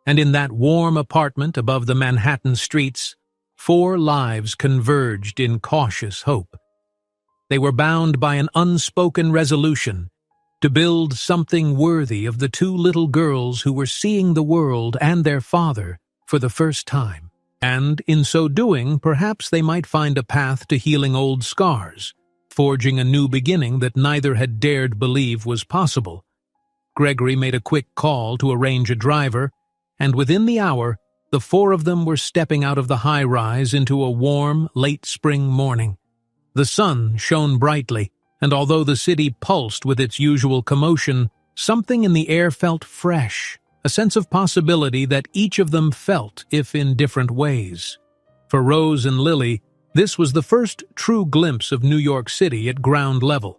And in that warm apartment above the Manhattan streets, 4 lives converged in cautious hope. They were bound by an unspoken resolution to build something worthy of the 2 little girls who were seeing the world and their father for the first time. And in so doing, perhaps they might find a path to healing old scars, forging a new beginning that neither had dared believe was possible. Gregory made a quick call to arrange a driver, and within the hour, the 4 of them were stepping out of the high-rise into a warm, late spring morning. The sun shone brightly, and although the city pulsed with its usual commotion, something in the air felt fresh, a sense of possibility that each of them felt, if in different ways. For Rose and Lily, this was the first true glimpse of New York City at ground level.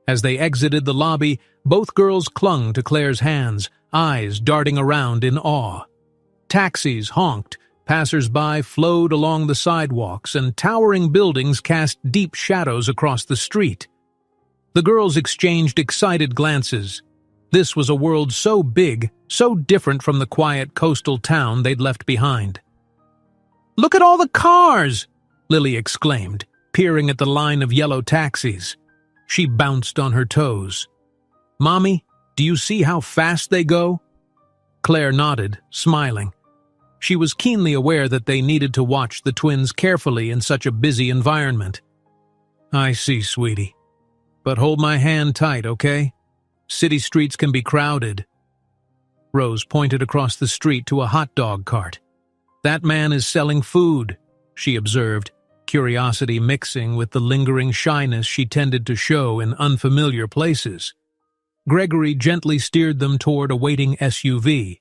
As they exited the lobby, both girls clung to Claire's hands, eyes darting around in awe. Taxis honked, passers-by flowed along the sidewalks, and towering buildings cast deep shadows across the street. The girls exchanged excited glances. This was a world so big, so different from the quiet coastal town they'd left behind. "Look at all the cars!" Lily exclaimed, peering at the line of yellow taxis. She bounced on her toes. "Mommy, do you see how fast they go?" Claire nodded, smiling. She was keenly aware that they needed to watch the twins carefully in such a busy environment. "I see, sweetie. But hold my hand tight, okay? City streets can be crowded." Rose pointed across the street to a hot dog cart. "That man is selling food," she observed, curiosity mixing with the lingering shyness she tended to show in unfamiliar places. Gregory gently steered them toward a waiting SUV.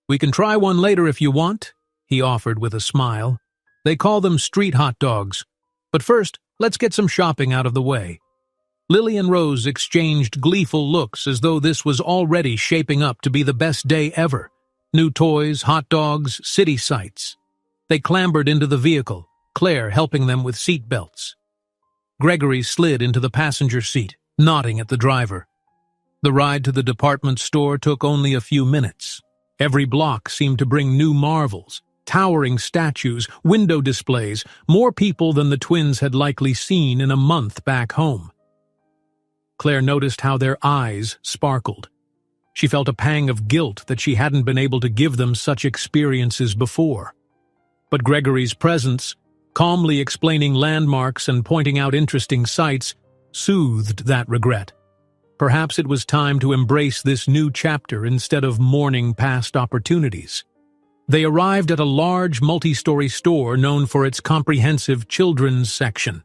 "We can try one later if you want," he offered with a smile. "They call them street hot dogs. But first, let's get some shopping out of the way." Lily and Rose exchanged gleeful looks as though this was already shaping up to be the best day ever. New toys, hot dogs, city sights. They clambered into the vehicle, Claire helping them with seat belts. Gregory slid into the passenger seat, nodding at the driver. The ride to the department store took only a few minutes. Every block seemed to bring new marvels, towering statues, window displays, more people than the twins had likely seen in a month back home. Claire noticed how their eyes sparkled. She felt a pang of guilt that she hadn't been able to give them such experiences before. But Gregory's presence, calmly explaining landmarks and pointing out interesting sights, soothed that regret. Perhaps it was time to embrace this new chapter instead of mourning past opportunities. They arrived at a large multi-story store known for its comprehensive children's section.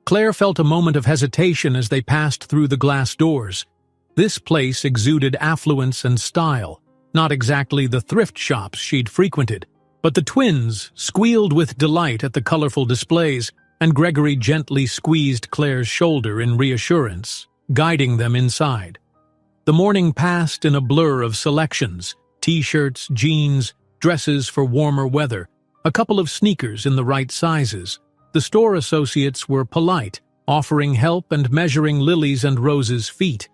Claire felt a moment of hesitation as they passed through the glass doors. This place exuded affluence and style, not exactly the thrift shops she'd frequented. But the twins squealed with delight at the colorful displays, and Gregory gently squeezed Claire's shoulder in reassurance, guiding them inside. The morning passed in a blur of selections: t-shirts, jeans, dresses for warmer weather, a couple of sneakers in the right sizes. The store associates were polite, offering help and measuring Lily's and Rose's feet.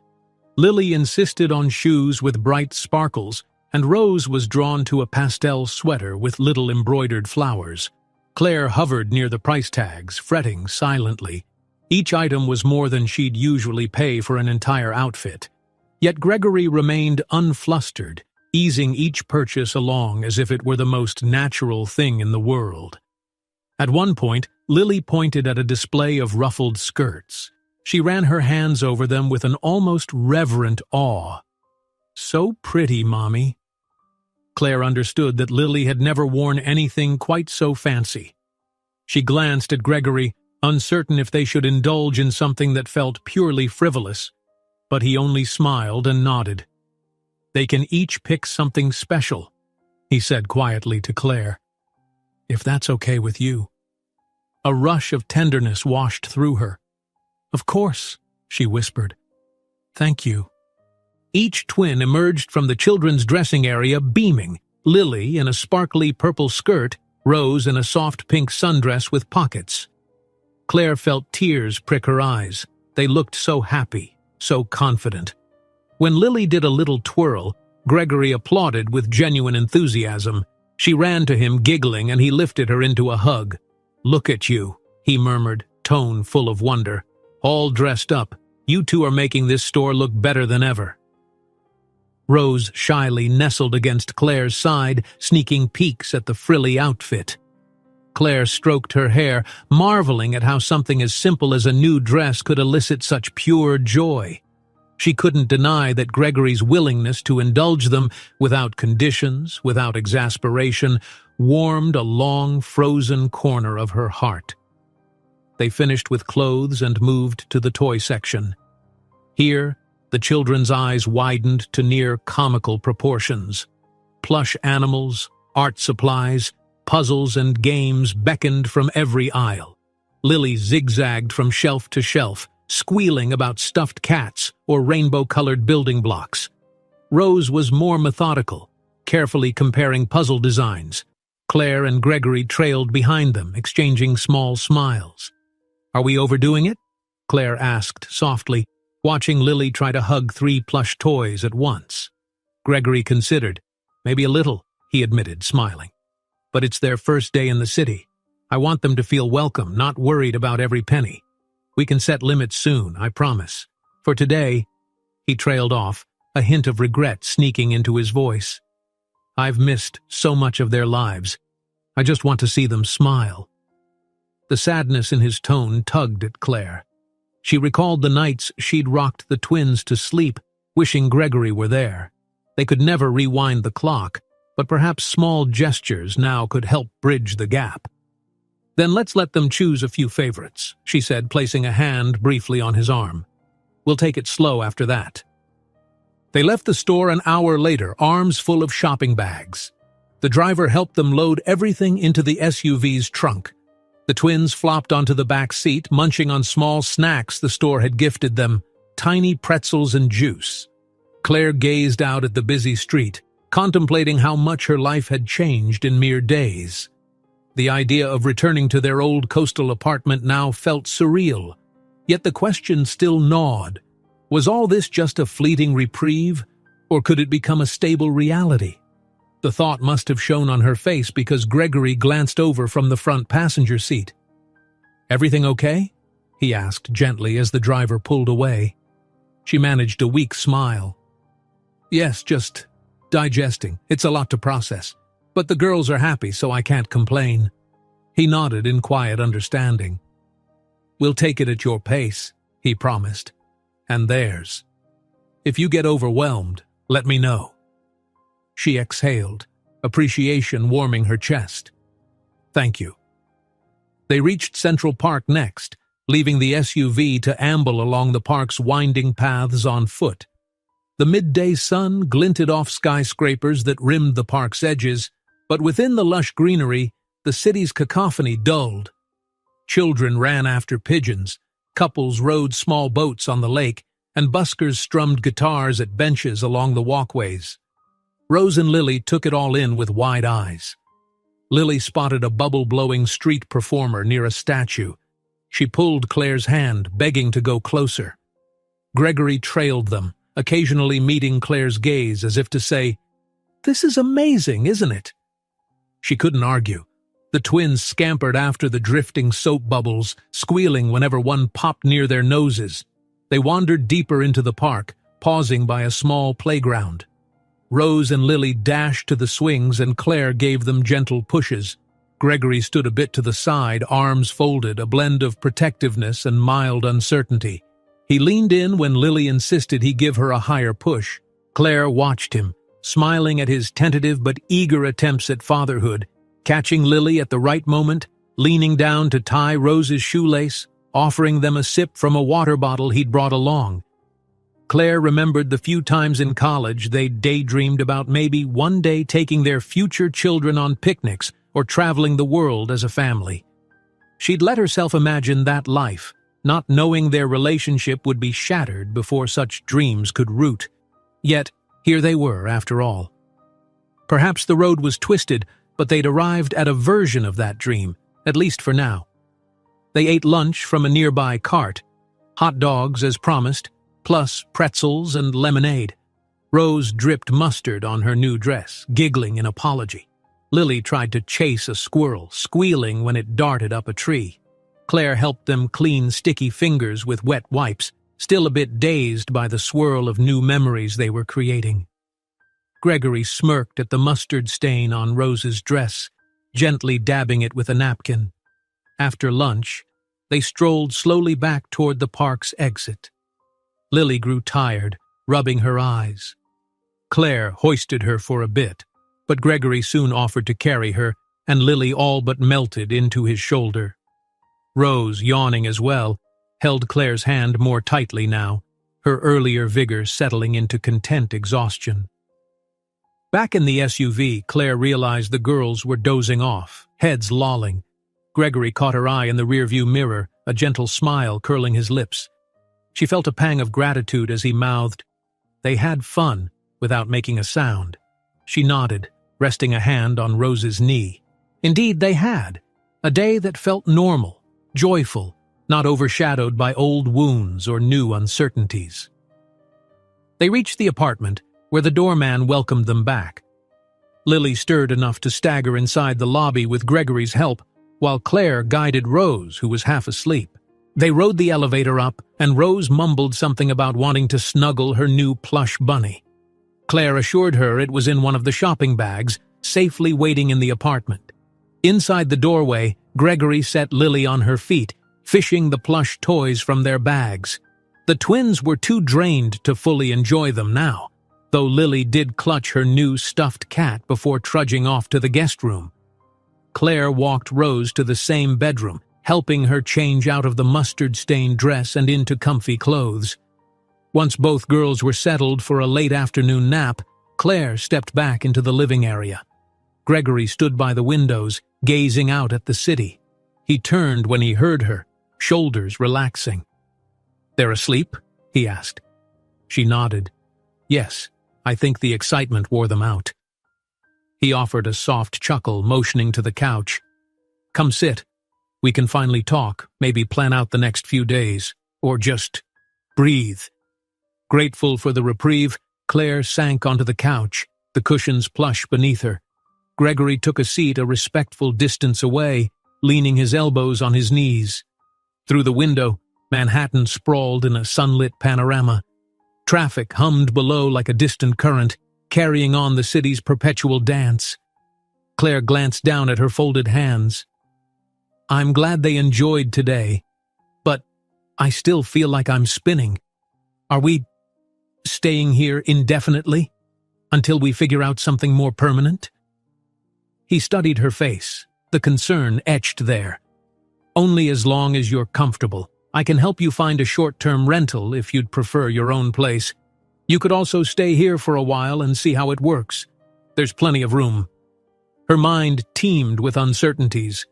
Lily insisted on shoes with bright sparkles, and Rose was drawn to a pastel sweater with little embroidered flowers. Claire hovered near the price tags, fretting silently. Each item was more than she'd usually pay for an entire outfit. Yet Gregory remained unflustered, easing each purchase along as if it were the most natural thing in the world. At one point, Lily pointed at a display of ruffled skirts. She ran her hands over them with an almost reverent awe. "So pretty, Mommy." Claire understood that Lily had never worn anything quite so fancy. She glanced at Gregory, uncertain if they should indulge in something that felt purely frivolous, but he only smiled and nodded. "They can each pick something special," he said quietly to Claire. "If that's okay with you." A rush of tenderness washed through her. "Of course," she whispered. "Thank you." Each twin emerged from the children's dressing area beaming, Lily in a sparkly purple skirt, Rose in a soft pink sundress with pockets. Claire felt tears prick her eyes. They looked so happy, so confident. When Lily did a little twirl, Gregory applauded with genuine enthusiasm. She ran to him, giggling, and he lifted her into a hug. "Look at you," he murmured, tone full of wonder. "All dressed up. You two are making this store look better than ever." Rose shyly nestled against Claire's side, sneaking peeks at the frilly outfit. Claire stroked her hair, marveling at how something as simple as a new dress could elicit such pure joy. She couldn't deny that Gregory's willingness to indulge them, without conditions, without exasperation, warmed a long, frozen corner of her heart. They finished with clothes and moved to the toy section. Here, the children's eyes widened to near comical proportions. Plush animals, art supplies, puzzles and games beckoned from every aisle. Lily zigzagged from shelf to shelf, squealing about stuffed cats or rainbow-colored building blocks. Rose was more methodical, carefully comparing puzzle designs. Claire and Gregory trailed behind them, exchanging small smiles. "Are we overdoing it?" Claire asked softly, watching Lily try to hug 3 plush toys at once. Gregory considered. "Maybe a little," he admitted, smiling. "But it's their first day in the city. I want them to feel welcome, not worried about every penny. We can set limits soon, I promise. For today," he trailed off, a hint of regret sneaking into his voice. "I've missed so much of their lives. I just want to see them smile." The sadness in his tone tugged at Claire. She recalled the nights she'd rocked the twins to sleep, wishing Gregory were there. They could never rewind the clock, but perhaps small gestures now could help bridge the gap. "Then let's let them choose a few favorites," she said, placing a hand briefly on his arm. "We'll take it slow after that." They left the store an hour later, arms full of shopping bags. The driver helped them load everything into the SUV's trunk. The twins flopped onto the back seat, munching on small snacks the store had gifted them, tiny pretzels and juice. Claire gazed out at the busy street, contemplating how much her life had changed in mere days. The idea of returning to their old coastal apartment now felt surreal, yet the question still gnawed. Was all this just a fleeting reprieve, or could it become a stable reality? The thought must have shown on her face because Gregory glanced over from the front passenger seat. "Everything okay?" he asked gently as the driver pulled away. She managed a weak smile. "Yes, just digesting. It's a lot to process. But the girls are happy, so I can't complain." He nodded in quiet understanding. "We'll take it at your pace," he promised. "And theirs. If you get overwhelmed, let me know." She exhaled, appreciation warming her chest. "Thank you." They reached Central Park next, leaving the SUV to amble along the park's winding paths on foot. The midday sun glinted off skyscrapers that rimmed the park's edges, but within the lush greenery, the city's cacophony dulled. Children ran after pigeons, couples rowed small boats on the lake, and buskers strummed guitars at benches along the walkways. Rose and Lily took it all in with wide eyes. Lily spotted a bubble-blowing street performer near a statue. She pulled Claire's hand, begging to go closer. Gregory trailed them, occasionally meeting Claire's gaze as if to say, "This is amazing, isn't it?" She couldn't argue. The twins scampered after the drifting soap bubbles, squealing whenever one popped near their noses. They wandered deeper into the park, pausing by a small playground. Rose and Lily dashed to the swings and Claire gave them gentle pushes. Gregory stood a bit to the side, arms folded, a blend of protectiveness and mild uncertainty. He leaned in when Lily insisted he give her a higher push. Claire watched him, smiling at his tentative but eager attempts at fatherhood, catching Lily at the right moment, leaning down to tie Rose's shoelace, offering them a sip from a water bottle he'd brought along. Claire remembered the few times in college they'd daydreamed about maybe one day taking their future children on picnics or traveling the world as a family. She'd let herself imagine that life, not knowing their relationship would be shattered before such dreams could root. Yet, here they were, after all. Perhaps the road was twisted, but they'd arrived at a version of that dream, at least for now. They ate lunch from a nearby cart, hot dogs as promised, plus pretzels and lemonade. Rose dripped mustard on her new dress, giggling in apology. Lily tried to chase a squirrel, squealing when it darted up a tree. Claire helped them clean sticky fingers with wet wipes, still a bit dazed by the swirl of new memories they were creating. Gregory smirked at the mustard stain on Rose's dress, gently dabbing it with a napkin. After lunch, they strolled slowly back toward the park's exit. Lily grew tired, rubbing her eyes. Claire hoisted her for a bit, but Gregory soon offered to carry her, and Lily all but melted into his shoulder. Rose, yawning as well, held Claire's hand more tightly now, her earlier vigor settling into content exhaustion. Back in the SUV, Claire realized the girls were dozing off, heads lolling. Gregory caught her eye in the rearview mirror, a gentle smile curling his lips. She felt a pang of gratitude as he mouthed, "They had fun," without making a sound. She nodded, resting a hand on Rose's knee. Indeed, they had. A day that felt normal, joyful, not overshadowed by old wounds or new uncertainties. They reached the apartment, where the doorman welcomed them back. Lily stirred enough to stagger inside the lobby with Gregory's help, while Claire guided Rose, who was half asleep. They rode the elevator up, and Rose mumbled something about wanting to snuggle her new plush bunny. Claire assured her it was in one of the shopping bags, safely waiting in the apartment. Inside the doorway, Gregory set Lily on her feet, fishing the plush toys from their bags. The twins were too drained to fully enjoy them now, though Lily did clutch her new stuffed cat before trudging off to the guest room. Claire walked Rose to the same bedroom, helping her change out of the mustard-stained dress and into comfy clothes. Once both girls were settled for a late afternoon nap, Claire stepped back into the living area. Gregory stood by the windows, gazing out at the city. He turned when he heard her, shoulders relaxing. "They're asleep?" he asked. She nodded. "Yes, I think the excitement wore them out." He offered a soft chuckle, motioning to the couch. "Come sit. We can finally talk, maybe plan out the next few days, or just breathe." Grateful for the reprieve, Claire sank onto the couch, the cushions plush beneath her. Gregory took a seat a respectful distance away, leaning his elbows on his knees. Through the window, Manhattan sprawled in a sunlit panorama. Traffic hummed below like a distant current, carrying on the city's perpetual dance. Claire glanced down at her folded hands. "I'm glad they enjoyed today, but I still feel like I'm spinning. Are we staying here indefinitely, until we figure out something more permanent?" He studied her face, the concern etched there. "Only as long as you're comfortable. I can help you find a short-term rental if you'd prefer your own place. You could also stay here for a while and see how it works. There's plenty of room." Her mind teemed with uncertainties.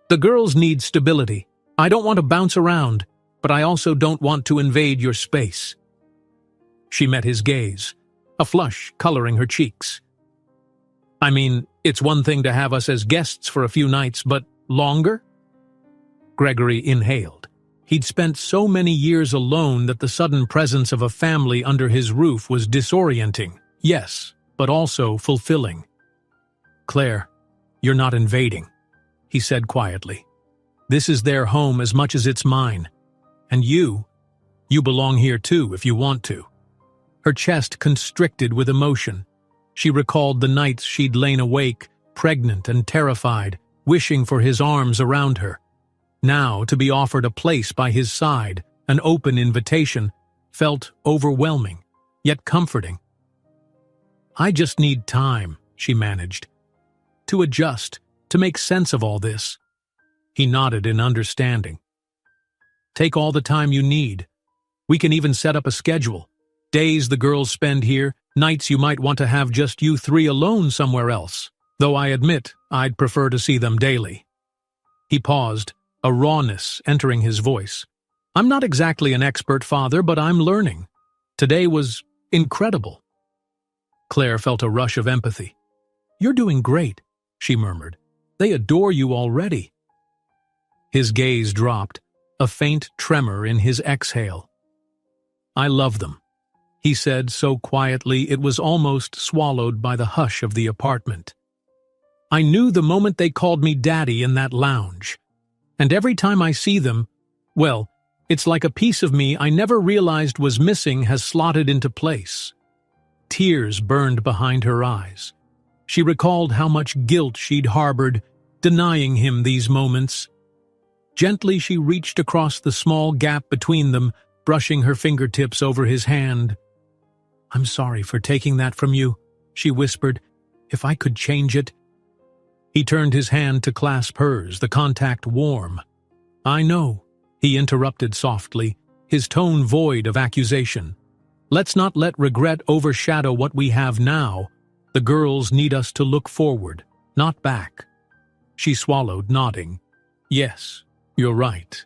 "The girls need stability. I don't want to bounce around, but I also don't want to invade your space." She met his gaze, a flush coloring her cheeks. "I mean, it's one thing to have us as guests for a few nights, but longer?" Gregory inhaled. He'd spent so many years alone that the sudden presence of a family under his roof was disorienting, yes, but also fulfilling. "Claire, you're not invading," he said quietly. "This is their home as much as it's mine. And you belong here too if you want to." Her chest constricted with emotion. She recalled the nights she'd lain awake, pregnant and terrified, wishing for his arms around her. Now, to be offered a place by his side, an open invitation, felt overwhelming, yet comforting. "I just need time," she managed, "to adjust, to make sense of all this." He nodded in understanding. "Take all the time you need. We can even set up a schedule. Days the girls spend here, nights you might want to have just you three alone somewhere else, though I admit I'd prefer to see them daily." He paused, a rawness entering his voice. "I'm not exactly an expert father, but I'm learning. Today was incredible." Claire felt a rush of empathy. "You're doing great," she murmured. "They adore you already." His gaze dropped, a faint tremor in his exhale. I love them," he said so quietly it was almost swallowed by the hush of the apartment. "I knew the moment they called me Daddy in that lounge. And every time I see them, well, it's like a piece of me I never realized was missing has slotted into place." Tears burned behind her eyes. She recalled how much guilt she'd harbored, denying him these moments. Gently she reached across the small gap between them, brushing her fingertips over his hand. "I'm sorry for taking that from you," she whispered. "If I could change it." He turned his hand to clasp hers, the contact warm. "I know," he interrupted softly, his tone void of accusation. "Let's not let regret overshadow what we have now. The girls need us to look forward, not back." She swallowed, nodding. "Yes, you're right."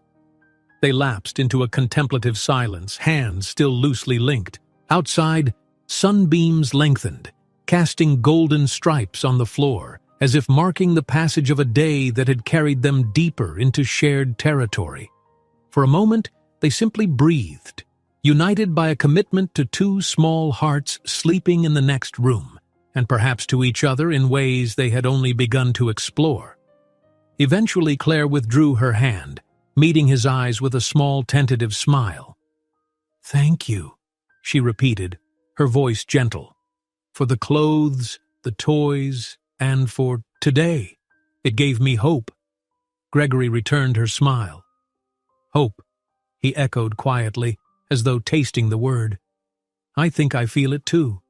They lapsed into a contemplative silence, hands still loosely linked. Outside, sunbeams lengthened, casting golden stripes on the floor, as if marking the passage of a day that had carried them deeper into shared territory. For a moment, they simply breathed, united by a commitment to two small hearts sleeping in the next room, and perhaps to each other in ways they had only begun to explore. Eventually, Claire withdrew her hand, meeting his eyes with a small tentative smile. "Thank you," she repeated, her voice gentle. "For the clothes, the toys, and for today. It gave me hope." Gregory returned her smile. "Hope," he echoed quietly, as though tasting the word. "I think I feel it too."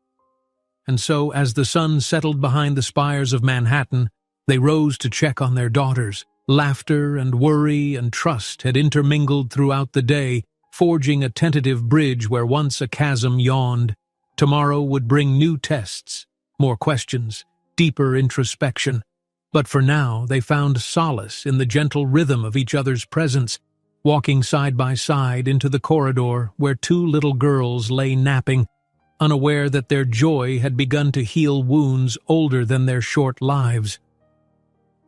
And so, as the sun settled behind the spires of Manhattan, they rose to check on their daughters. Laughter and worry and trust had intermingled throughout the day, forging a tentative bridge where once a chasm yawned. Tomorrow would bring new tests, more questions, deeper introspection. But for now, they found solace in the gentle rhythm of each other's presence, walking side by side into the corridor where two little girls lay napping, unaware that their joy had begun to heal wounds older than their short lives.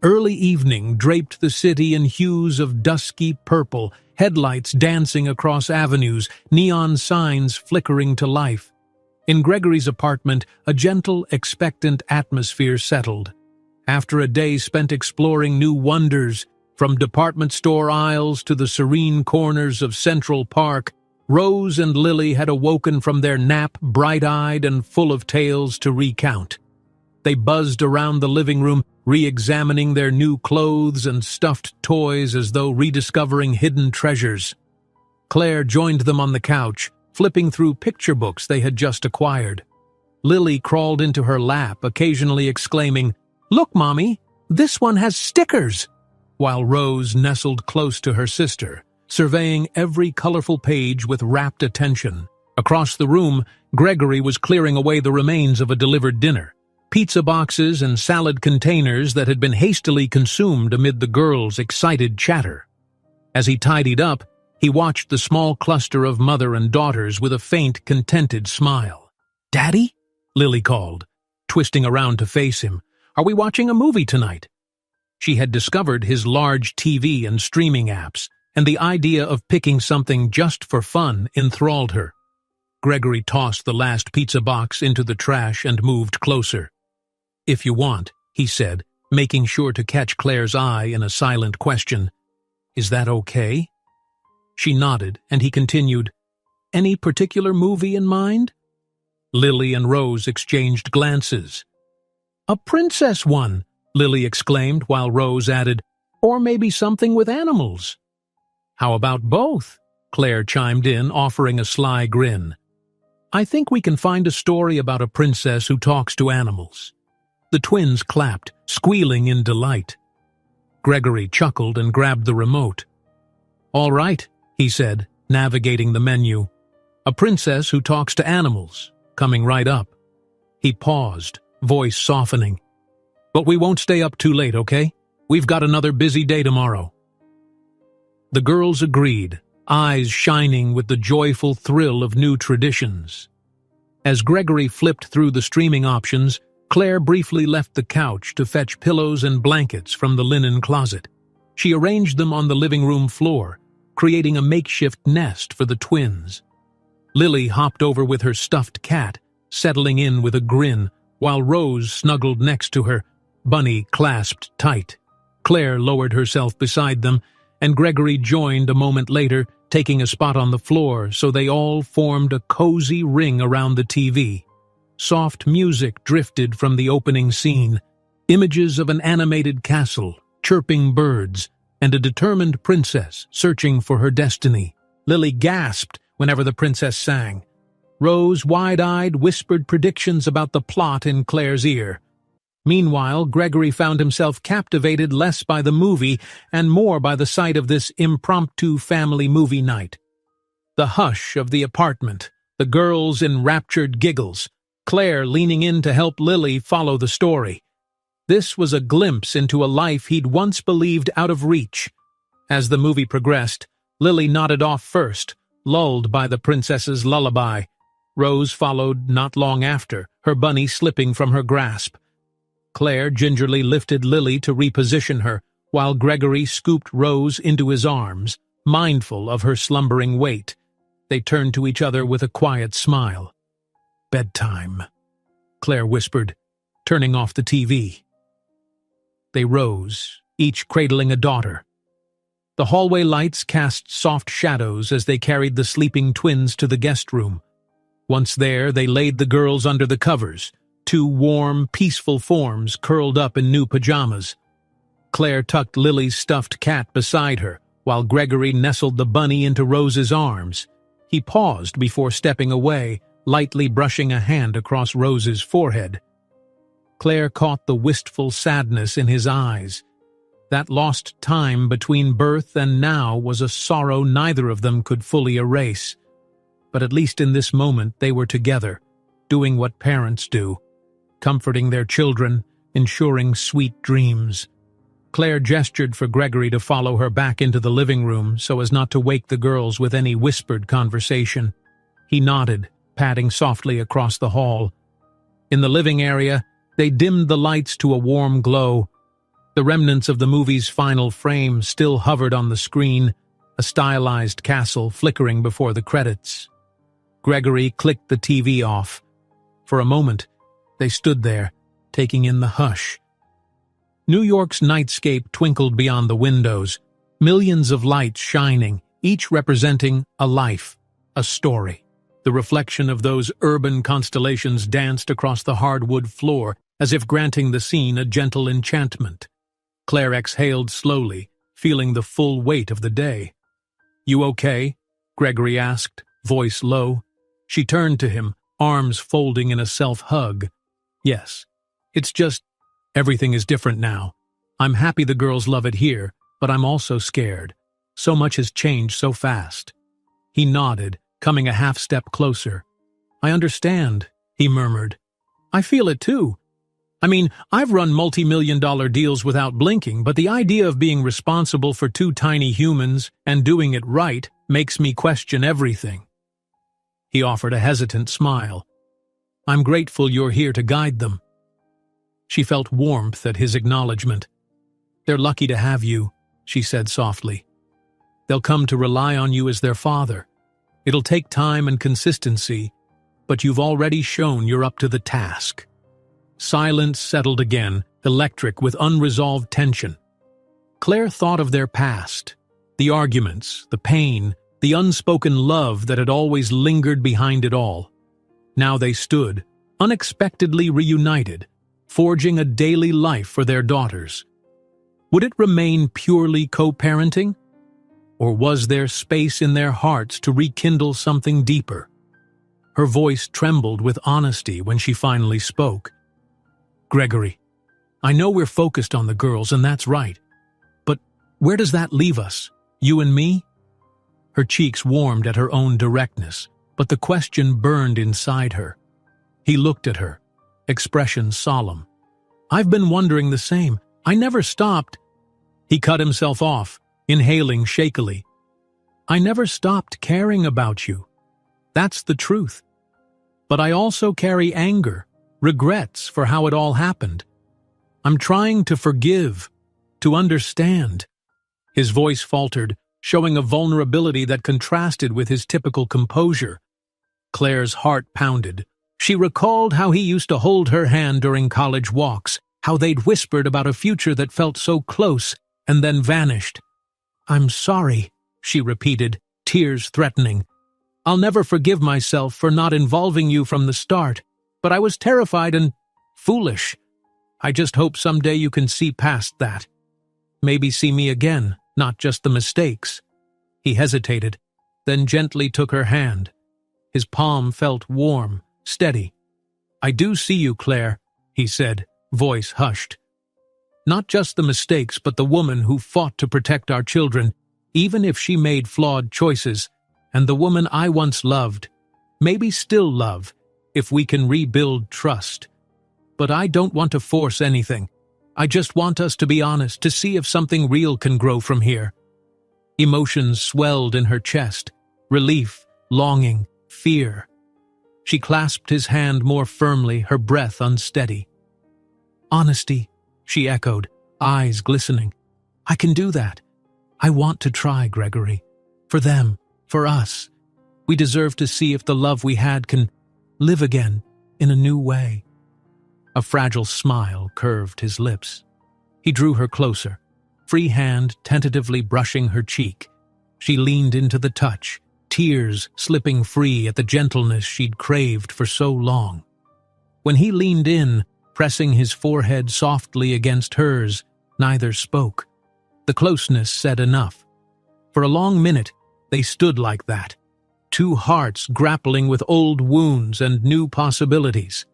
Early evening draped the city in hues of dusky purple, headlights dancing across avenues, neon signs flickering to life. In Gregory's apartment, a gentle, expectant atmosphere settled. After a day spent exploring new wonders, from department store aisles to the serene corners of Central Park, Rose and Lily had awoken from their nap bright-eyed and full of tales to recount. They buzzed around the living room, re-examining their new clothes and stuffed toys as though rediscovering hidden treasures. Claire joined them on the couch, flipping through picture books they had just acquired. Lily crawled into her lap, occasionally exclaiming, "Look, Mommy, this one has stickers!" while Rose nestled close to her sister, surveying every colorful page with rapt attention. Across the room, Gregory was clearing away the remains of a delivered dinner. Pizza boxes and salad containers that had been hastily consumed amid the girls' excited chatter. As he tidied up, he watched the small cluster of mother and daughters with a faint, contented smile. "Daddy?" Lily called, twisting around to face him. "Are we watching a movie tonight?" She had discovered his large TV and streaming apps, and the idea of picking something just for fun enthralled her. Gregory tossed the last pizza box into the trash and moved closer. "If you want," he said, making sure to catch Claire's eye in a silent question. "Is that okay?" She nodded, and he continued, "Any particular movie in mind?" Lily and Rose exchanged glances. "A princess one," Lily exclaimed, while Rose added, "Or maybe something with animals." "How about both?" Claire chimed in, offering a sly grin. "I think we can find a story about a princess who talks to animals." The twins clapped, squealing in delight. Gregory chuckled and grabbed the remote. "All right," he said, navigating the menu. "A princess who talks to animals, coming right up." He paused, voice softening. "But we won't stay up too late, okay? We've got another busy day tomorrow." The girls agreed, eyes shining with the joyful thrill of new traditions. As Gregory flipped through the streaming options, Claire briefly left the couch to fetch pillows and blankets from the linen closet. She arranged them on the living room floor, creating a makeshift nest for the twins. Lily hopped over with her stuffed cat, settling in with a grin, while Rose snuggled next to her, Bunny clasped tight. Claire lowered herself beside them, and Gregory joined a moment later, taking a spot on the floor so they all formed a cozy ring around the TV. Soft music drifted from the opening scene, images of an animated castle, chirping birds, and a determined princess searching for her destiny. Lily gasped whenever the princess sang. Rose, wide-eyed, whispered predictions about the plot in Claire's ear. Meanwhile, Gregory found himself captivated less by the movie and more by the sight of this impromptu family movie night. The hush of the apartment, the girls' enraptured giggles, Claire leaning in to help Lily follow the story. This was a glimpse into a life he'd once believed out of reach. As the movie progressed, Lily nodded off first, lulled by the princess's lullaby. Rose followed not long after, her bunny slipping from her grasp. Claire gingerly lifted Lily to reposition her, while Gregory scooped Rose into his arms, mindful of her slumbering weight. They turned to each other with a quiet smile. "Bedtime," Claire whispered, turning off the TV. They rose, each cradling a daughter. The hallway lights cast soft shadows as they carried the sleeping twins to the guest room. Once there, they laid the girls under the covers, two warm, peaceful forms curled up in new pajamas. Claire tucked Lily's stuffed cat beside her, while Gregory nestled the bunny into Rose's arms. He paused before stepping away, lightly brushing a hand across Rose's forehead. Claire caught the wistful sadness in his eyes. That lost time between birth and now was a sorrow neither of them could fully erase. But at least in this moment they were together, doing what parents do, comforting their children, ensuring sweet dreams. Claire gestured for Gregory to follow her back into the living room so as not to wake the girls with any whispered conversation. He nodded, padding softly across the hall. In the living area, they dimmed the lights to a warm glow. The remnants of the movie's final frame still hovered on the screen, a stylized castle flickering before the credits. Gregory clicked the TV off. For a moment, they stood there, taking in the hush. New York's nightscape twinkled beyond the windows, millions of lights shining, each representing a life, a story. The reflection of those urban constellations danced across the hardwood floor, as if granting the scene a gentle enchantment. Claire exhaled slowly, feeling the full weight of the day. "You okay?" Gregory asked, voice low. She turned to him, arms folding in a self-hug. "Yes. It's just, everything is different now. I'm happy the girls love it here, but I'm also scared. So much has changed so fast." He nodded, coming a half-step closer. "I understand," he murmured. "I feel it too. I mean, I've run multi-million-dollar deals without blinking, but the idea of being responsible for two tiny humans and doing it right makes me question everything." He offered a hesitant smile. "I'm grateful you're here to guide them." She felt warmth at his acknowledgement. "They're lucky to have you," she said softly. "They'll come to rely on you as their father. It'll take time and consistency, but you've already shown you're up to the task." Silence settled again, electric with unresolved tension. Claire thought of their past, the arguments, the pain, the unspoken love that had always lingered behind it all. Now they stood, unexpectedly reunited, forging a daily life for their daughters. Would it remain purely co-parenting? Or was there space in their hearts to rekindle something deeper? Her voice trembled with honesty when she finally spoke. "Gregory, I know we're focused on the girls, and that's right. But where does that leave us, you and me?" Her cheeks warmed at her own directness, but the question burned inside her. He looked at her, expression solemn. "I've been wondering the same. I never stopped." He cut himself off, inhaling shakily. "I never stopped caring about you. That's the truth. But I also carry anger, regrets for how it all happened. I'm trying to forgive, to understand." His voice faltered, showing a vulnerability that contrasted with his typical composure. Claire's heart pounded. She recalled how he used to hold her hand during college walks, how they'd whispered about a future that felt so close and then vanished. "I'm sorry," she repeated, tears threatening. "I'll never forgive myself for not involving you from the start, but I was terrified and foolish. I just hope someday you can see past that. Maybe see me again, not just the mistakes." He hesitated, then gently took her hand. His palm felt warm, steady. "I do see you, Claire," he said, voice hushed. "Not just the mistakes, but the woman who fought to protect our children, even if she made flawed choices, and the woman I once loved, maybe still love, if we can rebuild trust. But I don't want to force anything. I just want us to be honest, to see if something real can grow from here." Emotions swelled in her chest, relief, longing, fear. She clasped his hand more firmly, her breath unsteady. "Honesty," she echoed, eyes glistening. "I can do that. I want to try, Gregory. For them, for us. We deserve to see if the love we had can live again in a new way." A fragile smile curved his lips. He drew her closer, free hand tentatively brushing her cheek. She leaned into the touch, tears slipping free at the gentleness she'd craved for so long. When he leaned in, pressing his forehead softly against hers, neither spoke. The closeness said enough. For a long minute, they stood like that, two hearts grappling with old wounds and new possibilities.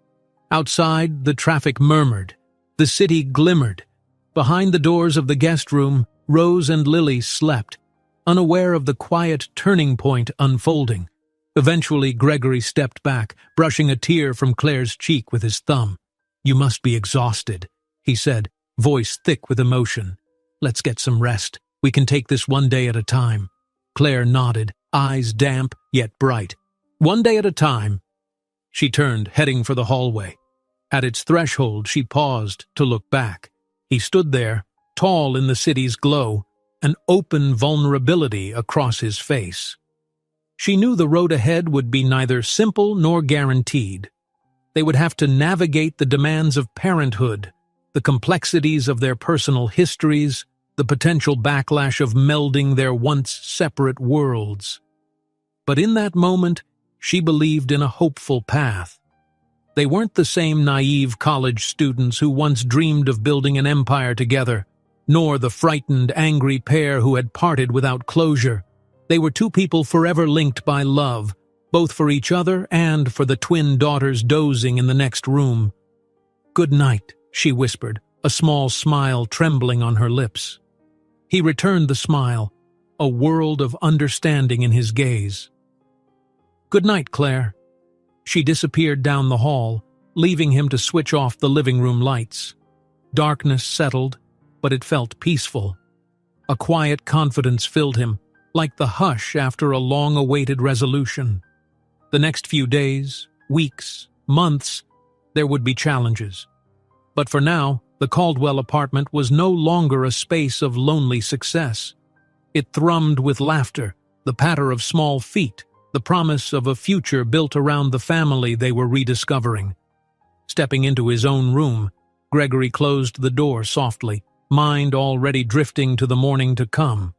Outside, the traffic murmured. The city glimmered. Behind the doors of the guest room, Rose and Lily slept, unaware of the quiet turning point unfolding. Eventually, Gregory stepped back, brushing a tear from Claire's cheek with his thumb. "You must be exhausted," he said, voice thick with emotion. "Let's get some rest. We can take this one day at a time." Claire nodded, eyes damp yet bright. "One day at a time." She turned, heading for the hallway. At its threshold, she paused to look back. He stood there, tall in the city's glow, an open vulnerability across his face. She knew the road ahead would be neither simple nor guaranteed. They would have to navigate the demands of parenthood, the complexities of their personal histories, the potential backlash of melding their once separate worlds. But in that moment, she believed in a hopeful path. They weren't the same naive college students who once dreamed of building an empire together, nor the frightened, angry pair who had parted without closure. They were two people forever linked by love, both for each other and for the twin daughters dozing in the next room. "Good night," she whispered, a small smile trembling on her lips. He returned the smile, a world of understanding in his gaze. "Good night, Claire." She disappeared down the hall, leaving him to switch off the living room lights. Darkness settled, but it felt peaceful. A quiet confidence filled him, like the hush after a long-awaited resolution. The next few days, weeks, months, there would be challenges. But for now, the Caldwell apartment was no longer a space of lonely success. It thrummed with laughter, the patter of small feet, the promise of a future built around the family they were rediscovering. Stepping into his own room, Gregory closed the door softly, mind already drifting to the morning to come.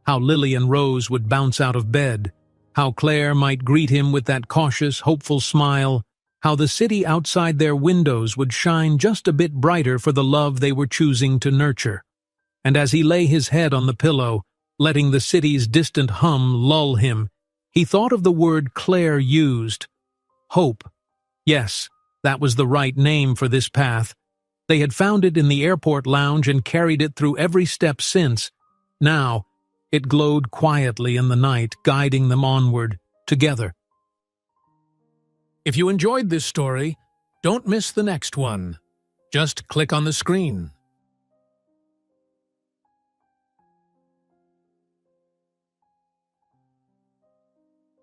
How Lily and Rose would bounce out of bed, how Claire might greet him with that cautious, hopeful smile, how the city outside their windows would shine just a bit brighter for the love they were choosing to nurture. And as he lay his head on the pillow, letting the city's distant hum lull him, he thought of the word Claire used. Hope. Yes, that was the right name for this path. They had found it in the airport lounge and carried it through every step since. Now, it glowed quietly in the night, guiding them onward, together. If you enjoyed this story, don't miss the next one. Just click on the screen.